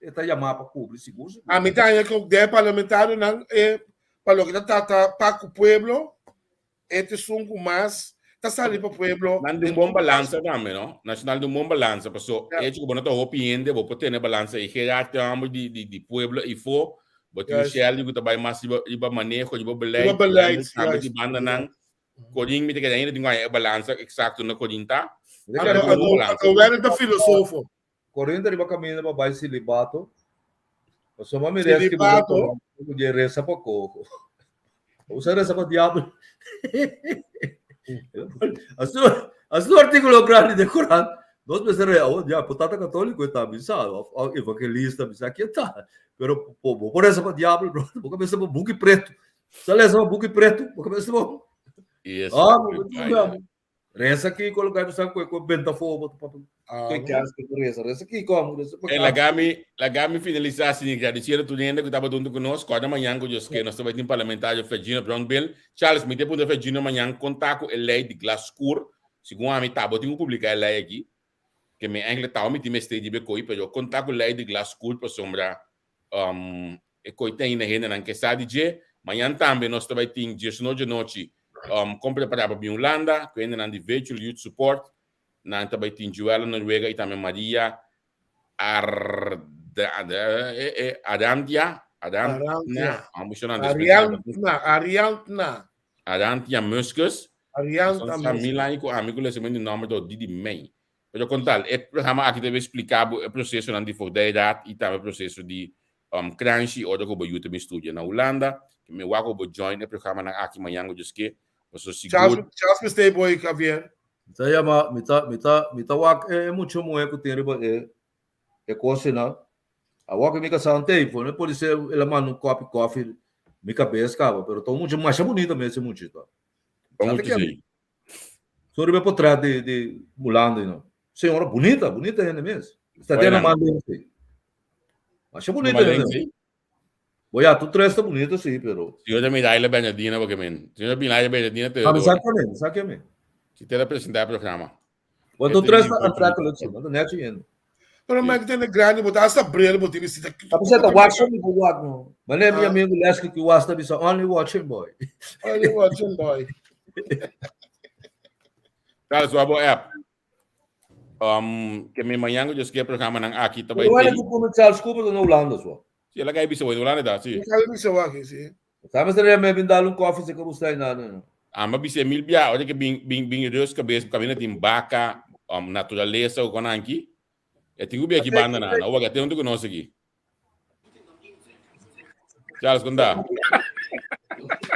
está chamar para cobrir seguro. A mitad é que o parlamentar não é para o que está para o pueblo, este sungo mais está saindo para o pueblo. Não tem bom balança também, não? Nacional tem bom balança, pessoal. É que quando eu opinião, vou ter balança e gerar tempo de pueblo e for, botar o Shell e botar mais iba manejo, iba beleid, sabe de banda não. Coding me tem que ainda tem uma balança exato na coding tá. O velho da filósofo. Correndo riba caminho para baixo celibato. Só uma merece que eu reza para coco. Você reza para diabo. As do artículo grande de Corão, nós pensamos, já, potata católico está avisado, evangelista, bisa aqui está. Pero por essa para diabo, vou começar para buque preto. Se lesa para buque preto, vou começar para isso. Reza aqui colocar no saco com benta fogo reza aqui como Lagami finalizar assim já dizia tu ainda que estava junto conosco quando amanhã que eu que nós estamos em parlamentário Virginia Brown Bill Charles me depois da Virginia amanhã contato a lei de Glasscourt segundo a mim tá botando publicar a lei aqui que me ainda tá me time stage de coi pero contato a lei de Glasscourt para sombra e coi tem na renda não que sabe de amanhã também nós estamos em dia de noite como preparar para Holanda, que ainda não de virtual youth support, não também tem Joela Noruega e também Maria Arantia Muscus, amigo le segundo nome do Didi May. Pero contar, o programa aqui deve explicar o processo de fordeidade e também o processo de crunchy ou do YouTube Studio na Holanda, que me wago bo join o programa na aqui manhã o que Charles stay boy Javier. Saya mita wak mucho moeco teriba cocina. A wak mica sante, né? Pode ser ela manda coffee, mica pescava, pero tô muito mais bonita mesmo muito tá. Vamos dizer. Sobre por trás de Mulanda, não. Senhora bonita ainda mesmo. Está tendo manda assim. Mas bonita ainda. Boia, tu tresta bonito sim, pero. Se eu também dá ele Bernardina, porque men. Se eu também dá ele Bernardina, te. Exatamente. Se te apresentar o programa. Quando tu tresta entrar com ele, não é dinheiro. Pero mas tem grande, botar essa brilha, botar isso aqui. A você tá watching me go no. Mas é minha amigo Leslie que gosta de only watching boy. Only watching boy. Cara, sua boa app. Que me manhã eu esqueci o programa nang aqui também. Eu era que começar a desculpa na Holanda só. Se ela quer bisa wala na da, si. Kaya bisa waki si. Sabe se me bindalo coffee se como está na. Mas bisa milbia, olha que bing Deus cabeça cabina tem vaca, natureza o conan aqui. É tinha bem aqui banda na, o que tem onde que nós aqui. Charles conta.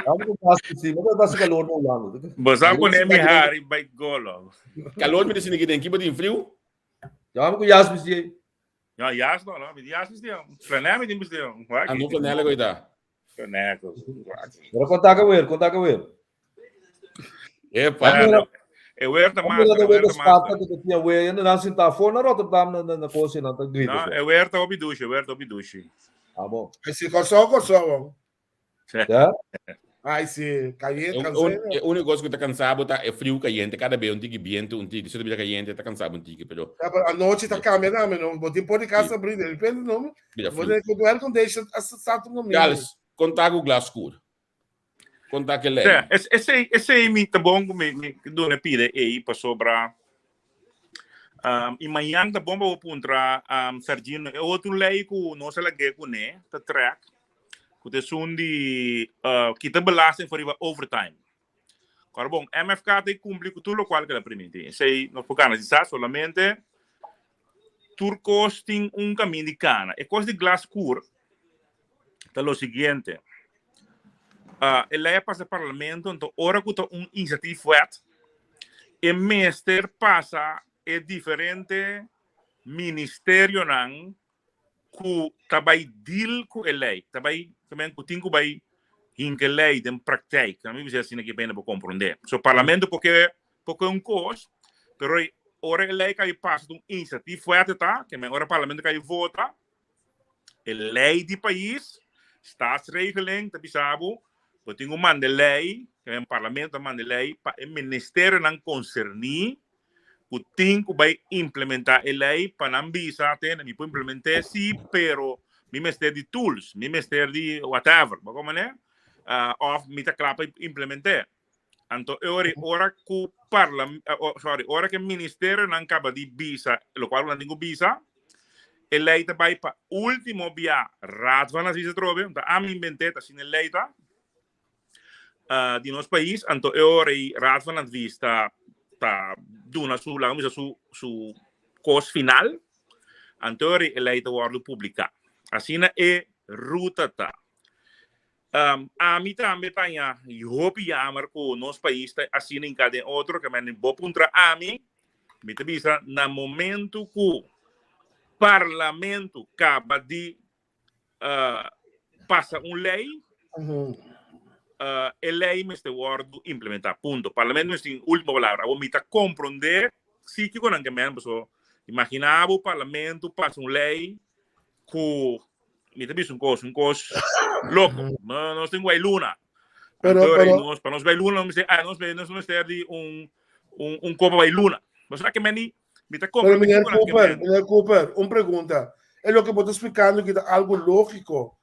Vamos passar sim, mas vai ser calor no Holanda. Basta com nemi hari bait golo. Calor me disse que tem aqui botin frio. Já vamos com Yasmin sim. Ja, juist nog, juist is die. Flanel met die moest die. Não flanela coita. Flanel. Agora contar com ele. Epa. Eu weer te maken. Eu weer te maken dat je weer en dan zit daar voor naar Rotterdam na coisa na tá grito. Não, eu weer te op die douche, Ah bom. Esse coçou. Já? Ai se caliente, O negócio que tá cansado tá é frio caliente, cada vez um tique viento, um tique, se tu caliente tá cansado um tique, pero a noite tá caminhando, não, botem pode casa abrir, depende não. Vou ter que o air deixa assassado no meio. Charles, contar com o Glasscourt. Contar que é. Esse é muito bom que do ne pide aí para sobrar. E manhã tá bom para puntra Sergino, é outro lei que não se lhe com né, tá track. Que de kita belasting voor die overtime. Agora, bom, MFK tem cumprir com tudo o qual que ela permite. Sei, nós focamos solamente turcos tem caminho de cana. E coisa de Glasscourt, é o seguinte. Ela é para o parlamento, então, ora que tem iniciativa wet, e meester passa é diferente ministério nang ku tabay deal ku lei tabay também ku tingo bay hinke lei den praktijk na mi bisa assim que bem para compreender so parlamento porque cos pero ora lei que passa um iniciativa forte tá que men ora parlamento que vota lei di país staatsregeling te bisabo po tingo man de lei que men parlamento man de lei pa el ministério nang concerni o tingo vai implementar a lei para não bisa tem me pode implementar sim pero me mestre de tools me mestre de whatever como né of me tá claro para implementar então ora que ora que o ministério não acaba de bisa lo qual não tem bisa a lei tá vai para último via raad van as visa trove então a me inventar assim a lei tá di nosso país então ora raad van as vista ta duna su la su cos final antori eleita warlu publica asina e ruta ta a mi tambe tanya hopi yamar ko nos país ta asina incade outro que men bo puntra ami mi te bisa na momento ku parlamento acaba de passa lei lei meste wordo implementar punto parlamento meste última palavra o mita compreender si que con que men so imaginava o parlamento passa lei ku mita bis un cos louco não tem guai luna pero nós para nós vai luna não sei nós meste de um copo vai luna mas será que meni mita compreender Pero Cooper, uma pergunta é o que eu estou explicando que é algo lógico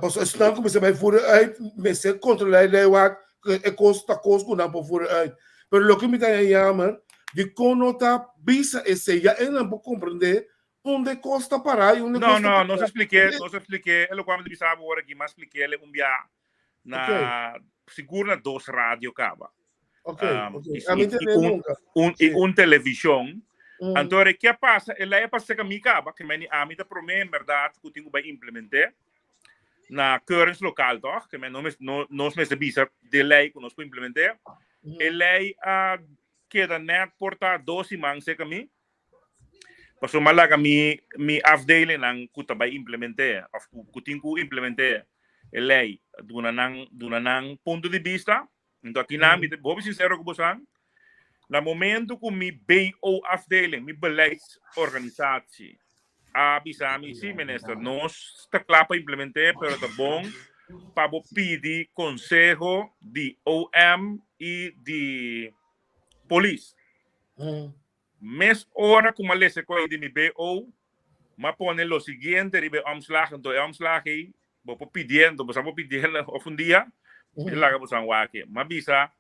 Pues estão como você vai fora aí, mas é controlar ele é costa costo não por fora aí. Pero lo que me está chamando de conota visa esse já eu não vou compreender onde costa parar e onde não não se expliquei é o que me disse agora aqui mas expliquei ele dia na segura dos rádio caba televisão então o que passa ele é passa que me caba que me a mim tá promete verdade que tenho vai implementar na currency local toch que nós me visa de lei que nós podemos implementar a lei queda net porta 12 maanden se kami paso malaga mi afdeling nang kuta vai implementar of kuting ku implementar a lei duna nang ponto de vista então aqui na mi vou ser sincero com você na momento que mi BO afdeling mi beleidsorganisatie bisami sim minister nós está claro para implementar pero tá bom para pedir conselho de OM e de polícia mes hora como a lei se coi de mi BO mas pone lo siguiente ribe omslag então omslag aí vou pedindo of um dia e lá vamos aqui mas bisa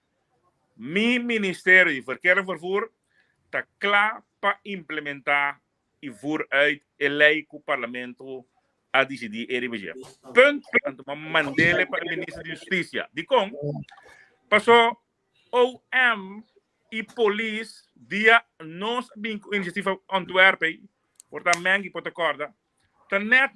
mi ministério de vervoer está claro para implementar e voer uit a lei que o parlamento a decidir RBG. Punt. Então, mandele para o ministro de Justiça. De como? Passou OM e polícia dia nós bem com iniciativa Antwerpen, portanto, mengi por acorda. Tá net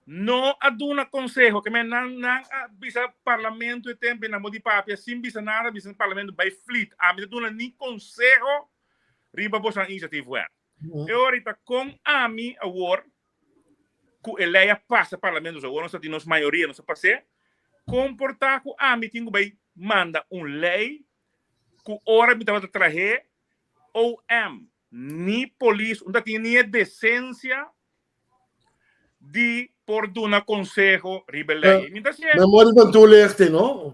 não aduna conselho que men não bisa parlamento e tempo na modi papia sim bisa nada bisa parlamento by fleet. A mim aduna nem conselho riba bosan inisiativa e ahorita com a mi award que a lei passa parlamento agora nós temos maioria não se passe comportar que a mi tingo vai manda lei que ora me tava trazer OM ni polícia não tem nem decência de por duna conselho riba lei me dá se memória van toelichting no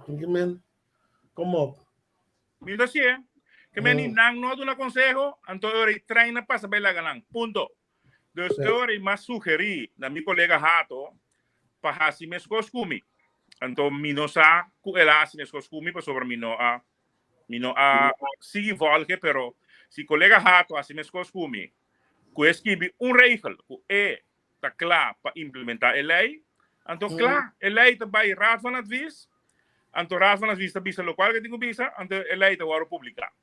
como me dá se que meni nang no duna consejo anto ori treina passa bela galang punto dus ori mas sugeri na mi colega Hato pa hasi meskos kumi anto minosa ku elasi meskos kumi pa sobre mino a sigi volge pero si colega Hato hasi meskos kumi ku esquibi regel ku ta klaar pa implementar a lei anto klaar a lei te bij raad van advies anto raad van advies ta bisa local que tengo bisa anto a lei te waro publicar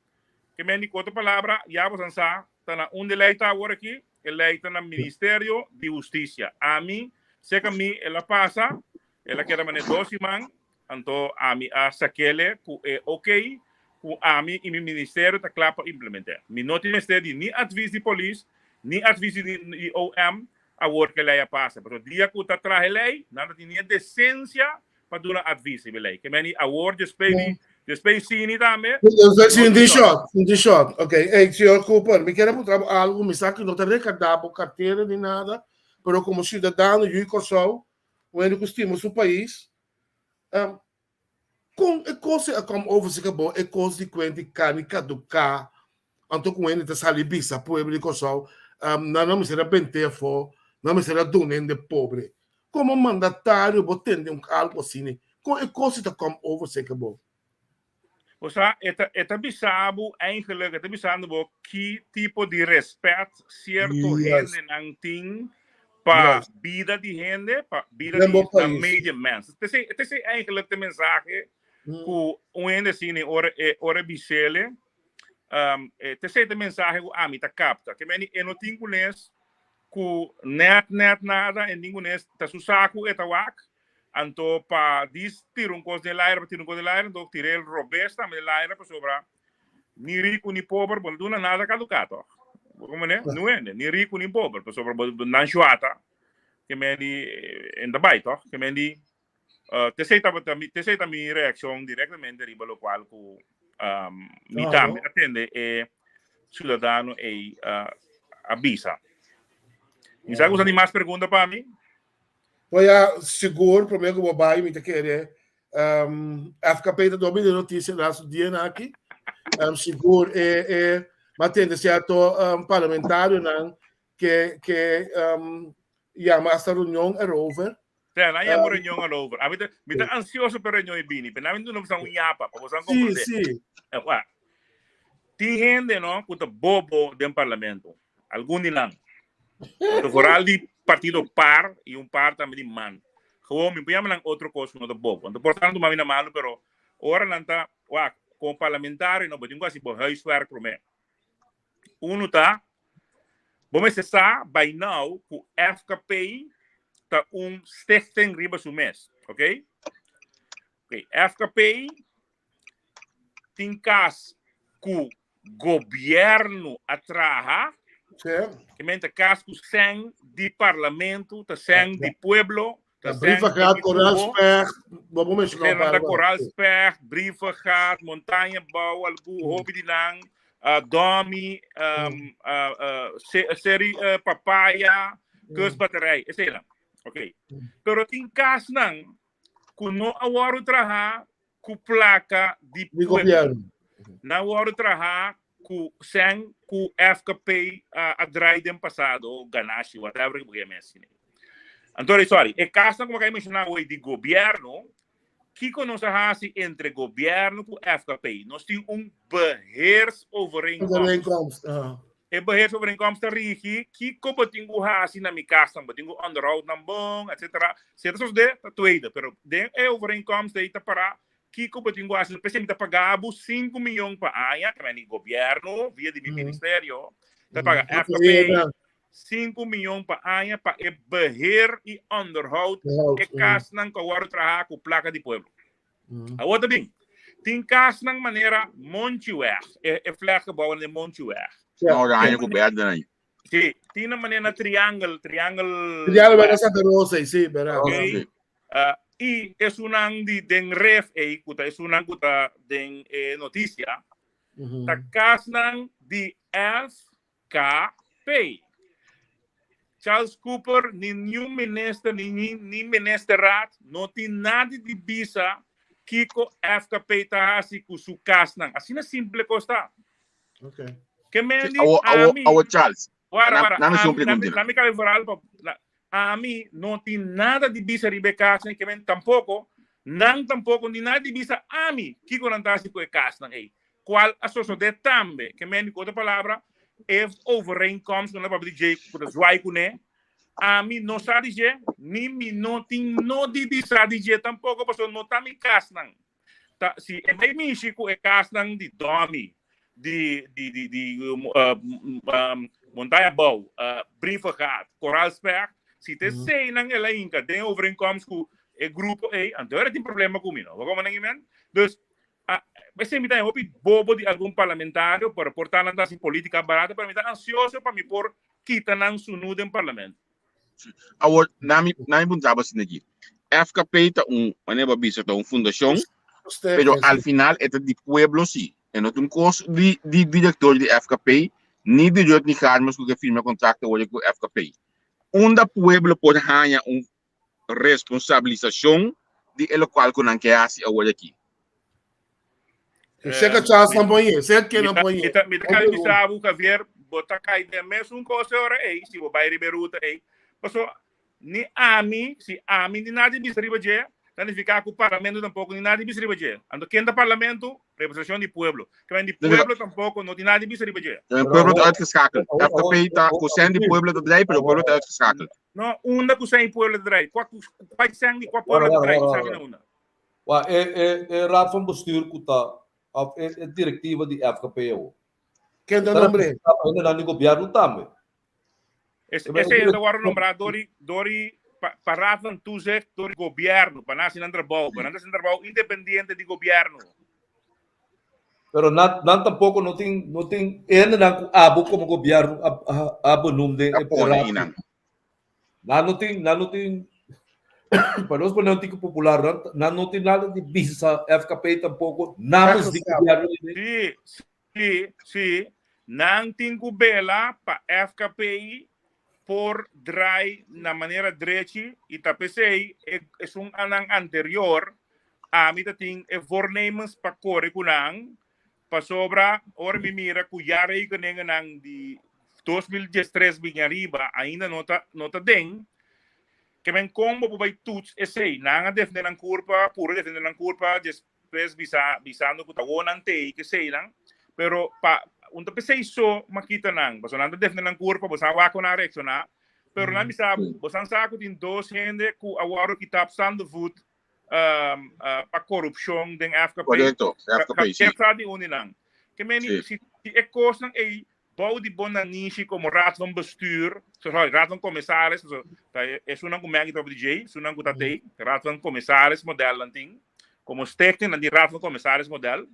que me dijo otra palabra, ya vos ansa, tana lei ahora aquí, el lei tana Ministerio de Justicia. A mí, sé que a mí, ella pasa, ella quiere manejar 2 semanas, anto a mí a saquele, ok, ku ami in mijn ministerie te klappen implementeren. Mijn not ministerie niet advies die police, niet advies die OM, a work que leia passa. Pero dia que tá traje lei, nada tinha decência para dar advies die lei. Que meni a work despedir sim também. In the short. Ok, senhor Cooper, me quero mostrar algo, me sabe que não tem recadado carteira nem nada, pero como cidadão, eu e Kosovo, quando costumamos o país, com a coisa como over se acabou, é coisa de quando carne caducar, então com ele tá salibisa, povo de Kosovo, não me será bentefo, não me será donante pobre. Como mandatário, vou ter algo assim, com a coisa como over se acabou. Ou seja, é bisabo, eigenlijk, é bisabo que tipo de respeito certo gente não tem para vida de gente, para vida de media mens. Esse é eigenlijk a mensagem que o ende assim, ora bisele, esse é a mensagem que a mim tá capta, que meni eu não tenho conhece que net nada, e ninguém conhece tá susaco e tá wak. Anto pa dis tiro un cos de l'aire, do tirei il robesta me l'aire pa sopra ni rico ni povero, bon duna nada caducato. Come ne? Nuende, ni rico ni povero, pa sopra nan shuata che me di in da baito, che me di te sei mi reazione direttamente riba lo qual cu mi tambe attende e ciudadano e avvisa. Mi sa cosa di mas pergunta pa mi? Olha, seguro, primeiro que o babai me querer. FKP está dando notícia lá no dia aqui. Seguro mas tem certo parlamentário não que chama esta reunião é over. Sim, não é uma reunião é over. A mim tá ansioso para reunião e bini, mas não precisa nhapa, para você compreender. Sim. Tem gente não que tá bobo dentro do parlamento. Algum de não. Foral de partido par e par também de man. Gewoon me põe outra coisa no bobo. Então portanto uma mina malo, pero ora não tá, com parlamentário não pode quase por huiswerk pro me. Uno tá, vamos cessar by now que FKP tá stichting riba su mês, ok? Ok, FKP tem caso que governo atraha. Que mente caso sem de parlamento, tá sem de pueblo, tá sem de Coralsberg, vamos mencionar Coralsberg, Briefegaard, Montanhebouw, algo hobby de lang, Domi, série papaya, cusbatterij, etc. Ok. Pero tem caso não, que não awaro traha, que placa de pueblo, não awaro traha ku sen ku FKP adrai dem passado ganache whatever que me ensine. Então, sorry, é caso como que mencionar hoje de governo que conosco hasi entre governo e FKP. Nós temos beheersovereenkomst. E beheersovereenkomst rigi que como tingu hasi na mi casa, tingu onderhoud na bom, etc. Certos de tweede, pero de overeenkomst de para que como tinha o presidente pagava 5 milhões para a área, que é o governo, via do ministério, paga FKP 5 milhões para a área, para o beheer e onderhoud, e caso não que trabalhar com placa de pueblo. A outra bem, tem caso não maneira Montewer, é flecha gebouwen de Montewer. Não, já é coberto aí. Sim, tem uma maneira triângulo. Triângulo vai Santa Rosa, sim, verdade. E é unang di den ref kuta é unang kuta den notícia ta kasnang di FKP Charles Cooper ni minister ni ministerat não tem nada de bisa kiko FKP ta hasi ku su kasnang assim na simple costa. Okay. Que mendi our Charles. Nami ka liberal a mim não tem nada de bisa Rebecca, que men tampouco ni nada de bisa a mim que conantasi com a casa aí. Qual a sociedade também, que men com outra palavra é overeenkomst com a papo de Jay com as waikune. A mim não sabe dizer, nem me não tem no de bisa dizer tampouco, porque não tá me casa não. Tá se é bem me chico é casa não de Domi, de Montanhebouw, Briefegaard, Coralsberg. Se te sei nang ela inka tem overeenkomst com o grupo então era tem problema comigo, como não é? Dus Mas me dá bobo de algum parlamentário para portar na política barata para me dar ansioso para me pôr quita não sunu do parlamento. Agora, nami buntava assim aqui. FKP tá maneba bisa tá fundação, pero al final é de pueblo sim. E não tem curso de diretor de FKP, nem de diretor de Carlos que firma contrato hoje com FKP. Onde pueblo pode ganhar responsabilização de local que não quer assim hoje aqui. Chega a chance não põe, certo que não põe. Me dá que sabe que ver botar cai de mesmo coisa ora aí, se o bairro Beruta aí. Passou ni ami, se ami ni nada de riba je, dan ficar com o parlamento tampouco ni nada de riba je. Ando quem da parlamento, representação do pueblo. Que vem do pueblo tampouco não tem nada de riba je. O pueblo tá uitgeschakeld. FKP tá com o pueblo do Drei, pero o pueblo tá uitgeschakeld. Não, onda com o pueblo do Drei. Qual sangue, qual pueblo do Drei, sabe não una. Wa raad van bestuur kuta of directiva di FKP o. Quem dá nome? Ainda não governo também. Esse é o agora nombrar Dori para van toezicht door het governo, para nós não trabalho, para nós trabalho independente do governo. Pero não tampouco não tem ainda não abo como governo abo nome de não tem para nós não tem popular não tem nada de visa FKP tampouco nada de governo. Sim, não tem governo para FKP por drai na maneira direita e tapesei é anang anterior a mim tem voornemens para curriculum para sobra or me mira que já rei que nem nang de 2013 bem arriba ainda nota den que men como vai tuts esse nanga defender ang curva puro defender ang curva depois bisando que tá onante que sei não pero pa un tapesei so makita nang baso nanda defender ang curva baso awa ko na reacciona pero na bisa basan sa ko din dos gente ku awaro kitap sando food pa corruption den FKP correcto FKP que sa di uninang que meni si ekos nang bouw die bonanishi como raad van bestuur raad van commissaris é sunang kumagi to DJ sunang kutatei raad van commissaris model lanting como stekten na die raad van commissaris model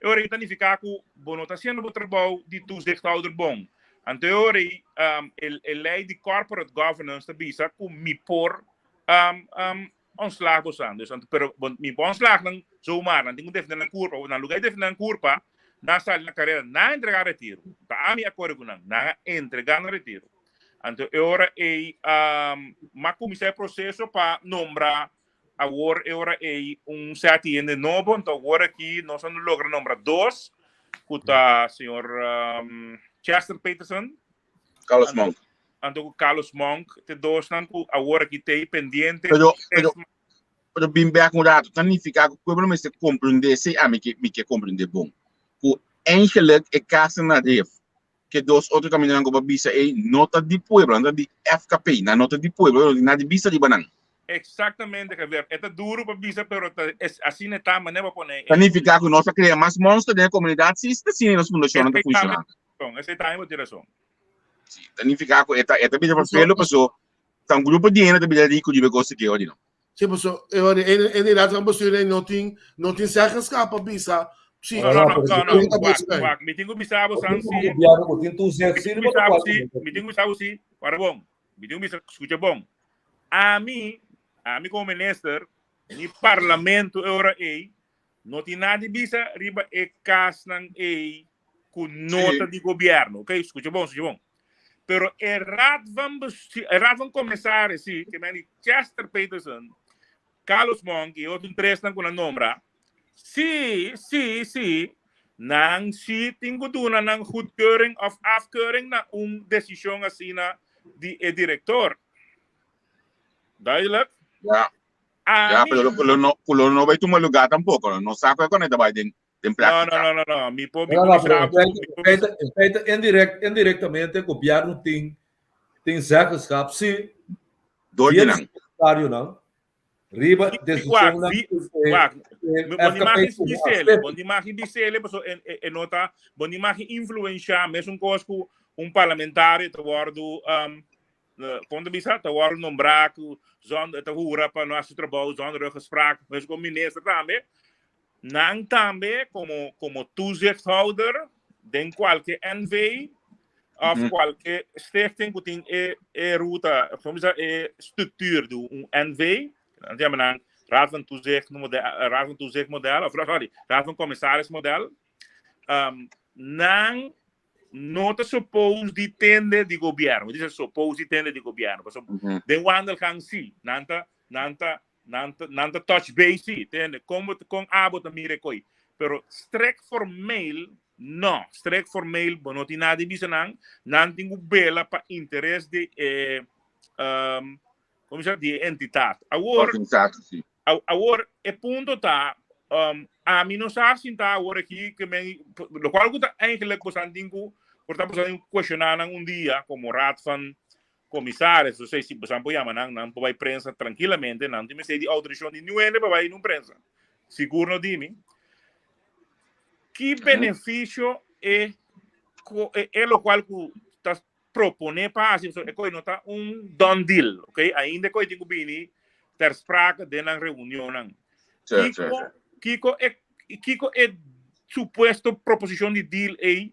eu identificar com bonotação no trabalho de toezichthouder bom anteori lei de corporate governance da bisa com mi por ontslag bosan dus pero mi ontslag nang zomaar nang defender na curva na lugar defender na curva na sal na carreira na entregar retiro tá a mi acordo com na entregar no retiro então agora mas comecei processo para nombrar agora CATN novo então agora aqui nós não logra nombrar dois que tá senhor Chester Peterson Carlos Monk então Carlos Monk te dois não agora aqui tem pendente pero bem bem acordado significa que o problema é compreender se a mim que compreender bom o eigenlijk é caso na ref que dos outros caminhos não bisa nota de pueblo nota de FKP na nota de pueblo na de bisa de banana exatamente que ver é duro para bisa pero assim não tá maneira para poner significa que nós criamos mais monstros da comunidade se está sim nas fundações não funciona esse tá em direção significa que é bisa para pelo pessoa tá grupo de gente da rico de negócio que hoje não sim pessoal eu ele raad van bestuur não tem zeggen para bisa. Sim, não. Me tenho que saber se. Me tenho que saber se. Para bom. Me tenho que escutar bom. A mim como ministro, no parlamento agora não tem nada de bisa riba cas nang com nota de governo, ok? Escuta bom. Pero raad van comissário sim, que é Chester Peterson, Carlos Monk e outro três nang com a nombra. Sim. Nang si tingo duna ng goedkeuring of afkeuring na decisão assim na diretor. Duidelijk? Ja. Pero não vai tomar lugar tampouco. Não sabe quando vai den prática. Não. Me indiretamente o governo tem zeggenschap se não riba decisão imagem bisele nota imagem influenciar mesmo coisa com parlamentário te guardo quando bisa te guardo nombrar que zonder te horen para nosso trabalho zonder gesprek mesmo com ministro também Nang também como toezichthouder den qualquer NV of qualquer stichting que tem ruta, vamos dizer, structuur do NV. Dan hebben we een raad van toezichtmodel, of sorry, raad van commissarismodel. Nang nota suppose die tende di governo, dice suppose die tende di governo. Den wandel gaan si, nanta touch base, tende como con abo da mire coi. Pero strict formeel, no, strict formeel, bonoti na di bisanang, nantingu bela pa interesse de como se chama, de entidade. Agora, é ponto tá, a mim não sabe se tá agora aqui que lo qual que tá eigenlijk posantingu, portanto posantingu questionar dia como raad van commissaris, ou seja, se você pode chamar não vai prensa tranquilamente, não tem se de autorização de nenhum vai não prensa. Seguro de mim. Que benefício é o qual que está propondo para assim, é que não está done deal, ok? Ainda que tem que vir ter sprake de uma reunião. Kiko é suposto proposição de deal aí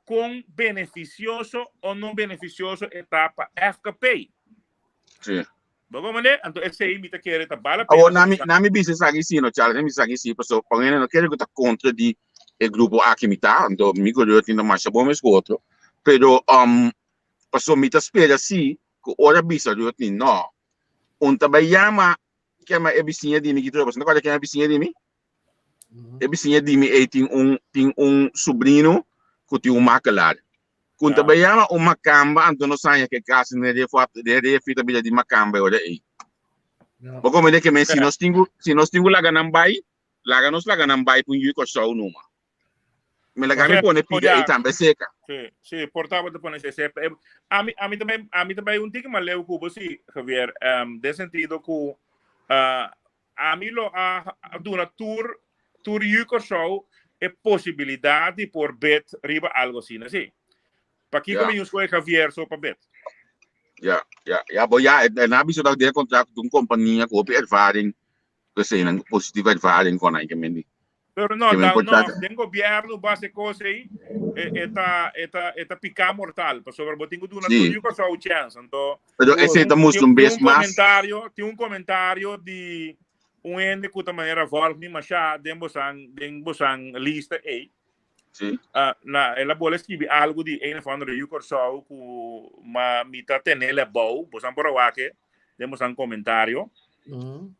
com beneficioso ou não beneficioso etapa FKP. Sim. Vamos ver, então esse aí me tá querendo tá bala. Na minha business aqui sim, no Charles, me aqui sim, pessoal, porque não quero que tá contra de o grupo aqui me tá, então me gosto de não mais bom mais outro, pero pessoal me tá espera sim, que hora bisa do outro não. Também chama que é uma vizinha de mim que trouxe, não que é uma vizinha de mim. É vizinha de mim e tem sobrinho que tem macalar. Quando também chama macamba, então não sabe que casa não é feita de macamba olha aí. Porque como é que se nós temos laga nambai por ir com só numa. Me laga me põe pide aí também seca. Sim, portava de põe seca. A mim também tique mal leu cubo sim, Javier, de sentido que a mim lo a duna tour ir com só é possibilidade por bet riba algo assim, assim. Para que como eu sou Javier só para bet. Na biso dat de contrato de companhia com ervaring, que seja uma positiva ervaring com aí que me diz. Pero no, tem governo base coisa aí, eta picar mortal, para sobre botinho do natural com sua chance, então. Pero esse estamos vez mais. Tem comentário de ende que também era volve mas já dembosang lista aí. Sim. Ela bola escrever algo de uma forma de só que mita tenele bom, bosan por lá que demos um comentário.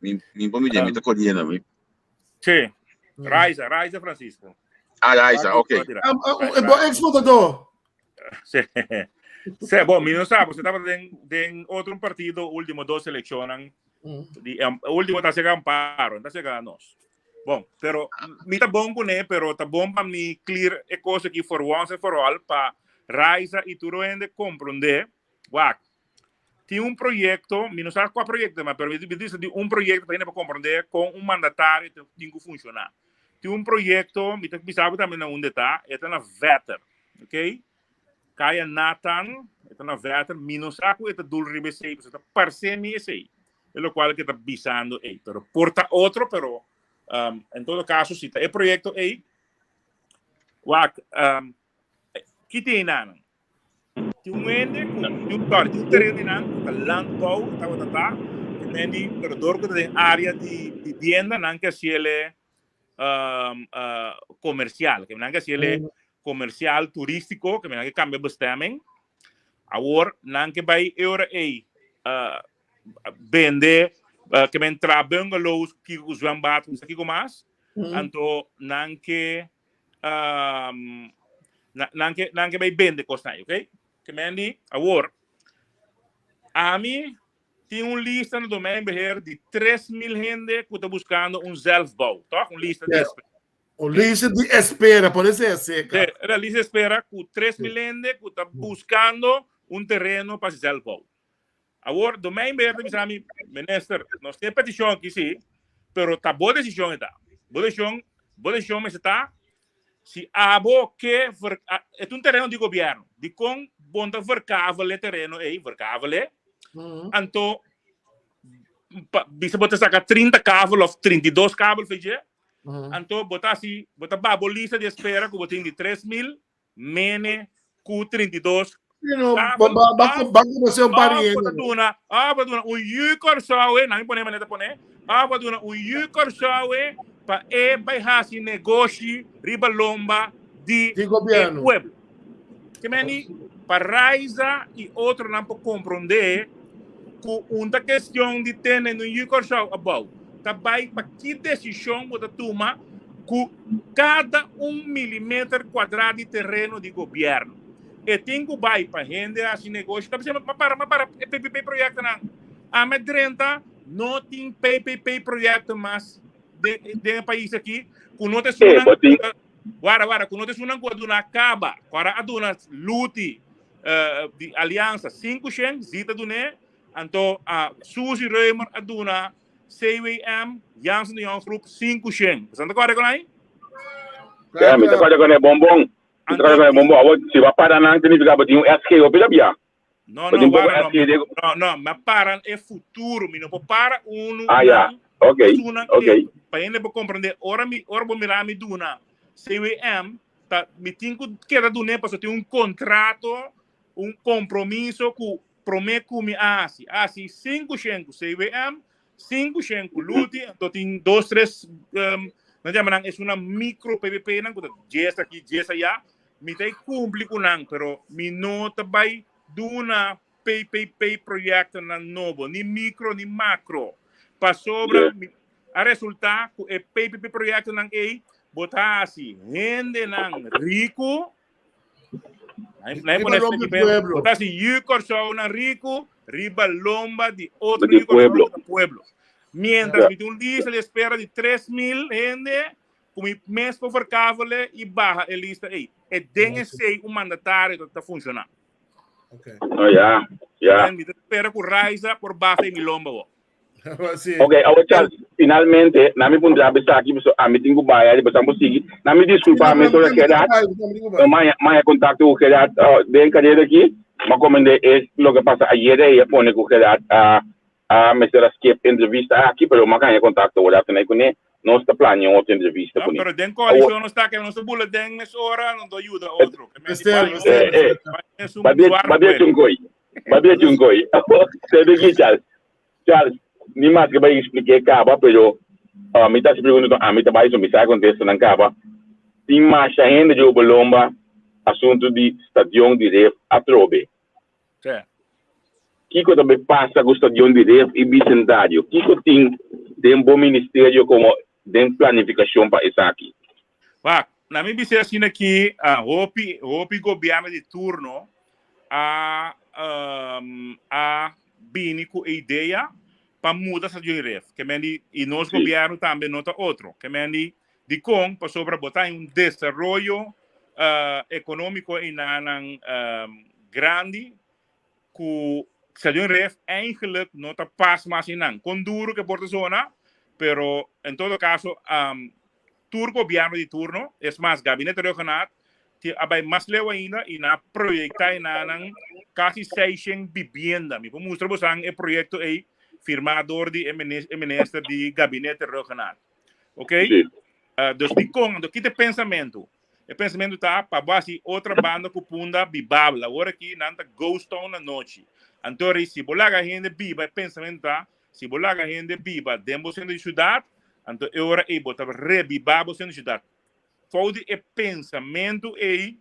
Me põe me tá colhendo me. Sim. Raiza Francisco. Raiza, ok. É bom exportador. Sim, bom, não sabe, você estava em outro partido, último 2 eleições, o último está chegando paro, está chegando nós. Bom, pero me tá bom com ele, pero tá bom para me clear a coisa aqui for once and for all para Raiza e tudo ainda compreender. Tem projeto, me não sabe qual projeto, mas pero me diz de projeto para compreender com mandatário que tem que funcionar. Tem projeto, me tá pensando também onde está, é na Vetter, ok? Caia Nathan, é na Vetter, me não sabe que é do Ribesei, você tá parecendo esse aí, é o qual que tá bisando aí, pero porta outro, pero em todo caso, se é projeto aí, que tem nada. Tem ende, tem terreno nada, landbouw, que tem corredor que tem área de venda, não que se ele comercial, que não que se ele comercial turístico, que não que cambia bestemming. Agora, não que vai aí vender que men tra bungalows que os vambat aqui com mais então não que vai vender costa ok que men di agora a mim tem lista no domingo de 3.000 gente que está buscando zelfbouw, tá? Lista de espera. Lista de espera, por isso é seca. Era lista de espera com 3.000 gente que está buscando terreno para zelfbouw. Agora, domingo verde, me chama, ministro, nós temos petição aqui, sim, mas tá boa decisão, está. Boa decisão, mas está, se há que é terreno de governo, de com bonta vercável terreno, vercável, então, você pode sacar 30 cabos ou 32 cabos, Então, bota babo lista de espera que botem de 3.000, mene, cu 32. Banco você um pariente. Bota duna, um yukor sawe, não me pone maneta pone. Bota duna, um yukor sawe, para vai hasi negócio, riba lomba de governo. Pueblo. Que meni, para Raiza e outro não pode compreender que uma questão de ter no yukor sawe about. Também para que decisão bota toma com cada 1 milímetro quadrado de terreno de governo. E tem que vai para gente assim negócio. Tá pensando, mas para PPP projeto não. A medrenta não tem PPP projeto mais de país aqui. Com não tem com não tem uma coisa na caba, para a dona luti de aliança 500 zita do né. Então a Suzy Reimer a dona CWM Janssen Young Group 500. Você está com aí? É, me está com bombom. Se vai parar não significa que tem SKO pela via. Não, mas para é futuro, não pode para ok. Para ele compreender, ora vou mirar me duna CWM, tá me tem que querer do né, para ter contrato, compromisso que promete que me assim 500 CWM, 500 luti, então tem 2, 3 não chama é uma micro PPP não, que gesta aqui, gesta já. Me tem cumprir com não, pero me não vai duna PPP projeto na novo, ni micro ni macro. Para sobra a resultar que o PPP projeto não é botar assim, gente não rico, botar assim, yukor só na rico, riba lomba de outro yukor só pueblo. Mientras me tem lista de espera de 3.000 gente, como mês por verkavelen e barra a lista aí. É DNC um mandatário que está funcionando. Já. Espera que Raiza por barra e milomba. Ok, agora finalmente, na minha ponta de aqui, a mim tenho baia, depois vamos seguir. Na minha desculpa, a minha história que era, mas contato que era bem cadeira aqui, mas como é logo passa ayer e pone que era a mesera skip entrevista aqui, pero makanha contato agora também com ele. Nós está planeando outra entrevista com ele. Pero den coalição não está que não se bula den nessa hora não do ajuda outro. Babia Chungoi. Sabe que Charles, nem mais que vai explicar caba, pero me está se perguntando a mim também isso me sai acontece na caba. Tem mais gente de Obolomba assunto de estadião de ref a Trobe. Kiko também passa com o estadião de ref e bicentenário. Kiko tem um bom ministério como de planificação para isso aqui. Na minha visão assim aqui, o governo de turno a bini com a ideia para mudar essa ref. Que mendi e nosso governo também nota outro. Que mendi de com para sobre botar um desenvolvimento econômico em grande que essa ref eigenlijk nota pas mais não. Com duro que por zona. Pero en todo caso, tur gobierno de turno, es más, gabinete regional, que hay más leo ainda y na proyecta en casi 600 viviendas. Mi como mostrar vos el proyecto ahí firmador de ministro de gabinete regional. ¿Ok? Dos de con, do que pensamento. El pensamento está para base outra banda que punda bibabla. Agora aqui nanta ghost town na noite. Então, se bolaga gente biba, el pensamento está se bolaga gente biba dentro da cidade, então agora é botar rebibar dentro da cidade. Falta é pensamento aí,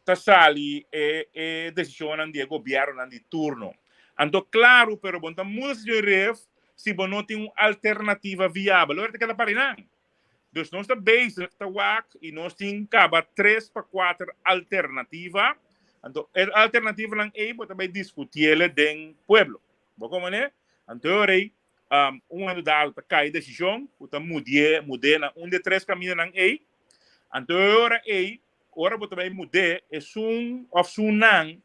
tá sali é decisão de governo de turno. Então claro, pero bonta muda de ref, se bom não tem uma alternativa viável, agora tem que para não. Então nós está basic, tá wak e nós tem caba 3 para 4 alternativa. Então a alternativa não é botar vai discutir ela dentro pueblo. Bom como né? Então, ano da alta cai decisão, o mudar na de 3 caminhos não é. Então, agora você vai mudar é opção não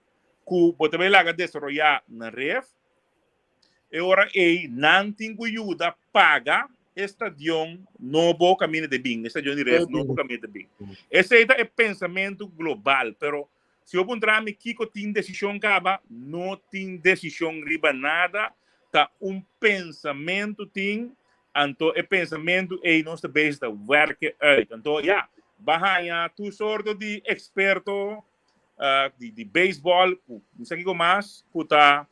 que você vai lá desenvolver na ref. Agora não tem que ajuda paga estadião novo caminho de bem, estadião de ref novo caminho de bem. Esse é o pensamento global, pero se eu encontrar me que tem decisão caba, não tem decisão riba nada. Tá pensamento tem Então, o pensamento é nosso base da werken uit. Então, ja, bahaya, tu sorto de experto de beisebol, não sei o que mais, puta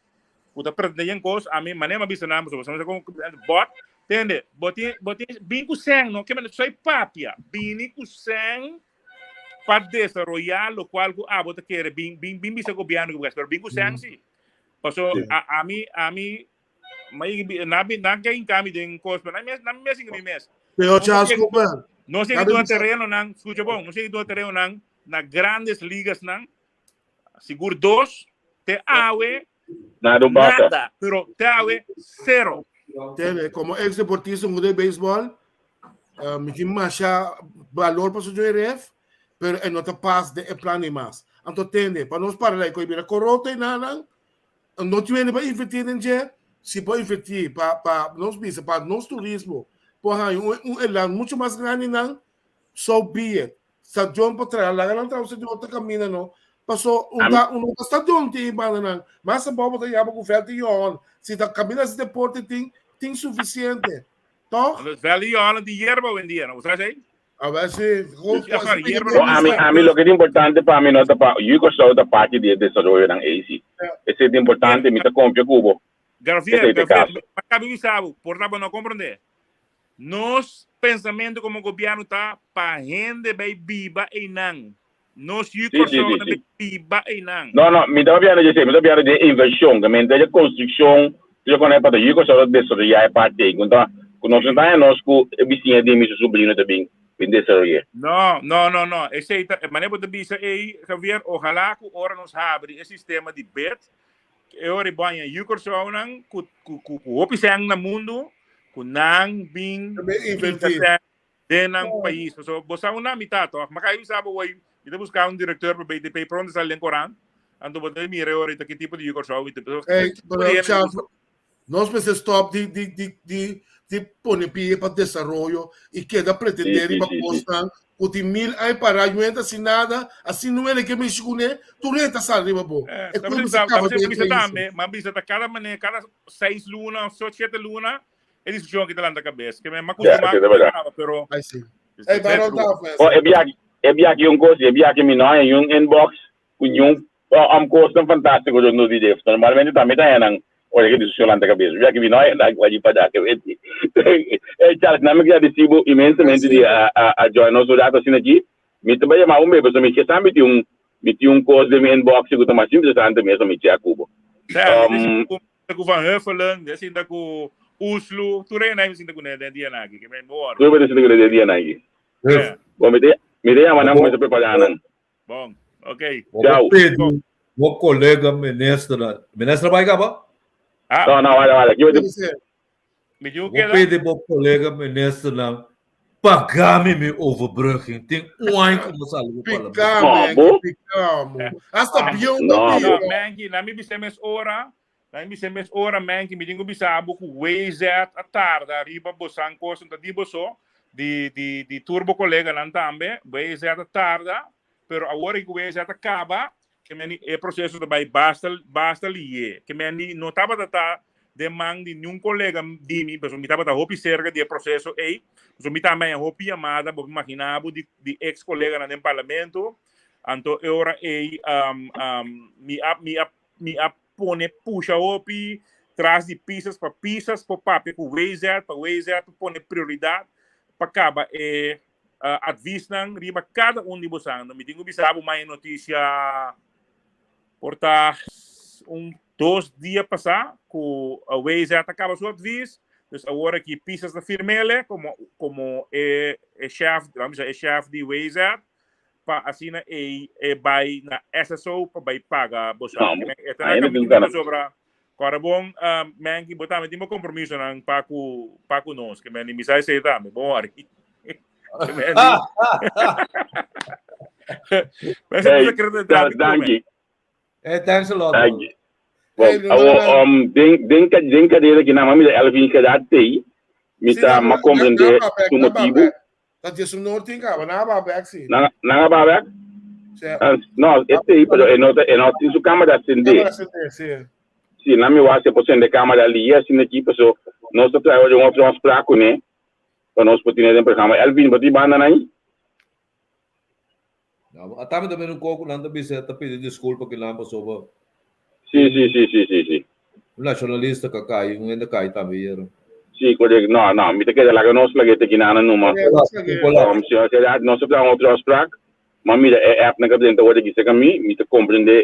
pretendendo coisa, a mim, mané, mas bisa namo, so, mas como bot, entende? Botin, bem com sangue, não, que mas só papia, bem com sangue para desarrollar lo qual bota quer, bem bisa governo que mas bem com sangue, sim. Passou a mim na que encame de coisa, na minha assim que mes. Pero Charles Cooper. Não sei que do terreno não, escuta bom, não sei que do terreno não, na grandes ligas não, seguro 2, te awe nada, pero te awe 0. Como ex-deportista de béisbol, me tem mais valor para o GRF, pero não te passa de plano mais. Então, entende, para nós parar lá, que eu corrota e nada, não tiver para investir em dia, se pode investir para nós bisa, para nosso turismo, para elan muito mais grande não, so be it. Sa John para trás, lá não trouxe de outra caminho não. Passou stadion tem banda não, mas se bobo tem aba com oferta e on. Se tá caminho esse deporte tem suficiente. Toch? Vale on de hierba vendia, não sabe? A ver se a mim lo que é importante para mim não tá para eu sou da parte de desenvolver na AC. Esse é importante, me tá confio cubo. Garfia, acabei sabe, por lá não compreender. Nos pensamento como governo tá para rende bem biba e não. Nos yukoso na biba e não. Não, me dá bem de inversão, que me dá construção, eu conheço para yukoso de desarrollar parte, então nós não tá nós com vizinha de meu sobrinho também. No. Esse é maneira de bisa aí, Javier, ojalá que ora nos abre esse sistema de bet, que ora banha yukorsonan, ku opisang na mundo, ku nang bing investir denang país. So, bosa una mitato, makayo sabo way, ito buscar diretor para BTP pronto sa lengkoran, ando bote mire ora ito que tipo de yukorso ito. Nós precisamos stop de pôr pie para desenvolvimento e queda pretender ir para constar o de 1000 aí para ajuda assim nada assim não é que me escune tu renta sabe babo é como você acaba de dizer também mas bisa tá cada 6 luna 7 luna eles jogam que tá lá na cabeça que é uma coisa mais pero aí sim é barão da é biaki coisa é biaki me não é inbox com coisa fantástico no vídeo normalmente também tá não olha que discussão lá na cabeça já que vi nós lá vai para que é Charles na minha decisivo imensamente de a join nós olhar assim aqui me também mais pessoa me que sabe de coisa de inbox que também simples tanto mesmo me tinha cubo com Van Huffelen assim da com Oslo tu reina assim da com né dia na aqui que me moro tu vai decidir dia na aqui bom me dê a manhã começa a preparar bom ok tchau o colega ministra vai acabar não, olha, aqui eu vou pedir para o colega ministro não pagar-me meu overbrugging. Tem ano que não sabe o parlamento. Hasta bião não mangi, na minha semestre hora, mangi, me digo bisabo com Wayzat a tarde, arriba bosan coisa, tá dibo só de turbo colega não também, Wayzat a tarde, pero agora que Wayzat acaba que é processo também basta ali que não estava de mão de nenhum colega de mim, mas me estava da roupa cerca de processo aí, mas me também a roupa chamada, vou imaginar de ex colega no parlamento, então agora aí me pone puxa roupa traz de pisas para papel com Wayzat pone prioridade para acabar advisam riba cada de vocês, me tenho bisabo mais notícia porta 2 dias passar que a Wayzat acaba sua advis, então agora que pisas da firmele como chefe de Wayzat para assim vai na SSO para vai pagar você ainda não sobre agora bom mangi botar me timo compromisso não para nós que me sai sei tá me bom aí mas você acredita thanks a lot. Den cadeira que na mami ela vinha cada tei, me tá ma compreender o motivo. Tá disso não tem cara, na babac sim. Na babac? Não, este aí, pero não tem câmera acender. Sim, na minha wase por cento de câmera ali, assim aqui, pessoal, nós trabalhamos de uma opção para né? Para nós poder ter programa. Elvin, bati banda aí? Atame também no coco nanda biseta pedir desculpa que lá passou ba. Sim. O nacionalista que cai, ainda cai também era. Sim, correto. Não, me te queda lá que nós lá que na numa. Se a cidade nós precisamos outro aspecto, mas me é na cabeça hoje que se caminho, me te compreender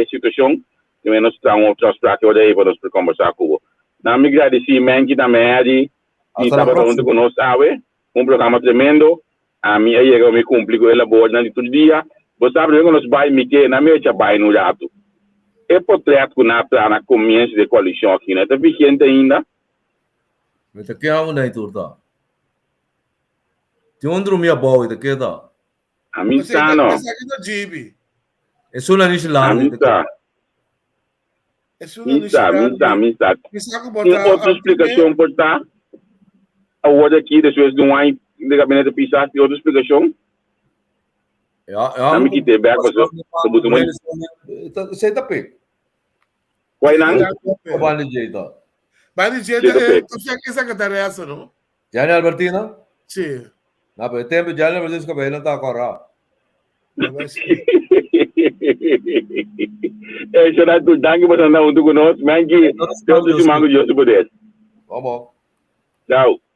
a situação, que nós precisamos outro aspecto hoje para nós conversar com. Na me agradeci men que também ali, e estava onde conosco sabe, programa tremendo, a minha aí eu me cumpri com ela boa na todo dia, você sabe que nós vai me que na minha vai no jato. É portreto que na começo de coalição aqui, né? Tá vigente ainda. Mas que é onde é turta? Tem onde minha boa e que dá? A mim tá não. É só na niche lá. A mim tá. Mim tá. Tem outra explicação por tá? A outra aqui depois de wine de gabinete pisar tem outra explicação? A mim que te back você botou muito. Você tá pé. Qual não? Vale jeito. Vale jeito, tu já que secretária não? Jane Albertina? Sim. Na pe tempo Jane Albertina que bem não tá corra. É será tu dangue para não tu conosco, mas que eu te mando de poder. Vamos. Tchau.